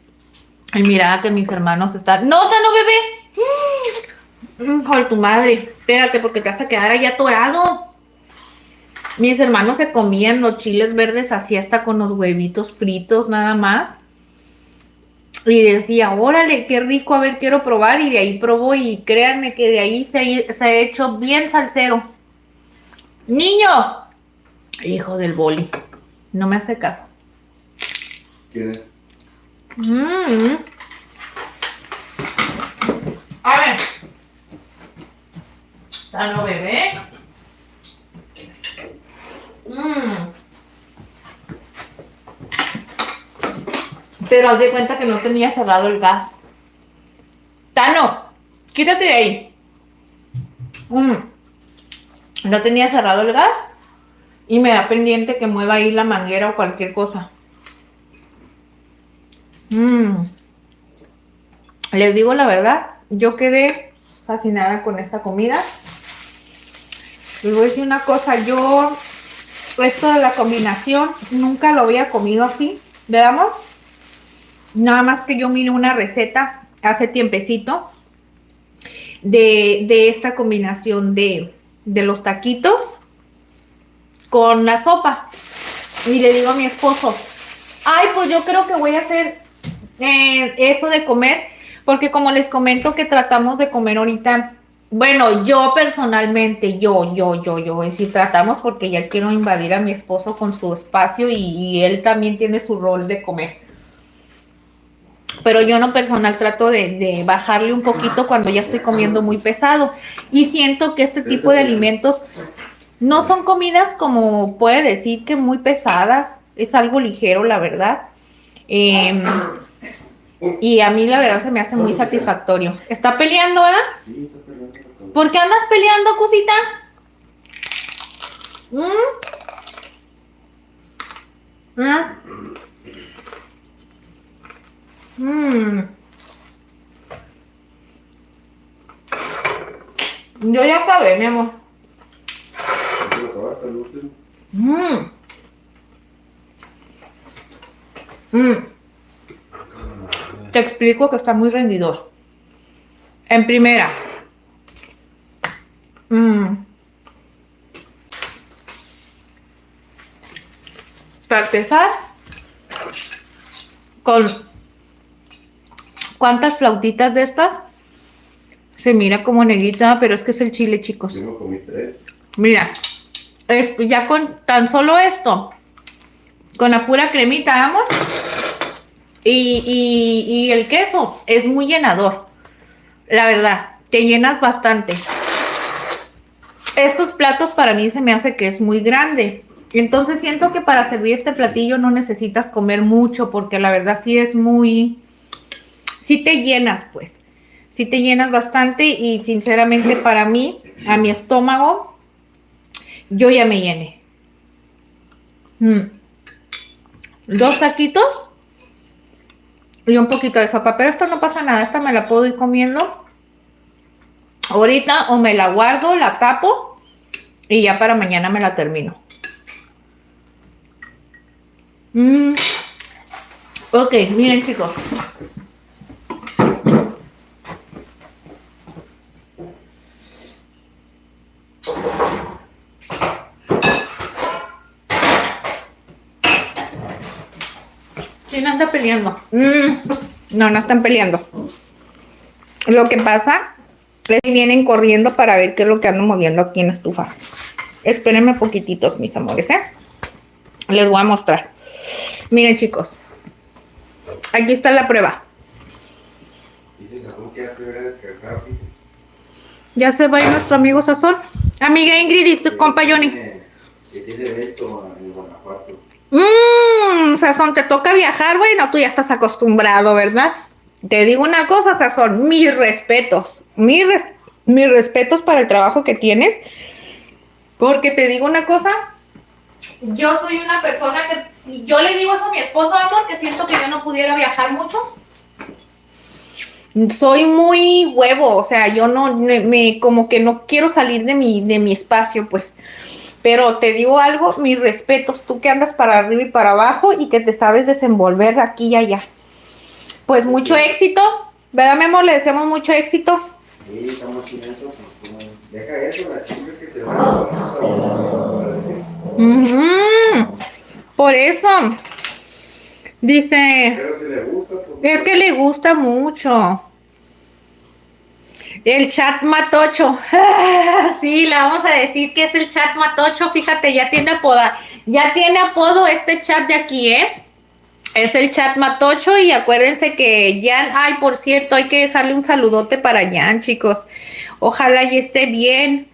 Y mira que mis hermanos están... ¡No, no, bebé! Por tu madre. Espérate, porque te vas a quedar ahí atorado. Mis hermanos se comían los chiles verdes así hasta con los huevitos fritos nada más. Y decía, órale, qué rico, a ver, quiero probar. Y de ahí probó y créanme que de ahí se ha hecho bien salsero. ¡Niño! Hijo del boli. No me hace caso. ¿Quién es? A ver. Sano bebé. Pero haz de cuenta que no tenía cerrado el gas. Tano, quítate de ahí. No tenía cerrado el gas y me da pendiente que mueva ahí la manguera o cualquier cosa. Les digo la verdad, yo quedé fascinada con esta comida. Les voy a decir una cosa, yo esto de la combinación nunca lo había comido así, ¿veamos? Nada más que yo miré una receta hace tiempecito de esta combinación de los taquitos con la sopa. Y le digo a mi esposo, ay, pues yo creo que voy a hacer eso de comer, porque como les comento que tratamos de comer ahorita, bueno, yo personalmente, yo, es decir, tratamos porque ya quiero invadir a mi esposo con su espacio y él también tiene su rol de comer. Pero yo en lo personal trato de bajarle un poquito cuando ya estoy comiendo muy pesado. Y siento que este tipo de alimentos no son comidas como puede decir que muy pesadas. Es algo ligero, la verdad. Y a mí la verdad se me hace muy satisfactorio. ¿Está peleando, verdad? Sí, está peleando. ¿Por qué andas peleando, cosita? Yo ya acabé, mi amor. ¿Te lo acabaste el último? Te explico que está muy rendidor. En primera. Para empezar, con ¿cuántas flautitas de estas? Se mira como negrita, pero es que es el chile, chicos. Yo me comí 3. Mira, es ya con tan solo esto, con la pura cremita, amor, y el queso, es muy llenador. La verdad, te llenas bastante. Estos platos para mí se me hace que es muy grande. Entonces siento que para servir este platillo no necesitas comer mucho, porque la verdad sí es muy... Sí te llenas, pues. Sí te llenas bastante y sinceramente para mí, a mi estómago, yo ya me llené. 2 taquitos y un poquito de sopa, pero esto no pasa nada, esta me la puedo ir comiendo ahorita o me la guardo, la tapo y ya para mañana me la termino. Ok, miren, chicos. ¿Quién anda peleando? No, no están peleando. Lo que pasa es que vienen corriendo para ver qué es lo que ando moviendo aquí en la estufa. Espérenme poquititos, mis amores, ¿eh? Les voy a mostrar. Miren, chicos. Aquí está la prueba. Ya se va a ir nuestro amigo Sazón. Amiga Ingrid y tu compa Johnny. Sazón, te toca viajar, bueno, tú ya estás acostumbrado, ¿verdad? Te digo una cosa, Sazón, mis respetos. Mis respetos para el trabajo que tienes. Porque te digo una cosa, yo soy una persona que, si yo le digo eso a mi esposo, amor, que siento que yo no pudiera viajar mucho. Soy muy huevo, o sea, yo no, como que no quiero salir de mi espacio, pues. Pero te digo algo, mis respetos, tú que andas para arriba y para abajo y que te sabes desenvolver aquí y allá. Pues mucho éxito, ¿verdad, mi amor? Le deseamos mucho éxito. Sí, estamos en eso. Deja eso, la chica que se va. Por eso. Dice, Pero si le gusta, es que le gusta mucho. El chat matocho. Sí, le vamos a decir que es el chat matocho. Fíjate, ya tiene apodo este chat de aquí, ¿eh? Es el chat matocho y acuérdense que Jan, ay, por cierto, hay que dejarle un saludote para Jan, chicos. Ojalá y esté bien.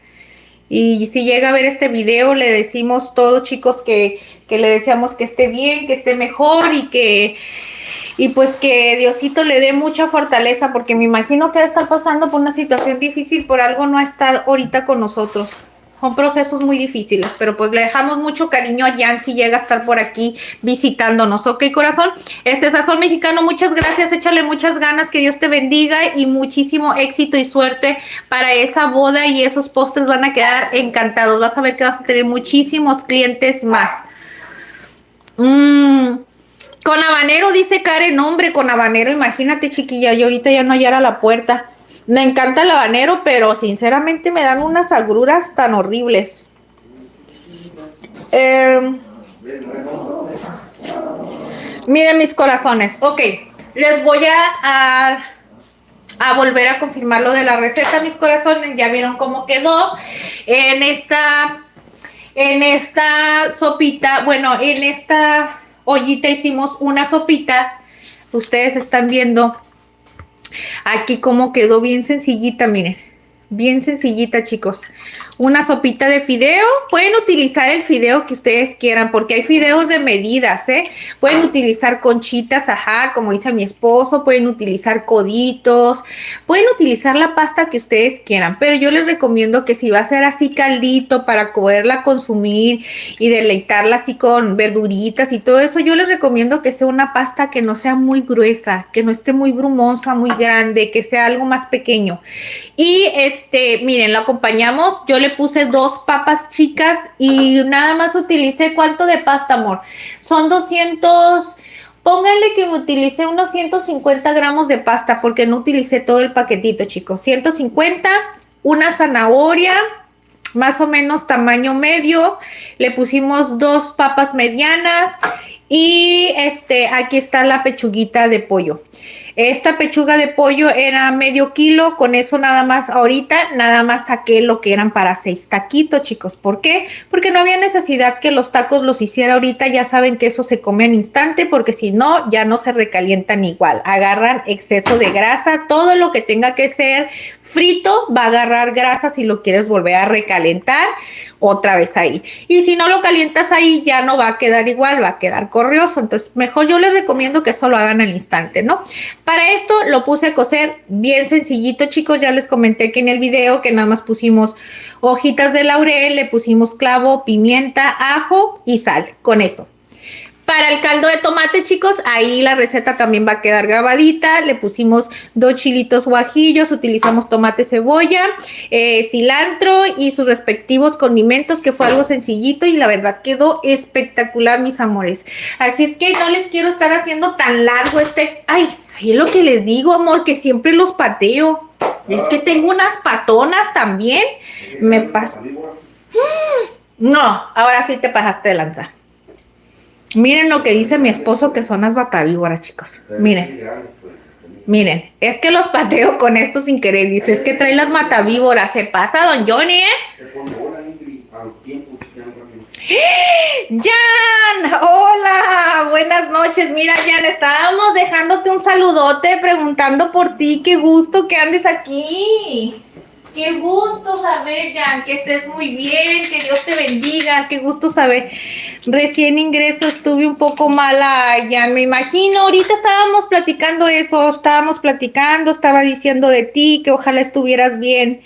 Y si llega a ver este video, le decimos todos, chicos, que le deseamos que esté bien, que esté mejor y pues que Diosito le dé mucha fortaleza, porque me imagino que está pasando por una situación difícil, por algo no estar ahorita con nosotros. Son procesos muy difíciles, pero pues le dejamos mucho cariño a Jan si llega a estar por aquí visitándonos. ¿Ok, corazón? Sazón Mexicano, muchas gracias, échale muchas ganas, que Dios te bendiga y muchísimo éxito y suerte para esa boda y esos postres van a quedar encantados. Vas a ver que vas a tener muchísimos clientes más. Con habanero, dice Karen, hombre, con habanero, imagínate, chiquilla, yo ahorita ya no hallara la puerta. Me encanta el habanero, pero sinceramente me dan unas agruras tan horribles. Miren mis corazones, ok, les voy a volver a confirmar lo de la receta, mis corazones, ya vieron cómo quedó. En esta sopita, bueno, en esta ollita hicimos una sopita. Ustedes están viendo aquí cómo quedó, bien sencillita, miren. Bien sencillita, chicos. Una sopita de fideo. Pueden utilizar el fideo que ustedes quieran, porque hay fideos de medidas, ¿eh? Pueden utilizar conchitas, ajá, como dice mi esposo. Pueden utilizar coditos. Pueden utilizar la pasta que ustedes quieran. Pero yo les recomiendo que si va a ser así caldito para poderla consumir y deleitarla así con verduritas y todo eso, yo les recomiendo que sea una pasta que no sea muy gruesa, que no esté muy brumosa, muy grande, que sea algo más pequeño. Y miren, lo acompañamos. Yo le puse 2 papas chicas y nada más utilicé, ¿cuánto de pasta, amor? Son 200, pónganle que me utilicé unos 150 gramos de pasta porque no utilicé todo el paquetito, chicos. 150, una zanahoria, más o menos tamaño medio. Le pusimos 2 papas medianas y aquí está la pechuguita de pollo. Esta pechuga de pollo era medio kilo, con eso nada más, ahorita nada más saqué lo que eran para 6 taquitos, chicos. ¿Por qué? Porque no había necesidad que los tacos los hiciera ahorita, ya saben que eso se come al instante, porque si no, ya no se recalientan igual. Agarran exceso de grasa, todo lo que tenga que ser frito va a agarrar grasa si lo quieres volver a recalentar otra vez ahí. Y si no lo calientas ahí, ya no va a quedar igual, va a quedar corrioso. Entonces, mejor yo les recomiendo que eso lo hagan al instante, ¿no? Para esto lo puse a cocer bien sencillito, chicos. Ya les comenté que en el video que nada más pusimos hojitas de laurel, le pusimos clavo, pimienta, ajo y sal, con eso. Para el caldo de tomate, chicos, ahí la receta también va a quedar grabadita. Le pusimos 2 chilitos guajillos, utilizamos tomate, cebolla, cilantro y sus respectivos condimentos, que fue algo sencillito y la verdad quedó espectacular, mis amores. Así es que no les quiero estar haciendo tan largo Ay, es lo que les digo, amor, que siempre los pateo. Es que tengo unas patonas también. Me pasa. No, ahora sí te pasaste de lanza. Miren lo que dice mi esposo, que son las batavíboras, chicos. Miren. Miren, es que los pateo con esto sin querer. Dice, es que trae las matavíboras. Se pasa, don Johnny, Jan, hola, buenas noches. Mira, Jan, estábamos dejándote un saludote, preguntando por ti. Qué gusto que andes aquí. Qué gusto saber, Jan, que estés muy bien, que Dios te bendiga, qué gusto saber. Recién ingreso, estuve un poco mala, Jan, me imagino. Ahorita estábamos platicando eso, estaba diciendo de ti, que ojalá estuvieras bien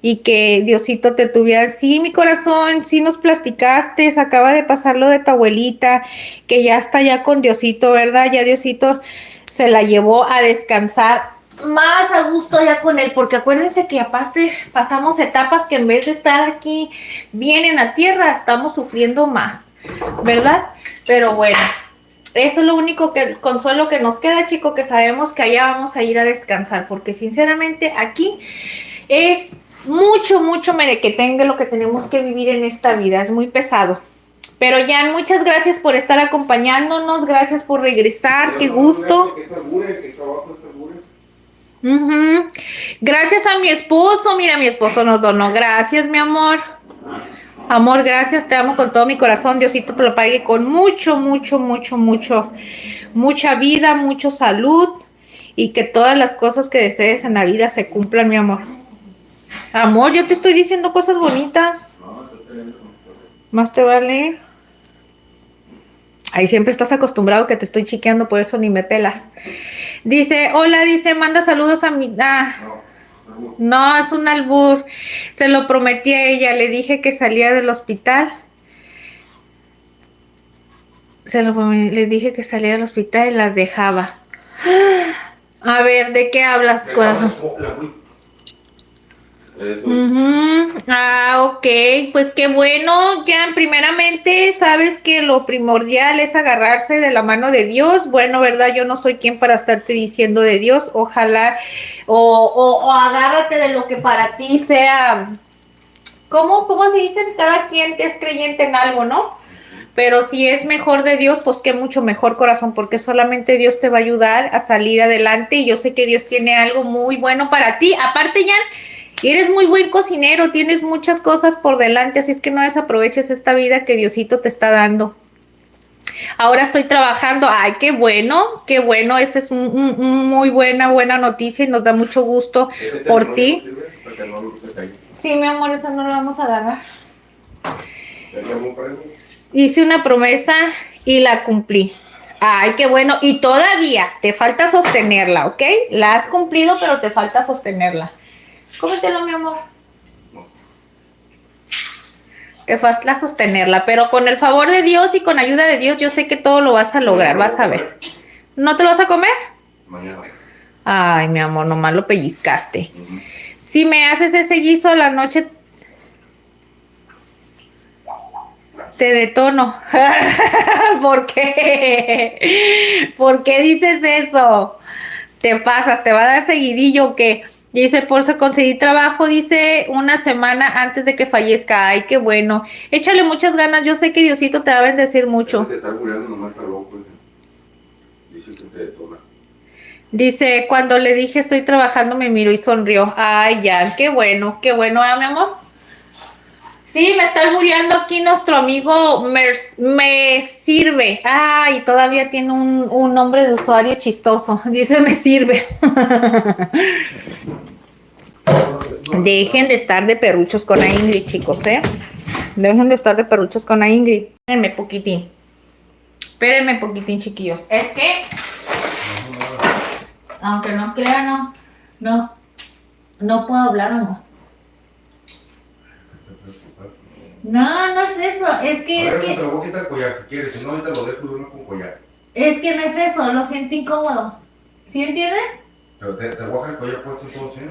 y que Diosito te tuviera. Sí, mi corazón, sí nos platicaste, acaba de pasar lo de tu abuelita, que ya está ya con Diosito, ¿verdad? Ya Diosito se la llevó a descansar más a gusto ya con él, porque acuérdense que aparte pasamos etapas que en vez de estar aquí bien en la tierra, estamos sufriendo más, ¿verdad? Pero bueno, eso es lo único que, el consuelo que nos queda, chico, que sabemos que allá vamos a ir a descansar, porque sinceramente aquí es mucho merequetengue lo que tenemos que vivir en esta vida, es muy pesado. Pero Jan, muchas gracias por estar acompañándonos, gracias por regresar, qué gusto. Gracias a mi esposo, mira, mi esposo nos donó, gracias mi amor. Amor, gracias, te amo con todo mi corazón, Diosito te lo pague con mucha vida, mucha salud y que todas las cosas que desees en la vida se cumplan, mi amor. Amor, yo te estoy diciendo cosas bonitas. Más te vale. Ahí siempre estás acostumbrado que te estoy chiqueando, por eso ni me pelas. Dice, hola, dice, manda saludos a mi... no, es un albur. Se lo prometí a ella, le dije que salía del hospital. Le dije que salía del hospital y las dejaba. A ver, ¿de qué hablas, corazón? Ok, pues qué bueno, Jan, primeramente sabes que lo primordial es agarrarse de la mano de Dios. Bueno, ¿verdad? Yo no soy quien para estarte diciendo de Dios, ojalá, o agárrate de lo que para ti sea, ¿cómo se dice? Cada quien que es creyente en algo, ¿no? Pero si es mejor de Dios, pues qué mucho mejor, corazón, porque solamente Dios te va a ayudar a salir adelante y yo sé que Dios tiene algo muy bueno para ti. Aparte, Jan, eres muy buen cocinero, tienes muchas cosas por delante, así es que no desaproveches esta vida que Diosito te está dando. Ahora estoy trabajando, ay, qué bueno, esa es muy buena noticia y nos da mucho gusto por ti. Sí, mi amor, eso no lo vamos a agarrar. Hice una promesa y la cumplí. Ay, qué bueno, y todavía te falta sostenerla, ¿ok? La has cumplido, pero te falta sostenerla. Cómetelo, mi amor. Te falta sostenerla, pero con el favor de Dios y con ayuda de Dios, yo sé que todo lo vas a lograr, vas a ver. ¿No te lo vas a comer? Mañana. Ay, mi amor, nomás lo pellizcaste. Si me haces ese guiso a la noche, te detono. ¿Por qué? ¿Por qué dices eso? Te pasas, ¿te va a dar seguidillo o qué? Dice, por eso conseguí trabajo, dice, una semana antes de que fallezca. Ay, qué bueno. Échale muchas ganas, yo sé que Diosito te va a bendecir mucho. Te está muriendo, nomás está loco. Dice que te detona. Dice, cuando le dije estoy trabajando, me miró y sonrió. Ay, ya, qué bueno, mi amor. Sí, me está albureando aquí nuestro amigo me sirve. Ay, todavía tiene un nombre de usuario chistoso. Dice, me sirve. Dejen de estar de perruchos con la Ingrid, chicos, ¿eh? Dejen de estar de perruchos con la Ingrid. Espérenme poquitín, chiquillos. Es que, aunque no crean, no puedo hablar, amor. No es eso, es que... Te lo voy a quitar el collar si quieres, si no ahorita lo dejo uno con collar. Es que no es eso, lo siento incómodo. ¿Sí entiendes? Pero te voy a dejar el collar puesto entonces.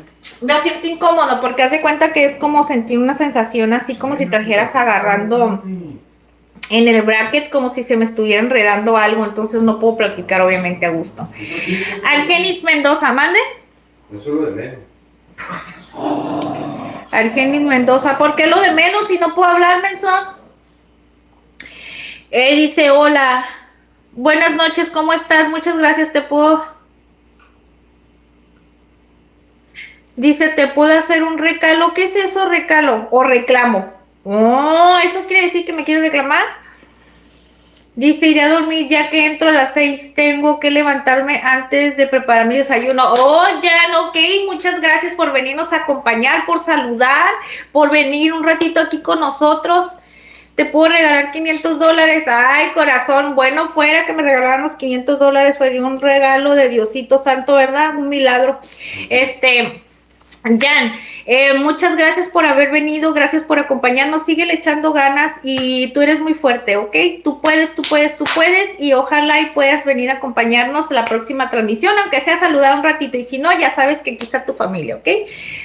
Lo siento incómodo porque haz de cuenta que es como sentir una sensación así como si trajeras agarrando en el bracket como si se me estuviera enredando algo, entonces no puedo platicar obviamente a gusto. Argenis Mendoza, ¿mande? Eso es lo de menos. Argenis Mendoza, ¿por qué lo de menos si no puedo hablar, menso? Dice, hola, buenas noches, ¿cómo estás? Muchas gracias, te puedo... Dice, ¿te puedo hacer un recalo? ¿Qué es eso, recalo? O reclamo. Oh, ¿eso quiere decir que me quiere reclamar? Dice, iré a dormir ya que entro a las 6. Tengo que levantarme antes de preparar mi desayuno. Oh, ya, ok. Muchas gracias por venirnos a acompañar, por saludar, por venir un ratito aquí con nosotros. Te puedo regalar $500. Ay, corazón, bueno, fuera que me regalaran los $500. Fue un regalo de Diosito Santo, ¿verdad? Un milagro. Jan, muchas gracias por haber venido, gracias por acompañarnos, síguele echando ganas y tú eres muy fuerte, ¿ok? Tú puedes, tú puedes, tú puedes y ojalá y puedas venir a acompañarnos a la próxima transmisión, aunque sea saludar un ratito y si no, ya sabes que aquí está tu familia, ¿ok?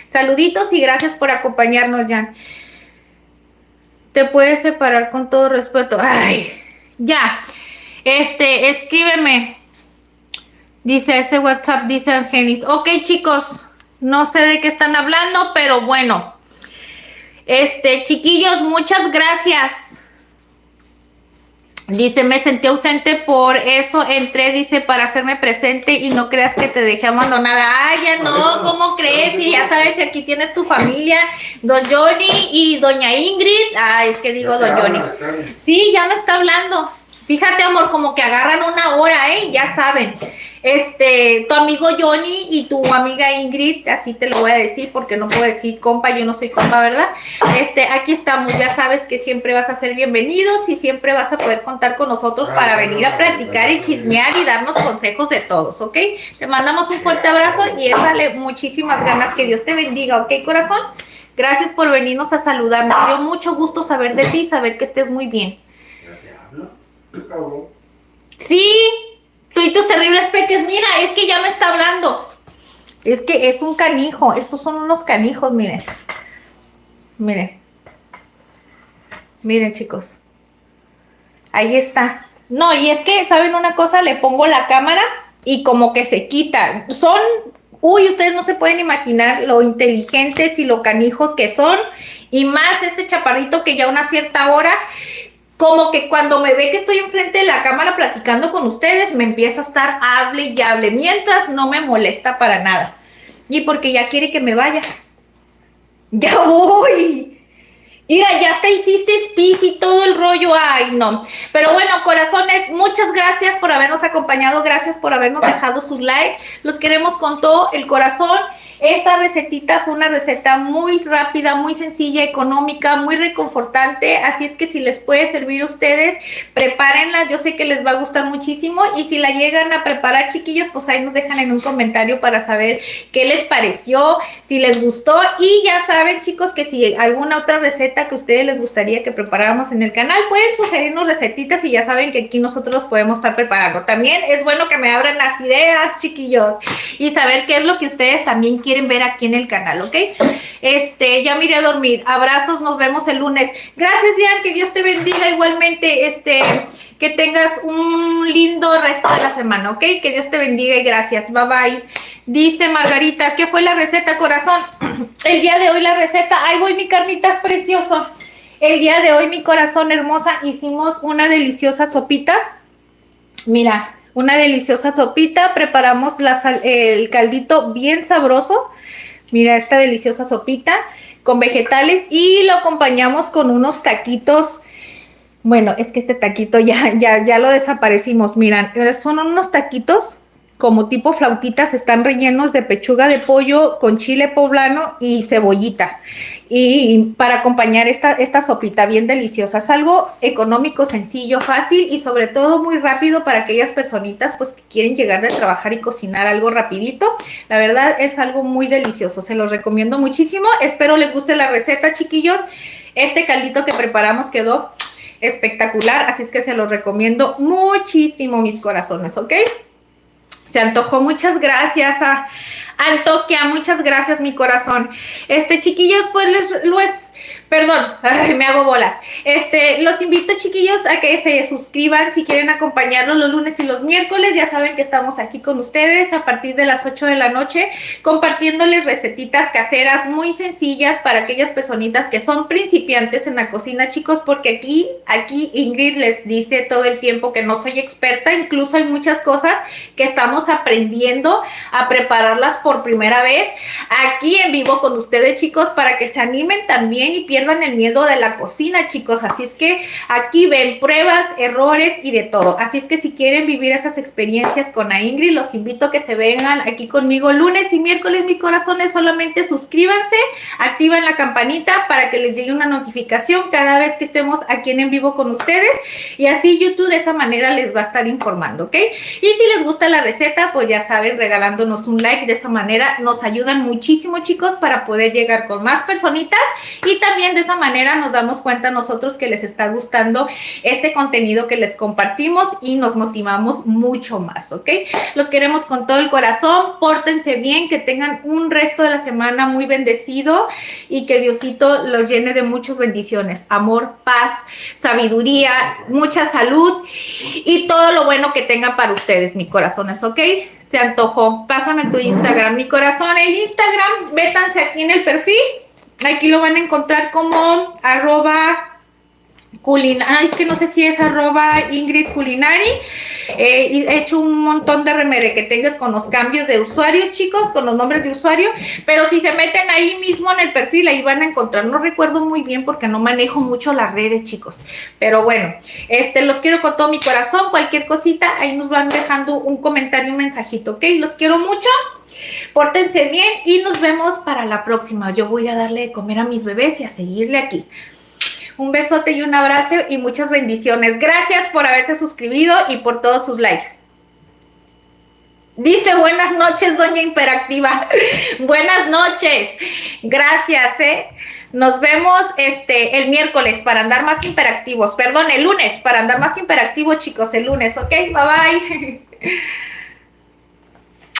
Saluditos y gracias por acompañarnos, Jan. Te puedes separar con todo respeto. Ay, ya. Escríbeme. Dice ese WhatsApp, dice Angelis. Ok, chicos. No sé de qué están hablando, pero bueno. Chiquillos, muchas gracias. Dice, me sentí ausente, por eso entré, dice, para hacerme presente y no creas que te dejé abandonada. Ay, ya no, ¿cómo crees? Y ya sabes, aquí tienes tu familia, don Johnny y doña Ingrid. Ay, es que digo don Johnny. Sí, ya me está hablando. Fíjate, amor, como que agarran una hora, ya saben. Tu amigo Johnny y tu amiga Ingrid, así te lo voy a decir porque no puedo decir compa, yo no soy compa, ¿verdad? Aquí estamos, ya sabes que siempre vas a ser bienvenidos y siempre vas a poder contar con nosotros para venir a platicar y chismear y darnos consejos de todos, ¿ok? Te mandamos un fuerte abrazo y échale muchísimas ganas, que Dios te bendiga, ¿ok, corazón? Gracias por venirnos a saludar, me dio mucho gusto saber de ti y saber que estés muy bien. Sí, tú y tus terribles peques, mira, es que ya me está hablando. Es que es un canijo, estos son unos canijos, miren. Miren. Miren, chicos. Ahí está. No, y es que, ¿saben una cosa? Le pongo la cámara y como que se quita. Son, ustedes no se pueden imaginar lo inteligentes y lo canijos que son. Y más este chaparrito que ya a una cierta hora, como que cuando me ve que estoy enfrente de la cámara platicando con ustedes, me empieza a estar hable y hable, mientras no me molesta para nada. Y porque ya quiere que me vaya. ¡Ya voy! Mira, ya hasta hiciste pis y todo el rollo. Ay, no. Pero bueno, corazones, muchas gracias por habernos acompañado. Gracias por habernos dejado sus likes. Los queremos con todo el corazón. Esta recetita fue una receta muy rápida, muy sencilla, económica, muy reconfortante. Así es que si les puede servir a ustedes, prepárenla. Yo sé que les va a gustar muchísimo. Y si la llegan a preparar, chiquillos, pues ahí nos dejan en un comentario para saber qué les pareció, si les gustó. Y ya saben, chicos, que si alguna otra receta que a ustedes les gustaría que preparáramos en el canal, pueden sugerirnos recetitas y ya saben que aquí nosotros los podemos estar preparando. También es bueno que me abran las ideas, chiquillos, y saber qué es lo que ustedes también quieren ver aquí en el canal, ¿ok? Ya me iré a dormir. Abrazos, nos vemos el lunes. Gracias, Jan, que Dios te bendiga igualmente, que tengas un lindo resto de la semana, ¿ok? Que Dios te bendiga y gracias. Bye, bye. Dice Margarita, ¿qué fue la receta, corazón? El día de hoy la receta, ahí voy mi carnita precioso. El día de hoy, mi corazón hermosa, hicimos una deliciosa sopita. Mira, una deliciosa sopita. Preparamos el caldito bien sabroso. Mira esta deliciosa sopita con vegetales y lo acompañamos con unos taquitos. Bueno, es que este taquito ya lo desaparecimos. Miran, son unos taquitos como tipo flautitas, están rellenos de pechuga de pollo con chile poblano y cebollita. Y para acompañar esta sopita bien deliciosa. Es algo económico, sencillo, fácil y sobre todo muy rápido para aquellas personitas pues que quieren llegar de trabajar y cocinar algo rapidito. La verdad es algo muy delicioso, se los recomiendo muchísimo. Espero les guste la receta, chiquillos. Este caldito que preparamos quedó espectacular, así es que se los recomiendo muchísimo, mis corazones, ¿ok? Se antojó, muchas gracias a Antoquia, muchas gracias, mi corazón. Chiquillos, pues Perdón, ay, me hago bolas. Los invito, chiquillos, a que se suscriban si quieren acompañarnos los lunes y los miércoles. Ya saben que estamos aquí con ustedes a partir de las 8 de la noche, compartiéndoles recetitas caseras muy sencillas para aquellas personitas que son principiantes en la cocina, chicos, porque aquí Ingrid les dice todo el tiempo que no soy experta. Incluso hay muchas cosas que estamos aprendiendo a prepararlas por primera vez aquí en vivo con ustedes, chicos, para que se animen también y pierdan el miedo de la cocina, chicos. Así es que aquí ven pruebas, errores y de todo. Así es que si quieren vivir esas experiencias con la Ingrid, los invito a que se vengan aquí conmigo lunes y miércoles, mi corazones. Solamente suscríbanse, activan la campanita para que les llegue una notificación cada vez que estemos aquí en vivo con ustedes, y así YouTube de esa manera les va a estar informando, ¿ok? Y si les gusta la receta, pues ya saben, regalándonos un like, de esa manera nos ayudan muchísimo, chicos, para poder llegar con más personitas, y también de esa manera nos damos cuenta nosotros que les está gustando este contenido que les compartimos y nos motivamos mucho más, ¿ok? Los queremos con todo el corazón, pórtense bien, que tengan un resto de la semana muy bendecido y que Diosito los llene de muchas bendiciones, amor, paz, sabiduría, mucha salud y todo lo bueno que tengan para ustedes, mi corazones, ¿ok? Se antojó. Pásame tu Instagram, mi corazón. El Instagram, métanse aquí en el perfil. Aquí lo van a encontrar como @culinari. Es que no sé si es @Ingrid Culinari. He hecho un montón de remerequetengues con los cambios de usuario, chicos, con los nombres de usuario, pero si se meten ahí mismo en el perfil, ahí van a encontrar. No recuerdo muy bien porque no manejo mucho las redes, chicos, pero bueno, los quiero con todo mi corazón. Cualquier cosita, ahí nos van dejando un comentario, un mensajito, ¿ok? Los quiero mucho, pórtense bien y nos vemos para la próxima. Yo voy a darle de comer a mis bebés y a seguirle aquí. Un besote y un abrazo y muchas bendiciones. Gracias por haberse suscribido y por todos sus likes. Dice buenas noches, doña Hiperactiva. Buenas noches. Gracias, Nos vemos el miércoles para andar más hiperactivos. Perdón, el lunes para andar más hiperactivos, chicos. El lunes, ¿ok? Bye, bye.